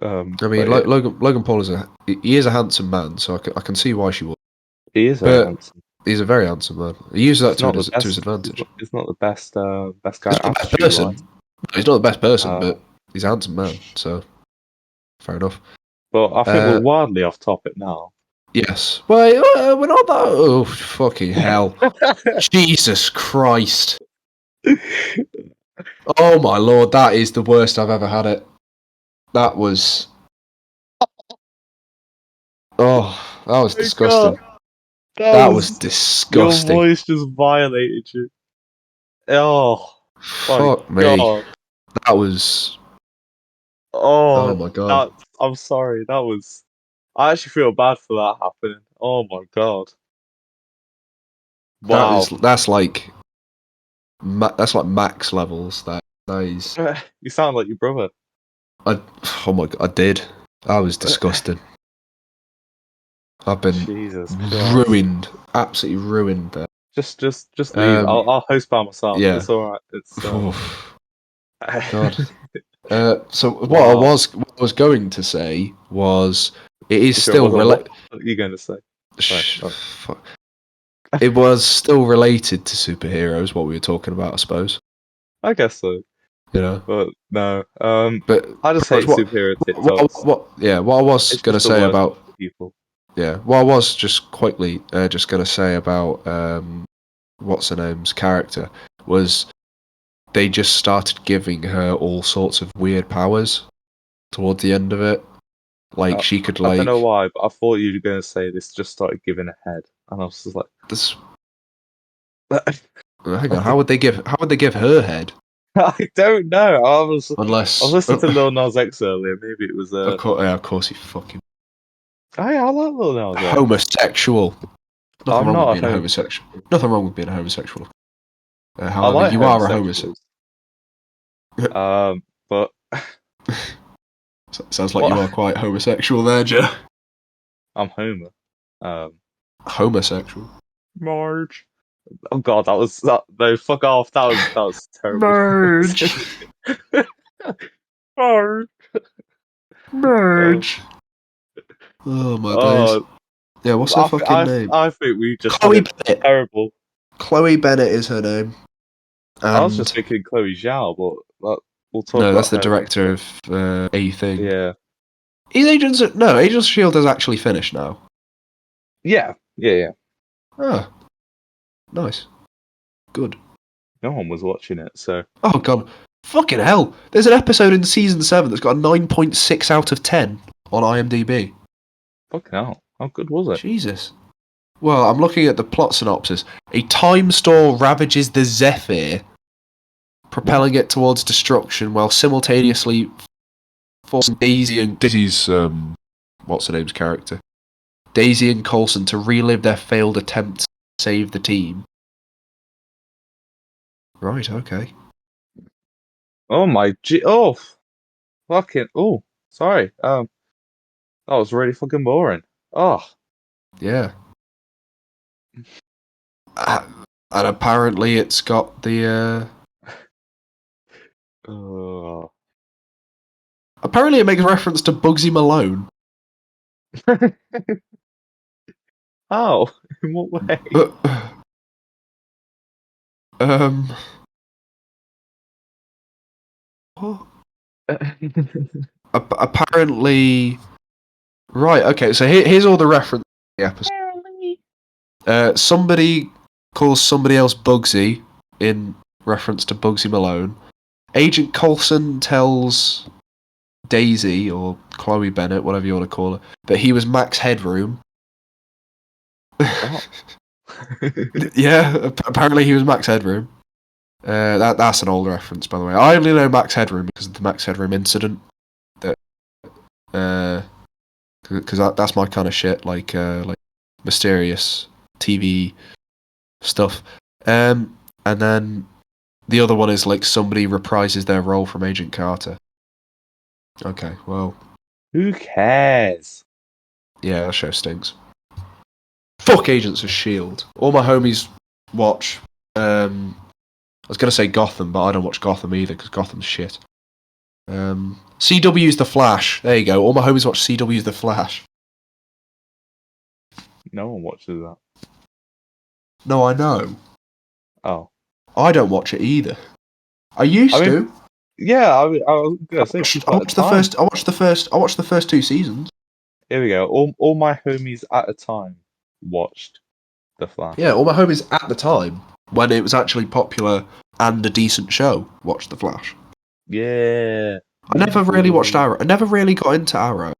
I mean, But yeah, Logan Paul he is a handsome man, so I can see why she would. he is very But handsome. he's a very handsome man. He uses that He's not the to his best. advantage. He's not the best guy He's not the best attitude person. wise. No, he's not the best person, Uh, but he's a handsome man. So fair enough. but I think we're Uh, wildly off topic now. yes. Well, we're not that. Oh, fucking hell! Jesus Christ! Oh my lord, that is the worst I've ever had it. That was. Oh, that was Oh my disgusting. God, that That was was your disgusting. voice just violated you. Oh my Fuck me. God. That was. Oh Oh, my god. that. I'm sorry. That was. I actually feel bad for that happening. Oh my God. Wow. That's like that's like max levels. That is. You sound like your brother. I oh my god, I did. I was disgusting. I've been Jesus Christ. ruined, absolutely ruined there. Just leave. I'll host by myself. Yeah. It's all right. It's Oof, God. So Wow. what I was going to say was it is If it still wasn't, what are you going to say? Sorry. it was still related to superheroes. What we were talking about, I suppose. I guess so. You know, But no. but I just pretty hate much superhero TikToks. what I was It's gonna just the say worst about people. yeah, what I was just quickly just gonna say about what's her name's character was they just started giving her all sorts of weird powers towards the end of it. Like she could I don't know like why, but I thought you were going to say this just started giving a head, and I was just like, this. Hang on, how would they give her head? I don't know. I was Unless listening to Lil Nas X earlier. Maybe it was of course he fucking I like Lil Nas X. homosexual. Nothing I'm wrong with not a being a home. homosexual. Nothing wrong with being a homosexual. I However, like you are a homosexual. homosexuals. But Sounds like you are what? quite homosexual there, Joe. I'm Homer. Um, Homosexual. Marge. Oh God, that was that. No, fuck off. That was terrible. Merge. Marge. Um, Merge. Oh my days. oh, Yeah, what's her I, th- fucking I, name? I think we just had Chloe it Bennett. terrible. Chloe Bennett is her name. I was just And thinking Chloe Zhao, but we'll talk no, that's about the her director later. of a thing. Yeah, Agents of Shield has actually finished now. yeah. Ah, nice. Good. No one was watching it, so Oh god, fucking hell! There's an episode in season 7 that's got a 9.6 out of 10 on IMDb. fucking hell. How good was it? Jesus. Well, I'm looking at the plot synopsis. A time storm ravages the Zephyr, propelling it towards destruction while simultaneously forcing Daisy's what's her name's character? Daisy and Coulson to relive their failed attempts to save the team. Right, okay. Oh my oh fucking sorry. That was really fucking boring. Oh. Yeah. And apparently it's got the apparently it makes reference to Bugsy Malone. How? In what way? What? Apparently, right. Okay, so here's all the reference to the episode. Somebody calls somebody else Bugsy in reference to Bugsy Malone. Agent Coulson tells Daisy or Chloe Bennett, whatever you want to call her, that he was Max Headroom. Yeah, apparently he was Max Headroom. That's an old reference, by the way. I only know Max Headroom because of the Max Headroom incident. Because that's my kind of shit, like mysterious TV stuff. And then the other one is like somebody reprises their role from Agent Carter. Okay, well, who cares? Yeah, that show stinks. Fuck Agents of S.H.I.E.L.D. All my homies watch. I was gonna say Gotham, but I don't watch Gotham either because Gotham's shit. CW's The Flash. There you go. All my homies watch CW's The Flash. No one watches that. No, I know. Oh. I don't watch it either. I used to. Yeah, I was gonna say I watched the first 2 seasons. Here we go. All my homies at a time watched The Flash. Yeah, all my homies at the time, when it was actually popular and a decent show, watched The Flash. Yeah. I never really watched Arrow. I never really got into Arrow.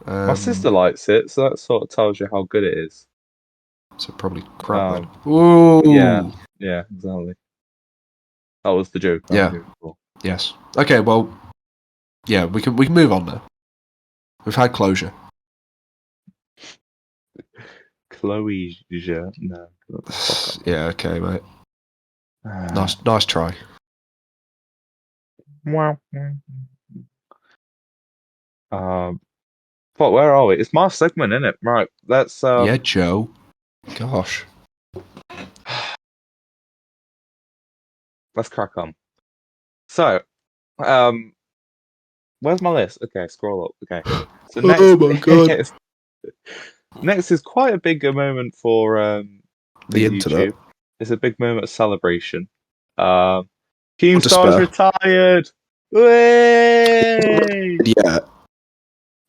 My sister likes it, so that sort of tells you how good it is. So probably crap then. Ooh. Yeah, exactly. That was the joke. Yeah. Yes. Okay, well, yeah, we can move on now. We've had closure. Chloe, no. Yeah, okay, mate. Nice try. But where are we? It's my segment, isn't it? Right. Let's Yeah, Joe. Gosh. Let's crack on. So, where's my list? Okay, scroll up. Okay. So next, Oh my god. Next is quite a big moment for The YouTube. internet. It's a big moment of celebration. Keemstar's retired. Way! Yeah.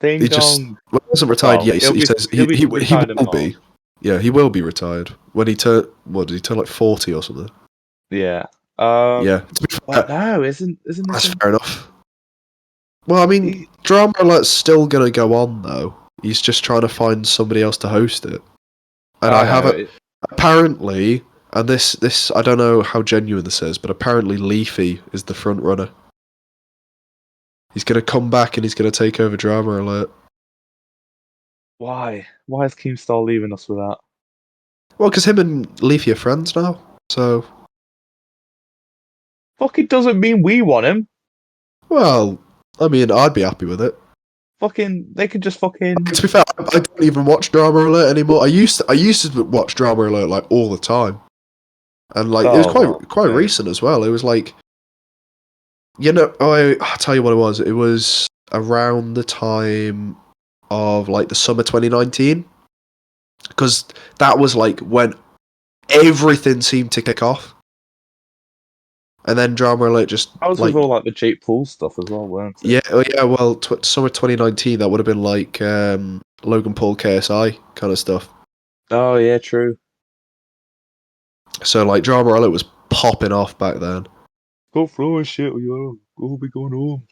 Ding He dong. wasn't retired yet. He says he will be. Yeah, he will be retired when he turn. What did he turn like 40 or something? Yeah. Yeah. No, isn't that's fair enough. Well, I mean, Drama Alert's still gonna go on though. He's just trying to find somebody else to host it, and I haven't. Apparently, and this I don't know how genuine this is, but apparently Leafy is the front runner. He's gonna come back and he's gonna take over Drama Alert. Why? Why is Keemstar leaving us with that? Well, because him and Leafy are friends now, so. Fucking doesn't mean we want him. Well, I mean, I'd be happy with it. Fucking, they could just fucking. To be fair, I don't even watch Drama Alert anymore. I used to watch Drama Alert like all the time, and like it was quite recent as well. It was like, I'll tell you what it was. It was around the time of like the summer 2019, because that was like when everything seemed to kick off. And then Drama Alert just. I was with all like the Jake Paul stuff as well, weren't it? Yeah. Well, summer 2019, that would have been like Logan Paul KSI kind of stuff. Oh yeah, true. So like Drama Alert was popping off back then. Go throwing shit, yo. Go be going home.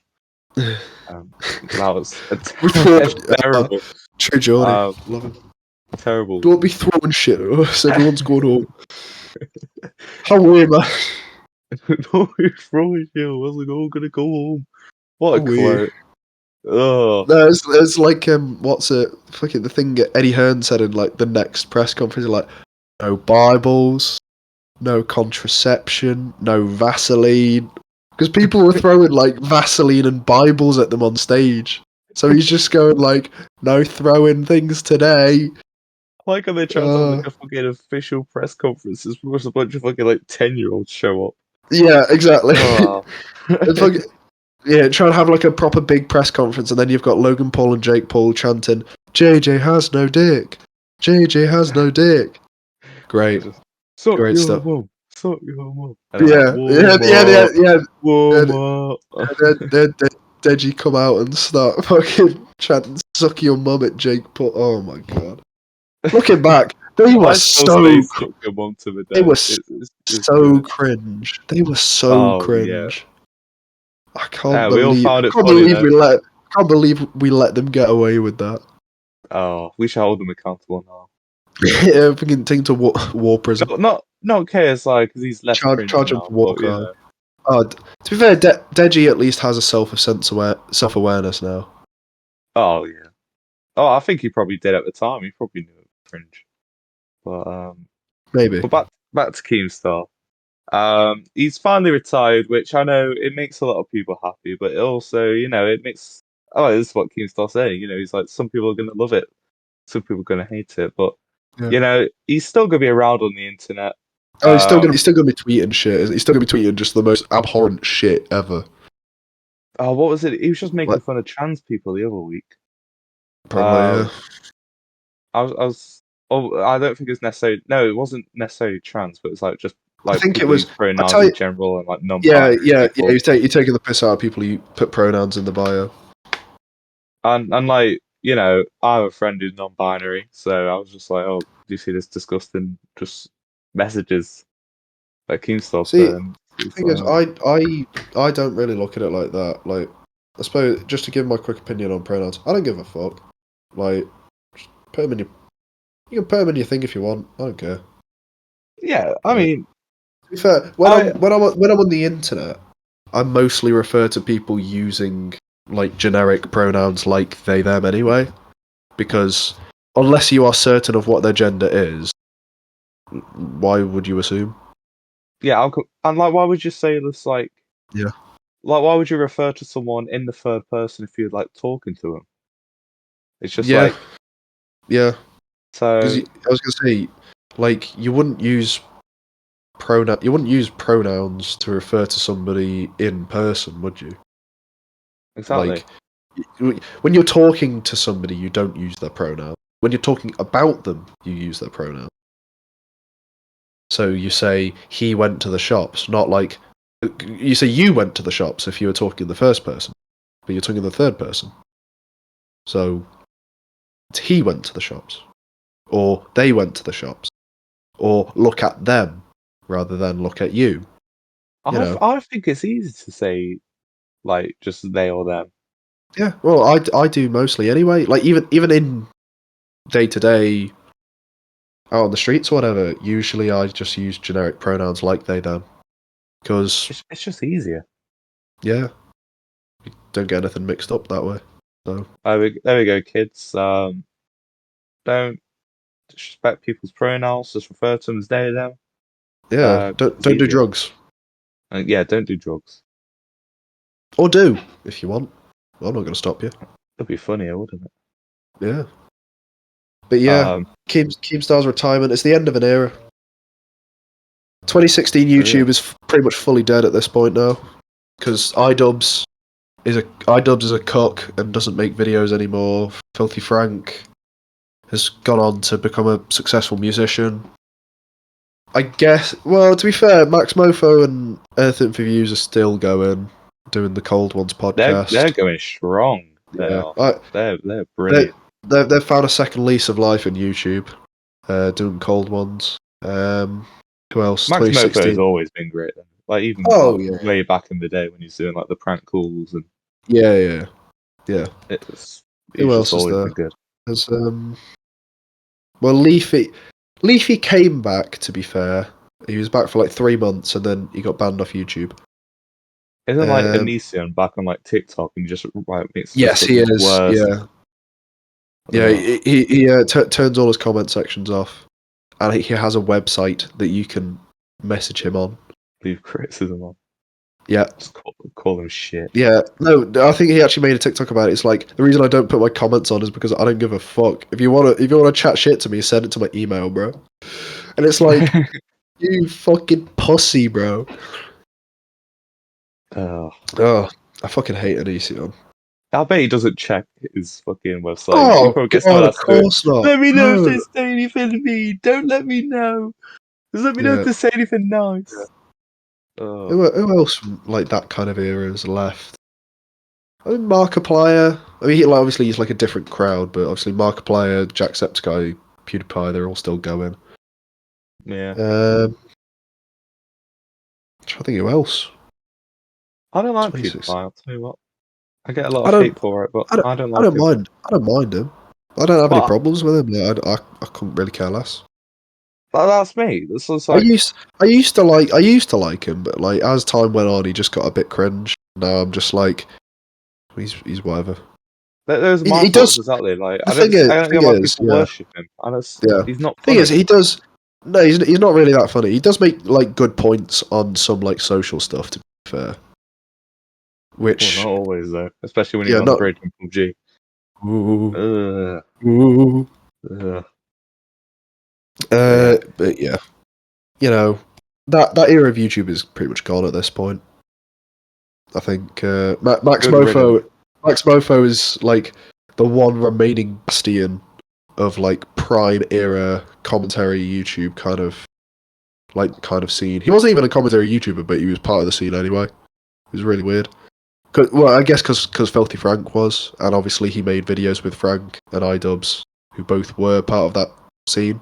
That was We thought terrible. True Geordie. Um, Love him. terrible. Don't be throwing shit at us. Everyone's going home. How weird, man. Don't be throwing shit. I was like, oh, gonna go home. What a How weird. quote. Oh, No, it's like what's it? Fucking the thing Eddie Hearn said in like the next press conference, like no Bibles, no contraception, no Vaseline, because people were throwing like Vaseline and Bibles at them on stage. So he's just going like, no throwing things today. like are they trying to have like a fucking official press conference? There's just a bunch of fucking like 10-year-olds show up. Yeah, exactly. Oh. It's like, yeah, try and have like a proper big press conference, and then you've got Logan Paul and Jake Paul chanting, "JJ has no dick. JJ has no dick." Great, Suck great your stuff. mum. Suck your mum. Yeah. Whoa, Then Deji come out and start fucking chanting "suck your mum" at Jake Paul. Oh my god! Looking back, they were so suck your mum to the they dead. were so cringe. They were so cringe. Yeah. I can't We all believe. found it Can't funny, believe though. Can't believe we let them get away with that. Oh, we should hold them accountable now. Yeah, fucking take to war prison. Not KSI because he's less Charge cringe him now, for war but, you crime. know. To be fair, Deji at least has a self-awareness now. Oh yeah. Oh, I think he probably did at the time. He probably knew it was cringe. But Maybe. But back to Keemstar. He's finally retired, which I know it makes a lot of people happy, but it also, you know, it makes. Oh, this is what Keemstar's saying. You know, he's like, some people are gonna love it, some people are gonna hate it, but Yeah. you know, he's still gonna be around on the internet. Oh, he's still gonna be tweeting shit. He's still gonna be tweeting just the most abhorrent shit ever. Oh, what was it? He was just making fun of trans people the other week. Probably, yeah. I was. Oh, I don't think it was necessarily. No, it wasn't necessarily trans, but it's like just like I think people it was use pronouns in general and like Yeah, non-binary people. You're taking the piss out of people who put pronouns in the bio. And like, you know, I have a friend who's non-binary, so I was just like, oh, do you see this disgusting just messages that Keemstar See, put in? the thing is, I don't really look at it like that. Like, I suppose just to give my quick opinion on pronouns, I don't give a fuck. Like, just put them in you can put them in your thing if you want. I don't care. Yeah, I mean, To be fair, when I'm on the internet, I mostly refer to people using like generic pronouns like they them anyway, because unless you are certain of what their gender is, why would you assume? yeah, and like, why would you say this? Like, Yeah. like, why would you refer to someone in the third person if you're like talking to them? It's just Yeah. like, Yeah. so. Because I was gonna say, like, you wouldn't use pronouns to refer to somebody in person, would you? Exactly. Like, when you're talking to somebody, you don't use their pronoun. When you're talking about them, you use their pronoun. So you say he went to the shops, not like you say you went to the shops if you were talking in the first person, but you're talking in the third person. So it's he went to the shops, or they went to the shops, or look at them rather than look at you. I think it's easy to say like just they or them. Yeah, well, I do mostly anyway. Like even in day to day, out on the streets or whatever. Usually, I just use generic pronouns like they them, because It's just easier. yeah, you don't get anything mixed up that way. So There we go, kids. Don't disrespect people's pronouns. Just refer to them as they them. yeah, don't do easier. drugs, Yeah, don't do drugs. or do if you want. Well, I'm not going to stop you. That'd be funnier, wouldn't it? Yeah, but yeah, Keemstar's retirement is the end of an era. 2016 YouTube is pretty much fully dead at this point now, because iDubbbz is a cook and doesn't make videos anymore. Filthy Frank has gone on to become a successful musician. I guess. Well, to be fair, Max Mofo and Earth for Views are still going, doing the Cold Ones podcast. They're going strong. Yeah, They're brilliant. They've found a second lease of life in YouTube, doing Cold Ones. Who else? Max Mofo has 2016. always been great. Then. Like even Oh like yeah, way back in the day when he's doing like the prank calls and yeah. he's Who just else is always there? been good. There's well, Leafy came back. To be fair, he was back for like 3 months, and then he got banned off YouTube. Isn't like Um, Onision back on like TikTok and just like makes yes, just he the is. worst? Yeah. Ugh, He turns all his comment sections off, and he has a website that you can message him on. leave criticism on. Yeah, Just call him shit. yeah. No, I think he actually made a TikTok about it. It's like the reason I don't put my comments on is because I don't give a fuck. If you wanna chat shit to me, send it to my email, bro. And it's like, you fucking pussy, bro. Ugh. Oh, I fucking hate Onision. I bet he doesn't check his fucking website. He Oh probably gets god, someone of else to do it. course not. Let me know if No. they say anything mean. Don't let me know. Just let me know if Yeah. they say anything nice. Yeah. Ugh. Who else from like that kind of era has left? I mean, Markiplier. I mean, obviously he's like a different crowd, but obviously Markiplier, Jacksepticeye, PewDiePie, they're all still going. Yeah. I'm trying to think who else. I don't like 26. PewDiePie, I'll tell you what. I get a lot I of don't. hate for it, but I don't. I don't I like don't him. mind. I don't mind him. I don't have any But problems with him. Like, I couldn't really care less. that's me. This is I like used. I used to like. I used to like him, but like as time went on, he just got a bit cringe. Now I'm just like, he's whatever. there's He my does. thoughts exactly. Like The thing I is, don't get why people yeah, worship him. And yeah. he's not The thing is, funny. he does. No, he's not really that funny. He does make like good points on some like social stuff. To be fair, Well, not which always though. Especially when he's yeah, on the not. bridge in PUBG. Ooh, Ugh. ooh. Ugh. Yeah. But yeah, that era of YouTube is pretty much gone at this point. I think Max Good riddance. Mofo. Max Mofo is like the one remaining bastion of like prime era commentary YouTube kind of scene. He wasn't even a commentary YouTuber, but he was part of the scene anyway. It was really weird. Well, I guess because Filthy Frank was, and obviously he made videos with Frank and iDubbbz, who both were part of that scene.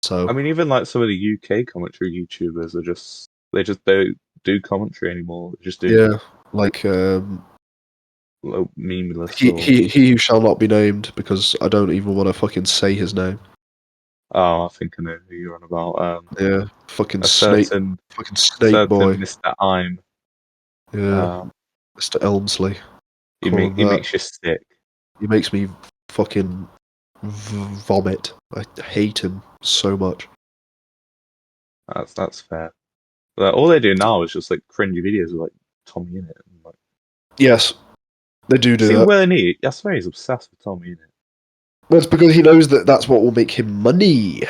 So I mean, even like some of the UK commentary YouTubers are they just don't do commentary anymore. They just do yeah, like like, memeless he or he he who shall not be named because I don't even want to fucking say his name. I think I know who you're on about. Yeah, fucking A snake, certain fucking snake boy. Mr. I'm. Yeah, Um, Mr. Elmsley. Call him he that. makes you sick. He makes me fucking vomit. I hate him so much. That's fair. But all they do now is just like cringy videos with like Tommy in it. And, like, Yes, they do see that. where he? I swear he's obsessed with Tommy in it. That's because he knows that that's what will make him money.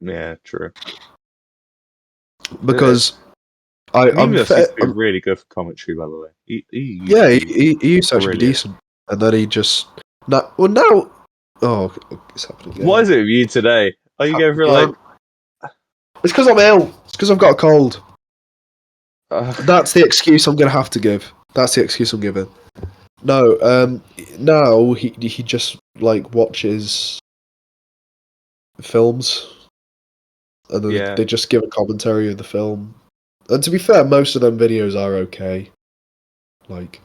Yeah, true. Because I'm Memeless fair. used to be really good for commentary, by the way. He used Yeah, to be he used to actually be brilliant. decent, and then he just now. Oh, it's happening again. What is it with you today? Are you going for like? It's because I'm ill. It's because I've got a cold. Uh, That's the excuse I'm gonna have to give. That's the excuse I'm giving. No, now he just like watches films, and then yeah, they just give a commentary of the film. And to be fair, most of them videos are okay. Like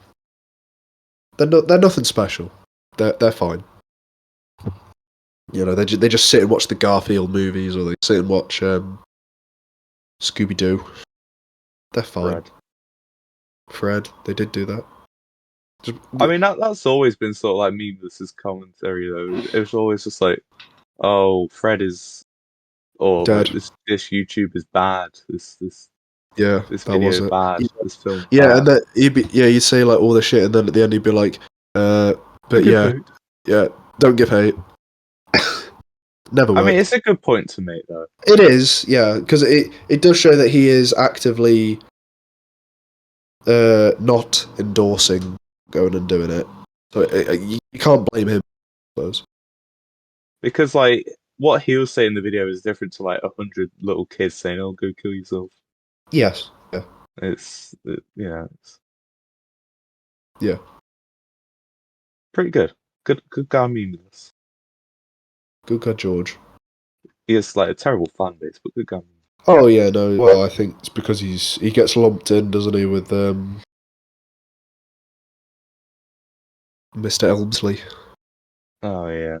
they're nothing special. They're fine. They just sit and watch the Garfield movies, or they sit and watch Scooby Doo. They're fine. Fred, they did do that. I mean that's always been sort of like Memeless's commentary though. It was always just like, oh, Fred is, or like Dead. this YouTube is bad. Yeah, This that was video it. bad. This film Yeah, bad. and then he'd say like all this shit, and then at the end he'd be like, but Good yeah, point. yeah, don't give hate. Never I mean, worked. it's a good point to make though. It is, yeah, because it does show that he is actively not endorsing going and doing it. So you can't blame him, I suppose. Because like what he'll say in the video is different to like 100 little kids saying, "Oh, go kill yourself." Yes. Yeah. It's Yeah. pretty good. Good guy Memeless. Good God, George. He has like a terrible fan base, but good guy. Oh yeah, no. Well, I think it's because he gets lumped in, doesn't he, with Mr. Elmsley. Oh yeah.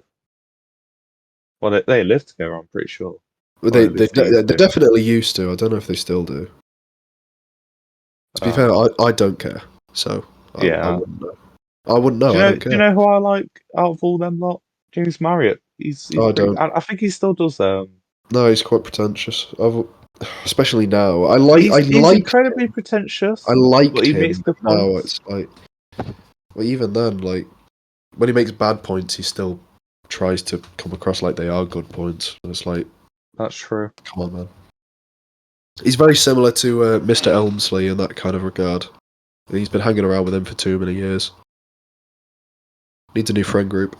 Well, they live together. I'm pretty sure. But Or at least they used they to. definitely used to. I don't know if they still do. To be fair, Oh I don't care, so I yeah. wouldn't know. I wouldn't know. I don't Do you care. know who I like out of all them lot? James Marriott. He's I pretty. don't. I think he still does. No, he's quite pretentious. Especially now. He's incredibly pretentious, I but liked he makes him. good Now points. it's like, well, even then, like when he makes bad points, he still tries to come across like they are good points. And it's like, That's true. come on, man. He's very similar to Mr. Elmsley in that kind of regard. He's been hanging around with him for too many years. Needs a new friend group.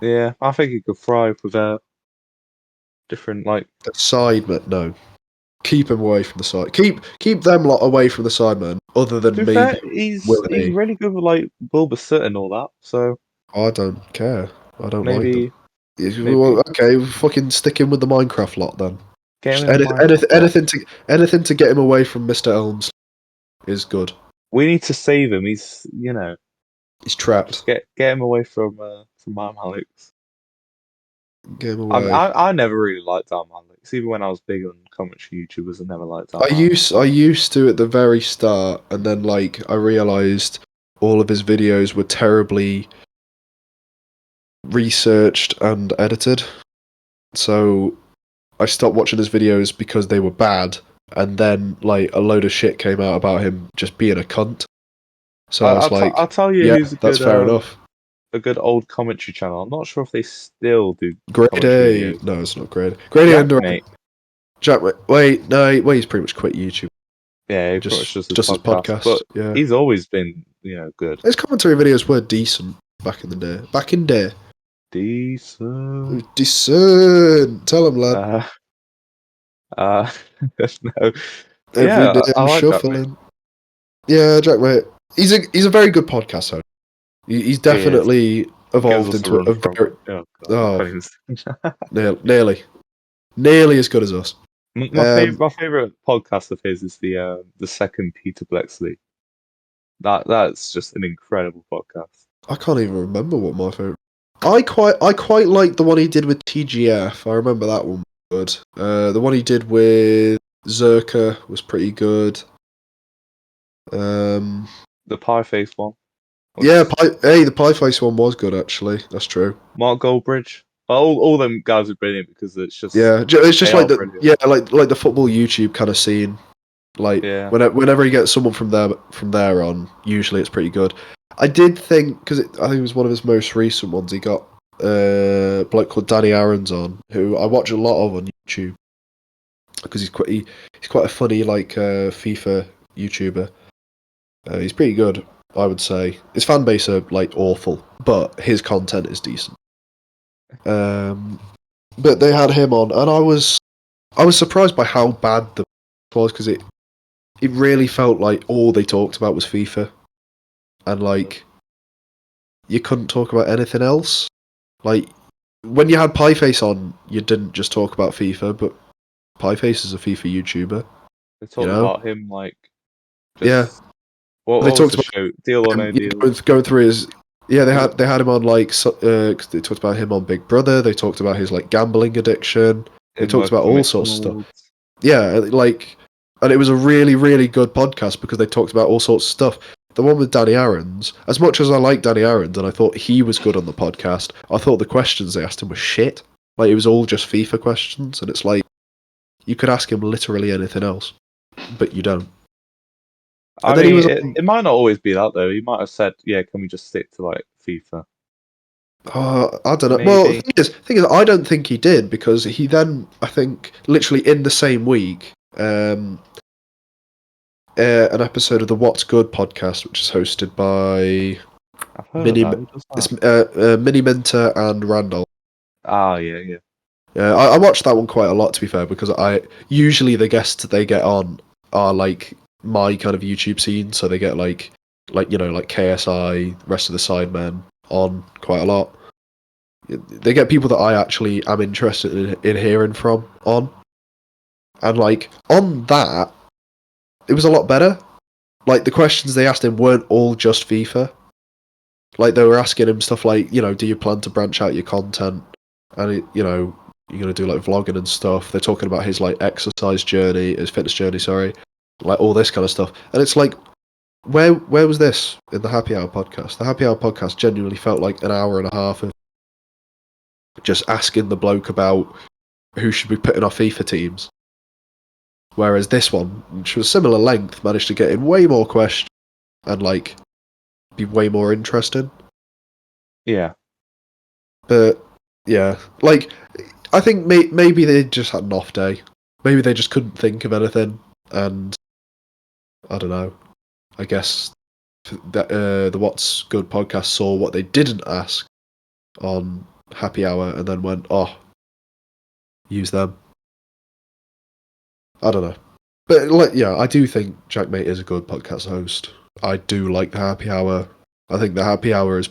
Yeah, I think he could thrive with different like. The sidemen, no. Keep him away from the side. Keep them lot away from the sidemen. Other To than be fair, maybe he's Willie. really good with like Bulbasaur and all that. So I don't care. I don't like them. maybe Well, maybe okay, fucking stick him with the Minecraft lot then. get him Just in the Minecraft lot. anything to get him away from Mr. Elms is good. We need to save him. He's He's trapped. just get him away from Mom Alex. Get him away. I never really liked Arm Alex. Even when I was big on commentary YouTubers, I never liked Arm I Alex. used to at the very start, and then like I realised all of his videos were terribly researched and edited. So I stopped watching his videos because they were bad, and then like a load of shit came out about him just being a cunt. So I was I'll like, tell you yeah, who's that's fair enough. a good old commentary channel. I'm not sure if they still do Grade commentary A. videos. No, it's not grade. Grade A under Jackmate. Jack. Wait, no, wait. He's pretty much quit YouTube. Yeah, he pretty much does his Just his podcast, podcast. but Yeah, he's always been good. his commentary videos were decent back in the day. Back in day, Decent. decent. Tell him, lad. Uh, uh, no. Every Yeah, day I I'm like Jackmate. shuffling. Yeah, Jack, mate. He's a very good podcast host. He's He is. definitely He gives evolved us a into run a from. very Oh God, I oh can't even. nearly as good as us. My favorite podcast of his is the second Peter Blexley. That's just an incredible podcast. I can't even remember what my favorite. I quite like the one he did with TGF. I remember that one was good. The one he did with Zerka was pretty good. The Pie Face one. Yeah, the Pie Face one was good actually. That's true. Mark Goldbridge. All them guys are brilliant because it's just Yeah, it's they just like are the brilliant. yeah like the football YouTube kind of scene. Like Yeah. whenever he gets someone from there on, usually it's pretty good. I did think because I think it was one of his most recent ones. He got a bloke called Danny Aaron's on, who I watch a lot of on YouTube because he's quite a funny like FIFA YouTuber. He's pretty good, I would say. His fan base are like awful, but his content is decent. But they had him on, and I was surprised by how bad the was because it really felt like all they talked about was FIFA, and like you couldn't talk about anything else. Like when you had Pieface on, you didn't just talk about FIFA, but Pieface is a FIFA YouTuber, They you talked know? about him like Yeah, just they what was talked the about show? Deal or No him Deal? going through his. Yeah, Was it they had him on like 'cause they talked about him on Big Brother. They talked about his like gambling addiction. They him talked working about for all sorts of stuff. McDonald's? Yeah, like, and it was a really, really good podcast because they talked about all sorts of stuff. The one with Danny Aaron's, as much as I like Danny Aaron's and I thought he was good on the podcast, I thought the questions they asked him were shit. Like, it was all just FIFA questions, and it's like, you could ask him literally anything else, but you don't. I And then he mean, was on, it might not always be that though. He might have said, "Yeah, can we just stick to like FIFA?" I don't know. Well, Maybe. thing is, I don't think he did because he then, I think, literally in the same week, an episode of the What's Good podcast, which is hosted by I've heard of that. Who does that? Mini Minter and Randall. Ah, yeah, yeah. Yeah, I watched that one quite a lot to be fair because I usually the guests they get on are like my kind of YouTube scene, so they get like KSI, rest of the Sidemen on quite a lot. They get people that I actually am interested in hearing from on. And like on that, it was a lot better. Like the questions they asked him weren't all just FIFA. Like they were asking him stuff like, do you plan to branch out your content? And you're gonna do like vlogging and stuff. They're talking about his like exercise journey, his fitness journey, sorry, like all this kind of stuff. And it's like, where was this in the Happy Hour podcast? The Happy Hour podcast genuinely felt like an hour and a half of just asking the bloke about who should be putting off FIFA teams. Whereas this one, which was similar length, managed to get in way more questions and like be way more interesting. Yeah. But yeah, like I think maybe they just had an off day. Maybe they just couldn't think of anything, and I don't know. I guess that the What's Good podcast saw what they didn't ask on Happy Hour and then went, oh, use them. I don't know. But like, yeah, I do think Jackmate is a good podcast host. I do like the Happy Hour. I think the Happy Hour is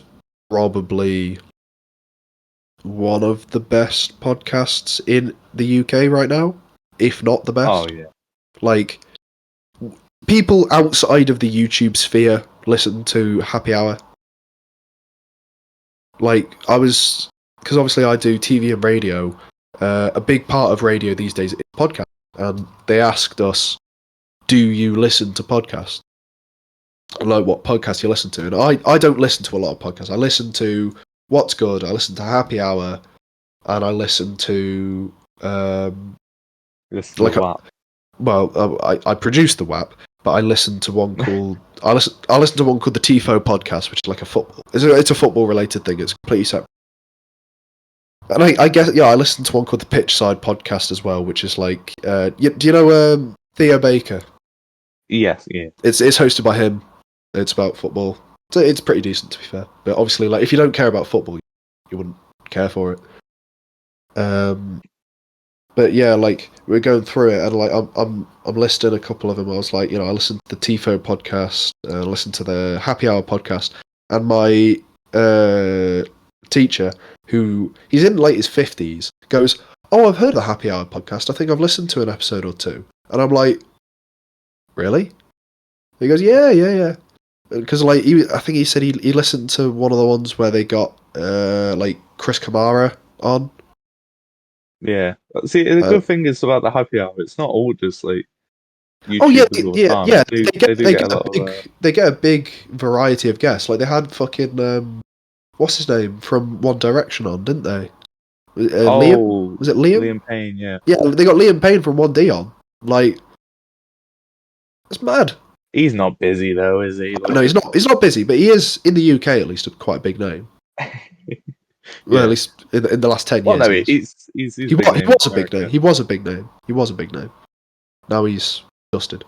probably one of the best podcasts in the UK right now, if not the best. Oh yeah. Like, people outside of the YouTube sphere listen to Happy Hour. Like, because obviously I do TV and radio. A big part of radio these days is podcast, and they asked us, "Do you listen to podcasts? Like, what podcasts you listen to?" And I don't listen to a lot of podcasts. I listen to What's Good. I listen to Happy Hour, and I listen to This I produce the WAP, but I listen to one called I listen to one called the Tifo podcast, which is like a football. It's a football related thing. It's completely separate. And I guess I listen to one called the Pitch Side podcast as well, which is like do you know Theo Baker? Yes, yeah. It's hosted by him. It's about football. It's pretty decent, to be fair. But obviously, like if you don't care about football, you wouldn't care for it. But yeah, like we're going through it, and like I'm listing a couple of them. I was like, I listened to the Tifo podcast, I listened to the Happy Hour podcast, and my teacher, who he's in like his 50s, goes, "Oh, I've heard the Happy Hour podcast. I think I've listened to an episode or two." And I'm like, "Really?" He goes, "Yeah." Because like I think he said he listened to one of the ones where they got like Chris Kamara on. Yeah. See, the good thing is about the Happy Hour, it's not all just like YouTubers Oh yeah, all the time. yeah. They get a lot of they get a big variety of guests. Like they had fucking what's his name from One Direction on, didn't they? Liam? Was it Liam? Liam Payne, yeah. Yeah, they got Liam Payne from 1D on. Like, it's mad. He's not busy though, is he? Like, No, he's not. He's not busy, but he is in the UK at least quite a big name. Well, at least in the last 10 years. Well, no, he's he was a big name. He was a big name. Now he's dusted.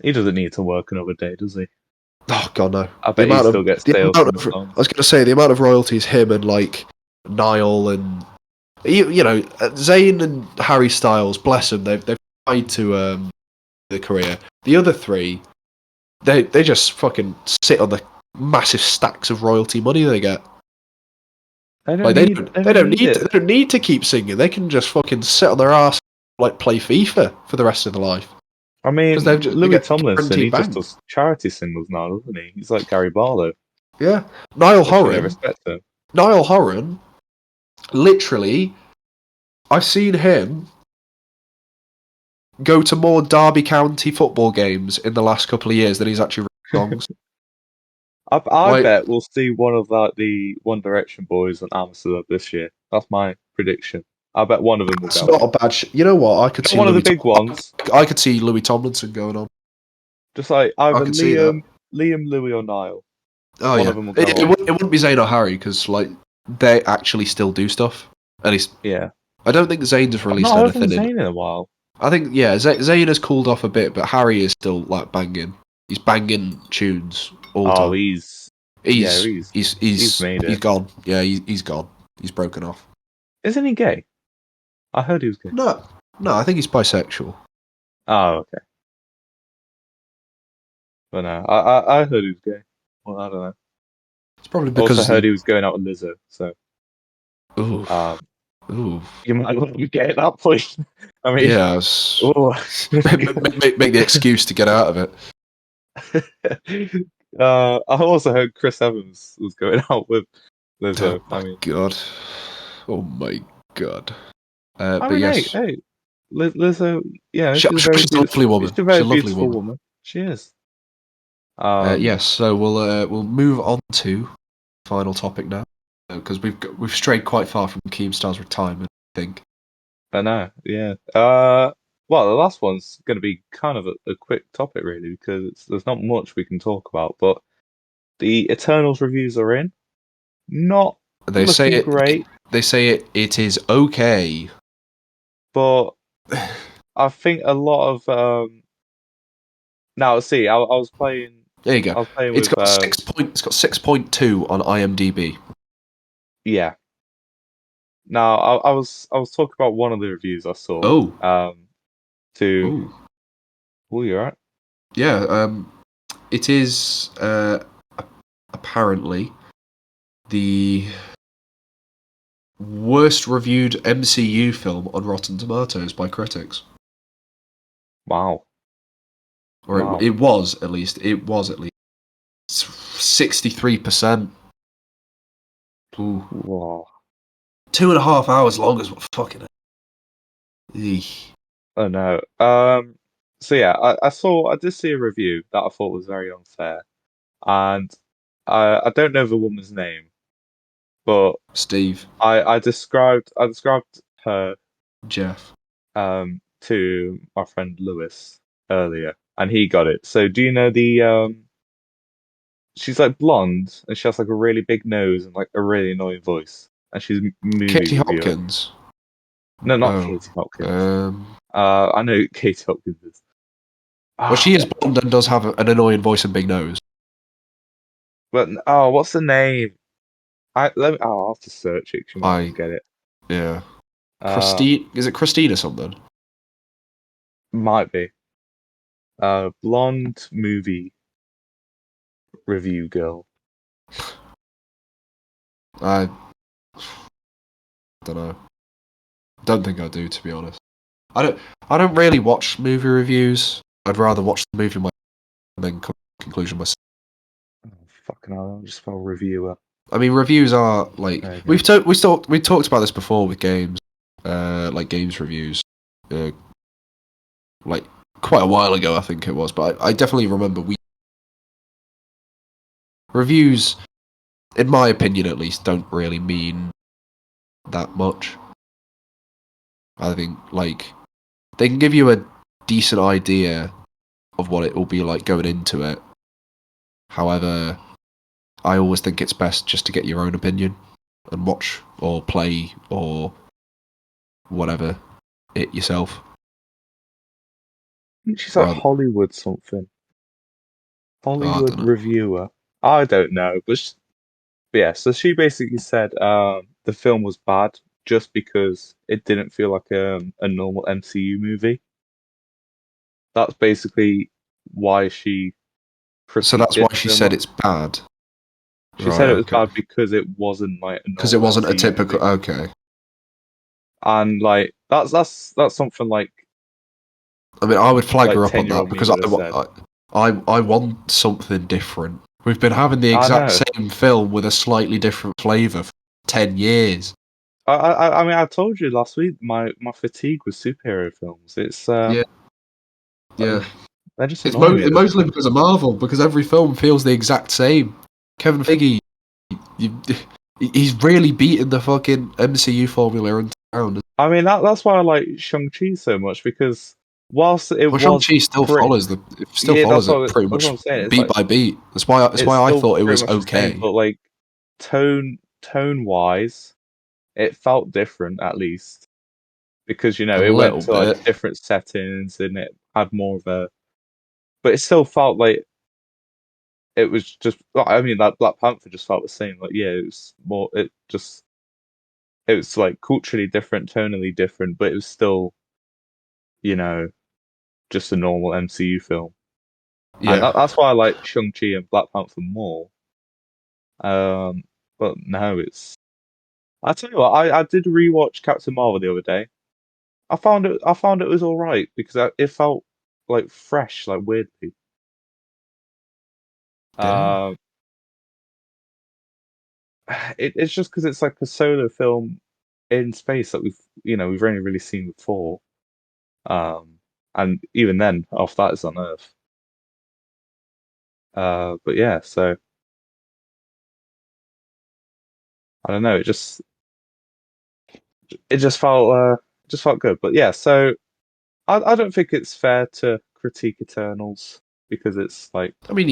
He doesn't need to work another day, does he? Oh god, no. I bet he still gets sales from the I songs. was going to say the amount of royalties him and like Niall and Zayn and Harry Styles, bless them, they've tried to the career. The other three, they just fucking sit on the massive stacks of royalty money they get. They don't need to keep singing. They can just fucking sit on their ass, like play FIFA for the rest of their life. I mean, Louis Tomlinson, he just does charity singles now, doesn't he? He's like Gary Barlow. Yeah, Niall Horan. Respect him. Niall Horan, literally, I've seen him go to more Derby County football games in the last couple of years than he's actually written songs. I bet we'll see one of the One Direction boys on Amsterdam this year. That's my prediction. I bet one of them will go. It's not a bad you know what? I could see one of the big ones. I could see Louis Tomlinson going on. Just like either Liam, Louis, or Niall. Oh yeah. It wouldn't be Zayn or Harry because like they actually still do stuff. At least I don't think Zayn has released anything in a while. I think Zayn has cooled off a bit, but Harry is still like banging. He's banging tunes all the time. He's gone. Yeah, he's gone. He's broken off. Isn't he gay? I heard he was gay. No, I think he's bisexual. Oh, okay. But no, I heard he was gay. Well, I don't know. It's probably because I also heard he was going out with Lizzo. So Ooh. Um, Ooh. you might want to get at that point. I mean, Yeah. oh. Make the excuse to get out of it. I also heard Chris Evans was going out with Oh Lizzo. my god. Oh my god. I But mean, yes, hey, Lizzo. Yeah, she's she's a lovely woman. a She's very a lovely beautiful woman. woman. She is. Yes. So we'll move on to final topic now because we've strayed quite far from Keemstar's retirement. I think. I know. Yeah. Well, the last one's going to be kind of a quick topic, really, because there's not much we can talk about. But the Eternals reviews are in. Not They say looking it. great, They say it is okay. but I think a lot of now see, I was playing. There you go. I was playing It's with got It's got 6.2 on IMDb. yeah. Now I was talking about one of the reviews I saw. Oh. To Oh. oh, you're right. Yeah. It is apparently the worst reviewed MCU film on Rotten Tomatoes by critics. Wow, Or wow. it was at least. It was at least 63%. Ooh. Whoa. 2.5 hours long is what fucking. Eesh. Oh no. So yeah, I did see a review that I thought was very unfair, and I don't know the woman's name, but Steve, I described her Jeff. to my friend Lewis earlier, and he got it. So do you know the she's like blonde and she has like a really big nose and like a really annoying voice, and she's a movie Katie reviewer. Hopkins. No, not Oh. Katie Hopkins. Um. I know Katie Hopkins is. Well, Ah, she is blonde and does have an annoying voice and big nose. but oh, what's the name? I'll have to search it 'cause you might not I get it. Yeah. Uh, Christine, is it Christine or something? might be. Blonde movie review girl. I don't know. Don't think I do, to be honest. I don't. I don't really watch movie reviews. I'd rather watch the movie myself and then come to the conclusion myself. Oh, fucking hell, I'll just spell reviewer. I mean, reviews are like There you go. we talked about this before with games, like games reviews, uh, like quite a while ago, I think it was. But I definitely remember we reviews, in my opinion at least, don't really mean that much. I think like they can give you a decent idea of what it will be like going into it. However, I always think it's best just to get your own opinion and watch or play or whatever it yourself. I think she's like Rather, Hollywood something. I Hollywood don't know. reviewer. I don't know, but yeah. So she basically said the film was bad just because it didn't feel like a normal MCU movie. That's basically why she So critiqued that's why it she so said much. it's bad. She Right. said it was Okay. bad because it wasn't like a Because it normal wasn't a MCU typical. movie, Okay. and like that's something I mean, I would flag her up on 10-year-old that me because would have said. I want something different. We've been having the I exact know. same film with a slightly different flavour for 10 years. I mean, I told you last week my fatigue with superhero films. It's Yeah. Yeah. they're just It's annoying me at this mostly point. because of Marvel, because every film feels the exact same. Kevin Feige, you, he's really beaten the fucking MCU formula in town. I mean that's why I like Shang-Chi so much because whilst it Well, was Shang-Chi still pretty, follows it pretty that's what much I'm saying. It's beat like by beat. That's it's why I still thought it pretty was much the same, okay. but like tone wise, it felt different at least because A it went little to like bit. different settings and it had more of a, but it still felt like it was just. I mean, that Black Panther just felt the same. Like yeah, it was more. It was like culturally different, tonally different, but it was still you know just a normal MCU film, and Yeah. that's why I like Shang-Chi and Black Panther more. Um, but no, it's I tell you what, I did rewatch Captain Marvel the other day. I found it was all right because it felt like fresh, like weirdly. Yeah. Um, it's just because it's like a solo film in space that we've only really seen before. Um, and even then, half that is on Earth. But yeah, so I don't know. It just felt good. But yeah, so I don't think it's fair to critique Eternals because it's like I mean,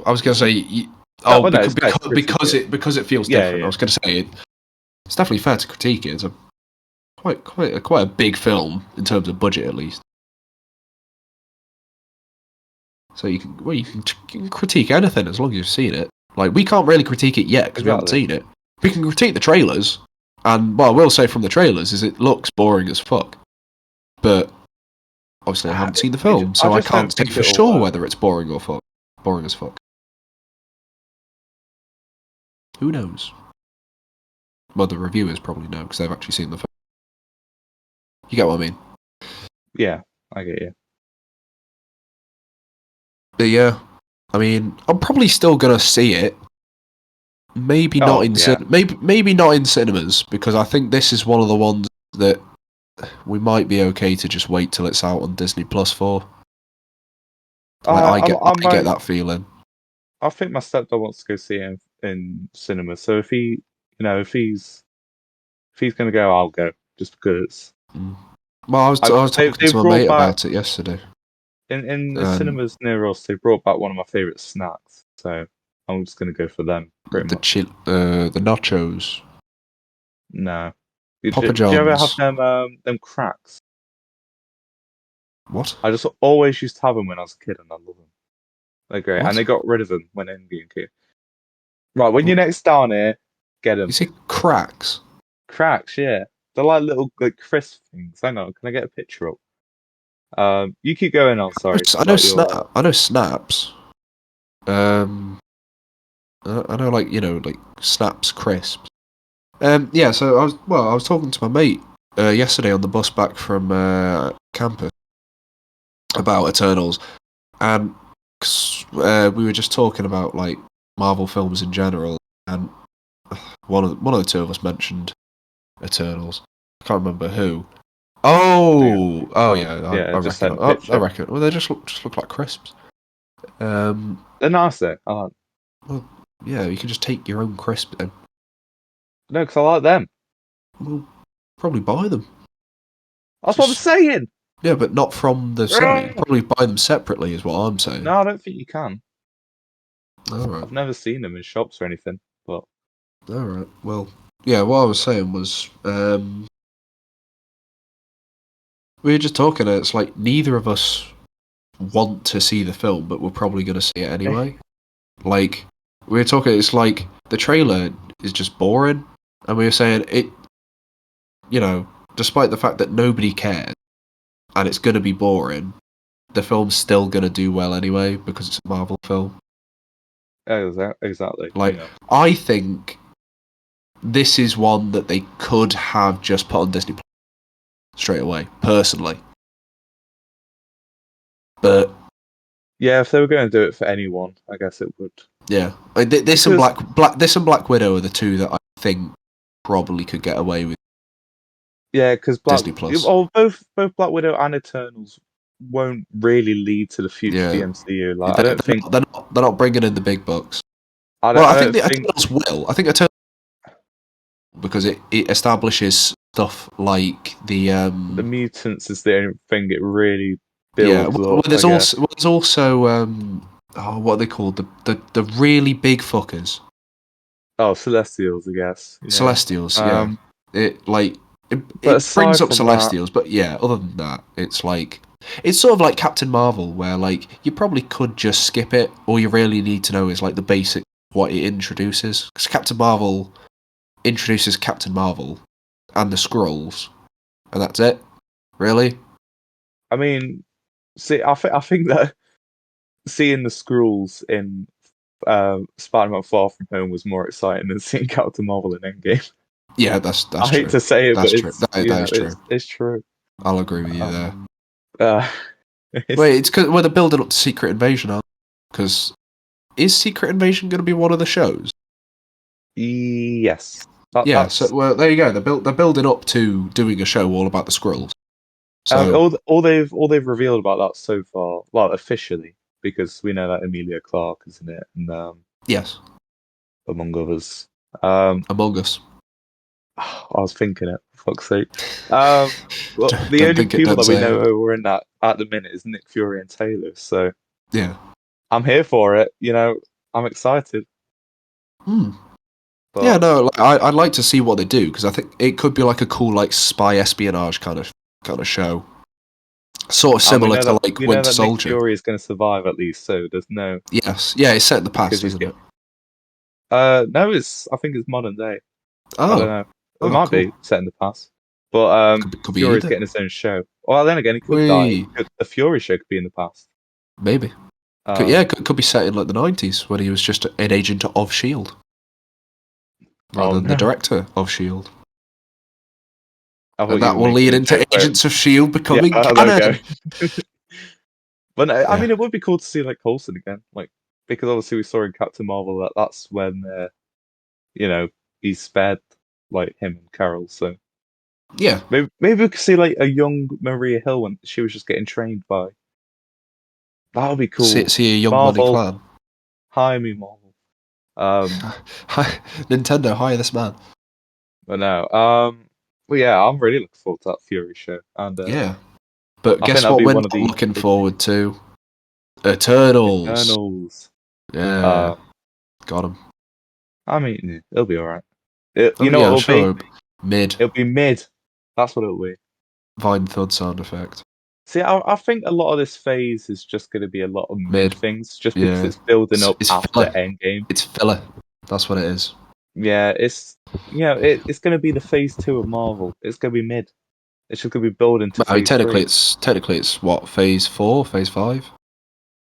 I was gonna say, no, oh, well, no, it's fair to critique it. because it feels Yeah, different. I yeah. was gonna say it's definitely fair to critique it. It's a quite a big film in terms of budget, at least. So you can critique anything as long as you've seen it. Like, we can't really critique it yet because we haven't Exactly. seen it. We can critique the trailers, and what I will say from the trailers is it looks boring as fuck. But obviously, I haven't seen the film, I so I just can't don't say think for it'll sure work. whether it's boring or fuck, boring as fuck. Who knows? Well, the reviewers probably know because they've actually seen the film. You get what I mean? Yeah, I get you. But yeah, I mean, I'm probably still gonna see it. Maybe not Oh in yeah. maybe not in cinemas because I think this is one of the ones that we might be okay to just wait till it's out on Disney Plus for. Like, I get that feeling. I think my stepdad wants to go see it in cinema. So if he's gonna go, I'll go just because. Mm. Well, I was They've talking they've to my brought mate back about it yesterday, in the and cinemas near us. They brought back one of my favorite snacks. So I'm just gonna go for them pretty much. the nachos, No. Do Papa you ever have John's. them cracks? What? I just always used to have them when I was a kid, and I love them. They're great, and What? they got rid of them when Endgame came. Right, when you're What? next down here, get You them. say cracks? Cracks, yeah. They're like little like crisp things. Hang on, can I get a picture up? You keep going on. Sorry I know about your. I know snaps. Um, I know, like, like snaps crisps. Yeah. So I was talking to my mate yesterday on the bus back from campus about Eternals, and we were just talking about like Marvel films in general, and one of the two of us mentioned Eternals. I can't remember who. Hang on. Oh Oh, yeah, yeah, I just reckon. sent a I picture. reckon. Well, they just look like crisps. Um, They're nice though. well, yeah, you can just take your own crisp and No, because I like them. we'll probably buy them. That's what I'm Just saying. yeah, but not from the cinema. You Ah! probably buy them separately, is what I'm No, saying. I don't think you can. All right, I've never seen them in shops or anything. But all right. Well, yeah. What I was saying was, we were just talking. And it's like neither of us want to see the film, but we're probably going to see it anyway. Like, we were talking. It's like the trailer is just boring, and we were saying it. Despite the fact that nobody cares and it's going to be boring, the film's still going to do well anyway because it's a Marvel film. exactly. Like, I think this is one that they could have just put on Disney Plus straight away, personally. But Yeah, if they were going to do it for anyone, I guess it would. yeah, this and Because Black Widow are the two that I think probably could get away with yeah, because Disney Plus. both Black Widow and Eternals won't really lead to the future of the Yeah, MCU. Like, I don't think. they're not bringing in the big bucks. I don't. Well, I I think don't the think Eternals will. I think Eternals because it establishes stuff like the mutants is the only thing it really yeah. builds up. I guess. There's also what are they called, the really big fuckers, Oh, Celestials, I guess. Yeah. Celestials. Yeah, Um. it like But it brings aside up from that, Celestials, but yeah. Other than that, it's like it's sort of like Captain Marvel, where like you probably could just skip it. All you really need to know is like the basic what it introduces, because Captain Marvel introduces Captain Marvel and the Skrulls, and that's it. Really? I mean, see, I think that seeing the Skrulls in Spider-Man: Far From Home was more exciting than seeing Captain Marvel in Endgame. Yeah, that's I hate true. to say it, That's but true. it's That is true. it's true. I'll agree with you there. Uh, Wait, it's because they're building up to Secret Invasion, aren't they? Because is Secret Invasion going to be one of the shows? yes, Yeah. So that's well, there you go. They're building up to doing a show all about the Skrulls. So all they've revealed about that so far, well, officially, because we know that Emilia Clarke is in it, and yes, among others. Um, Among Us. I was thinking it, for fuck's sake. Well, the Don't only think it. people Don't that we say know it. who are in that at the minute is Nick Fury and Taylor. So Yeah. I'm here for it. I'm excited. Hmm. Yeah. But No. Like, I'd like to see what they do because I think it could be like a cool like spy espionage kind of show, sort of and similar to like we know Winter that Nick Soldier. Fury is going to survive at least. So there's no Yes. Yeah. It's set in the because past, he's isn't get it? no, it's I think it's modern day. I don't Oh. know. It Oh. might Cool. be set in the past, but Could be Fury's either. getting his own show. Well, then again, he could die. We The Fury show could be in the past. maybe. Um, Could be set in like the 90s when he was just an agent of Shield rather oh than the no, director of Shield. I thought And you that were will lead making a into joke where Agents of Shield yeah, becoming there we go. canon. But no, I Yeah. mean, it would be cool to see like Coulson again, like because obviously we saw in Captain Marvel that that's when you know he's spared like him and Carol. So Yeah. maybe we could see like a young Maria Hill when she was just getting trained by. That would be cool. See a young money Marvel, clan. hire me, Marvel. Um, Nintendo, hire this man. but no, well, yeah, I'm really looking forward to that Fury show, and Yeah. But I think guess that'll what be we're one not of the looking big things. forward to? Eternals. Eternals. Yeah. Got him. I mean, yeah, it'll be alright. Oh, You know what yeah, I'm it'll be? sure. Mid. It'll be mid. That's what it'll be. Vine thud sound effect. See, I think a lot of this phase is just going to be a lot of mid Mid. things, just because Yeah. it's building up It's after filler. Endgame. It's filler. That's what it is. Yeah, it's going to be the phase two of Marvel. It's going to be mid. It's just going to be building to I mean, phase three. technically it's what, phase 4, phase 5?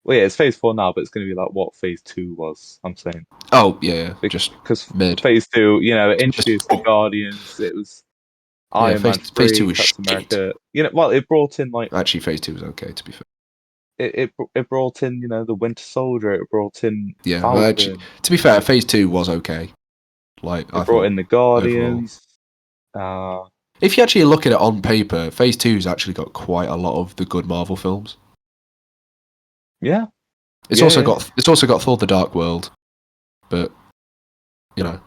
Well, yeah, it's phase four now, but it's going to be like what phase two was. I'm saying Oh yeah, just because mid. phase two, it Just, introduced the Guardians. It was yeah, Iron Man phase 2 three, was Captain shit. America. Well, it brought in like Actually, phase 2 was okay, to be fair. it brought in the Winter Soldier. It brought in Yeah, well, actually, Falcon. to be fair, phase 2 was okay. Like I It brought thought in the overall. Guardians. Uh, If you actually look at it on paper, phase 2's actually got quite a lot of the good Marvel films. yeah, It's yeah, also yeah. got Thor: The Dark World, but you know,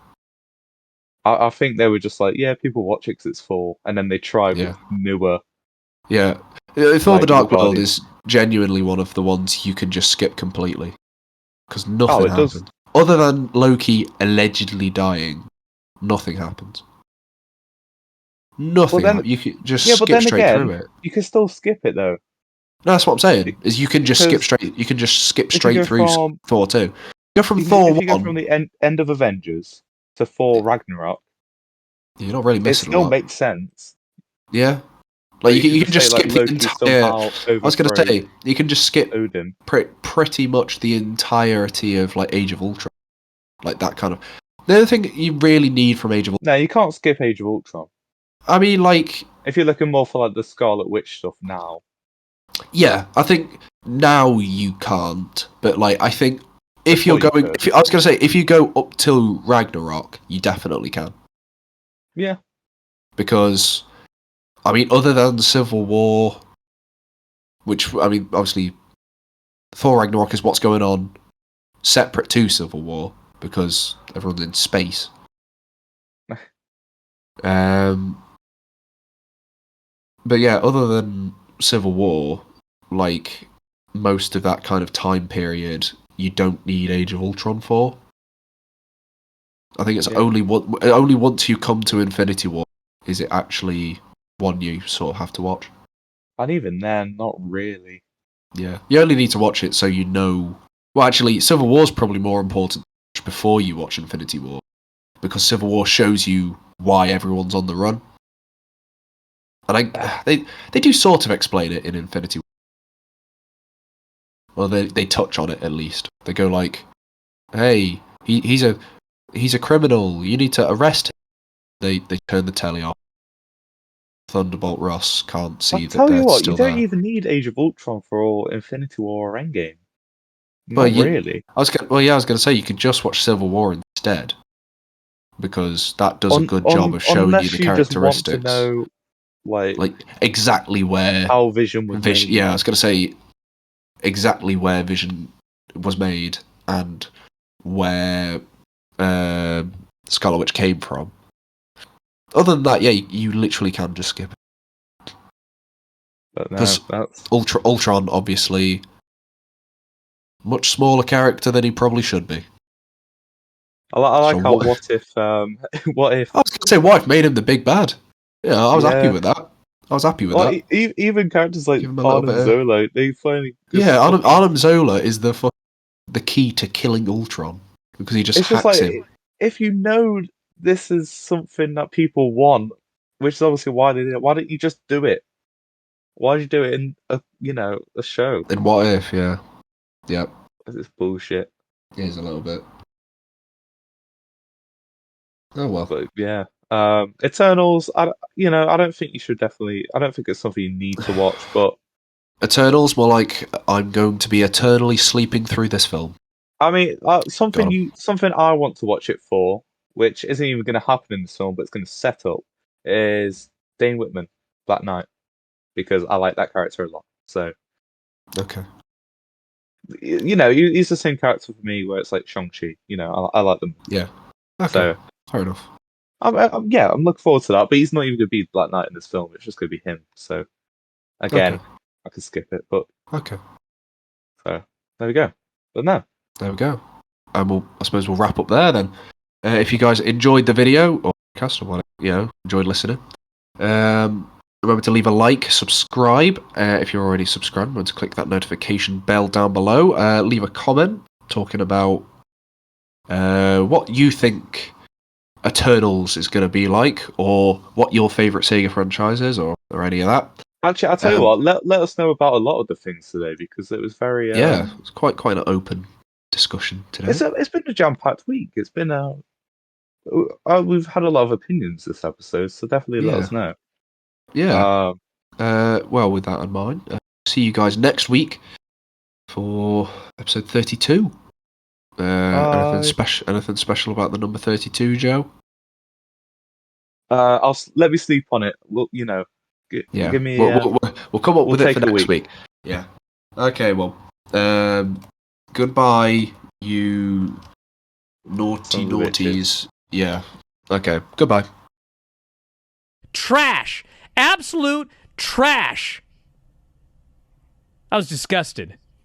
I think they were just like, yeah, people watch it 'cause it's full, and then they tried yeah, with newer, yeah. Thor: The like the Dark World Guardians. is genuinely one of the ones you can just skip completely because Oh, nothing it does. happens other than Loki allegedly dying. Nothing happens. Well, Nothing then, happens. You can just yeah, but skip then straight through again, it. you can still skip it though, No, that's what I'm saying. Is you can just skip because straight. You can just skip if you straight go through from Thor 2. Go from Thor if you go from 1. the end of Avengers to Thor Ragnarok, You're not really it missing a still lot. makes sense. Yeah. Like Like you could you just can say just like skip the Loki entire. somehow I was going to overthrows say you can just skip Odin. pretty much the entirety of like Age of Ultron, like that kind of. The other thing you really need from Age of Ultron, No, you can't skip Age of Ultron. I mean, like, If you're looking more for like the Scarlet Witch stuff now, yeah, I think now you can't, but like I think if before you're you going, could. I was going to say if you go up till Ragnarok, you definitely can, Yeah. because I mean, other than Civil War, which I mean, obviously, Thor Ragnarok is what's going on separate to Civil War because everyone's in space. Um, but yeah, other than Civil War, like most of that kind of time period, you don't need Age of Ultron for. I think it's Yeah. only once you come to Infinity War is it actually one you sort of have to watch. And even then, not really. Yeah, you only need to watch it so you know. Well, actually, Civil War's probably more important before you watch Infinity War because Civil War shows you why everyone's on the run. And they do sort of explain it in Infinity War. Well, they touch on it at least. They go like, "Hey, he's a criminal. You need to arrest him." they turn the telly off. Thunderbolt Ross can't see I'll that tell you they're what, you still don't there. even need Age of Ultron for Infinity War or Endgame. Well, Not really. I was going to say you could just watch Civil War instead, because that does a good job of showing you Unless the you just want to characteristics, know, like exactly where how Vision was Vision. made. Yeah, I was going to say exactly where Vision was made and where Scarlet Witch came from. Other than that, yeah, you literally can just skip it. But no, Because that's Ultron, obviously, much smaller character than he probably should be. I like So how what? what if what if I was going to say, what if made him the big bad? Yeah, I was happy yeah. with that. I was happy with Well, that. even characters like Give him a little Bard bit and of... Zolo, they finally just Yeah, fucking. Arnim Zola is the key to killing Ultron, because he just It's just hacks like him. if you know this is something that people want, which is obviously why they did it. Why don't you just do it? Why did you do it in a show? And Come what on, if, yeah. Yep, this is bullshit. it is a little bit. Oh well. But yeah, Eternals. I don't think you should definitely. I don't think it's something you need to watch. But Eternals, more like, I'm going to be eternally sleeping through this film. I mean, Got him. something I want to watch it for, which isn't even going to happen in this film, but it's going to set up, is Dane Whitman, Black Knight, because I like that character a lot. So Okay. he's the same character for me, where it's like Shang-Chi. I like them. Yeah. Okay. So Fair enough. I'm looking forward to that. But he's not even going to be Black Knight in this film. It's just going to be him. So Okay. again, I could skip it. But Okay. so there we go. But no. There we go. And I suppose we'll wrap up there then. If you guys enjoyed the video or podcast or whatever, enjoyed listening, remember to leave a like, subscribe. If you're already subscribed, remember to click that notification bell down below. Leave a comment talking about what you think Eternals is going to be like, or what your favourite Sega franchise is, or any of that. Actually, I'll tell you what. Let us know about a lot of the things today, because it was very Yeah, it's quite an open discussion today. It's been a jam-packed week. It's been we've had a lot of opinions this episode, so definitely let us know. Yeah. Well, with that in mind, see you guys next week for episode 32. Anything special about the number 32, Joe? Let me sleep on it. Well, give me. We'll come up with it for next week. week. Yeah. Okay. Well. Goodbye, you naughties. Yeah. Okay. Goodbye. Trash. Absolute trash. I was disgusted.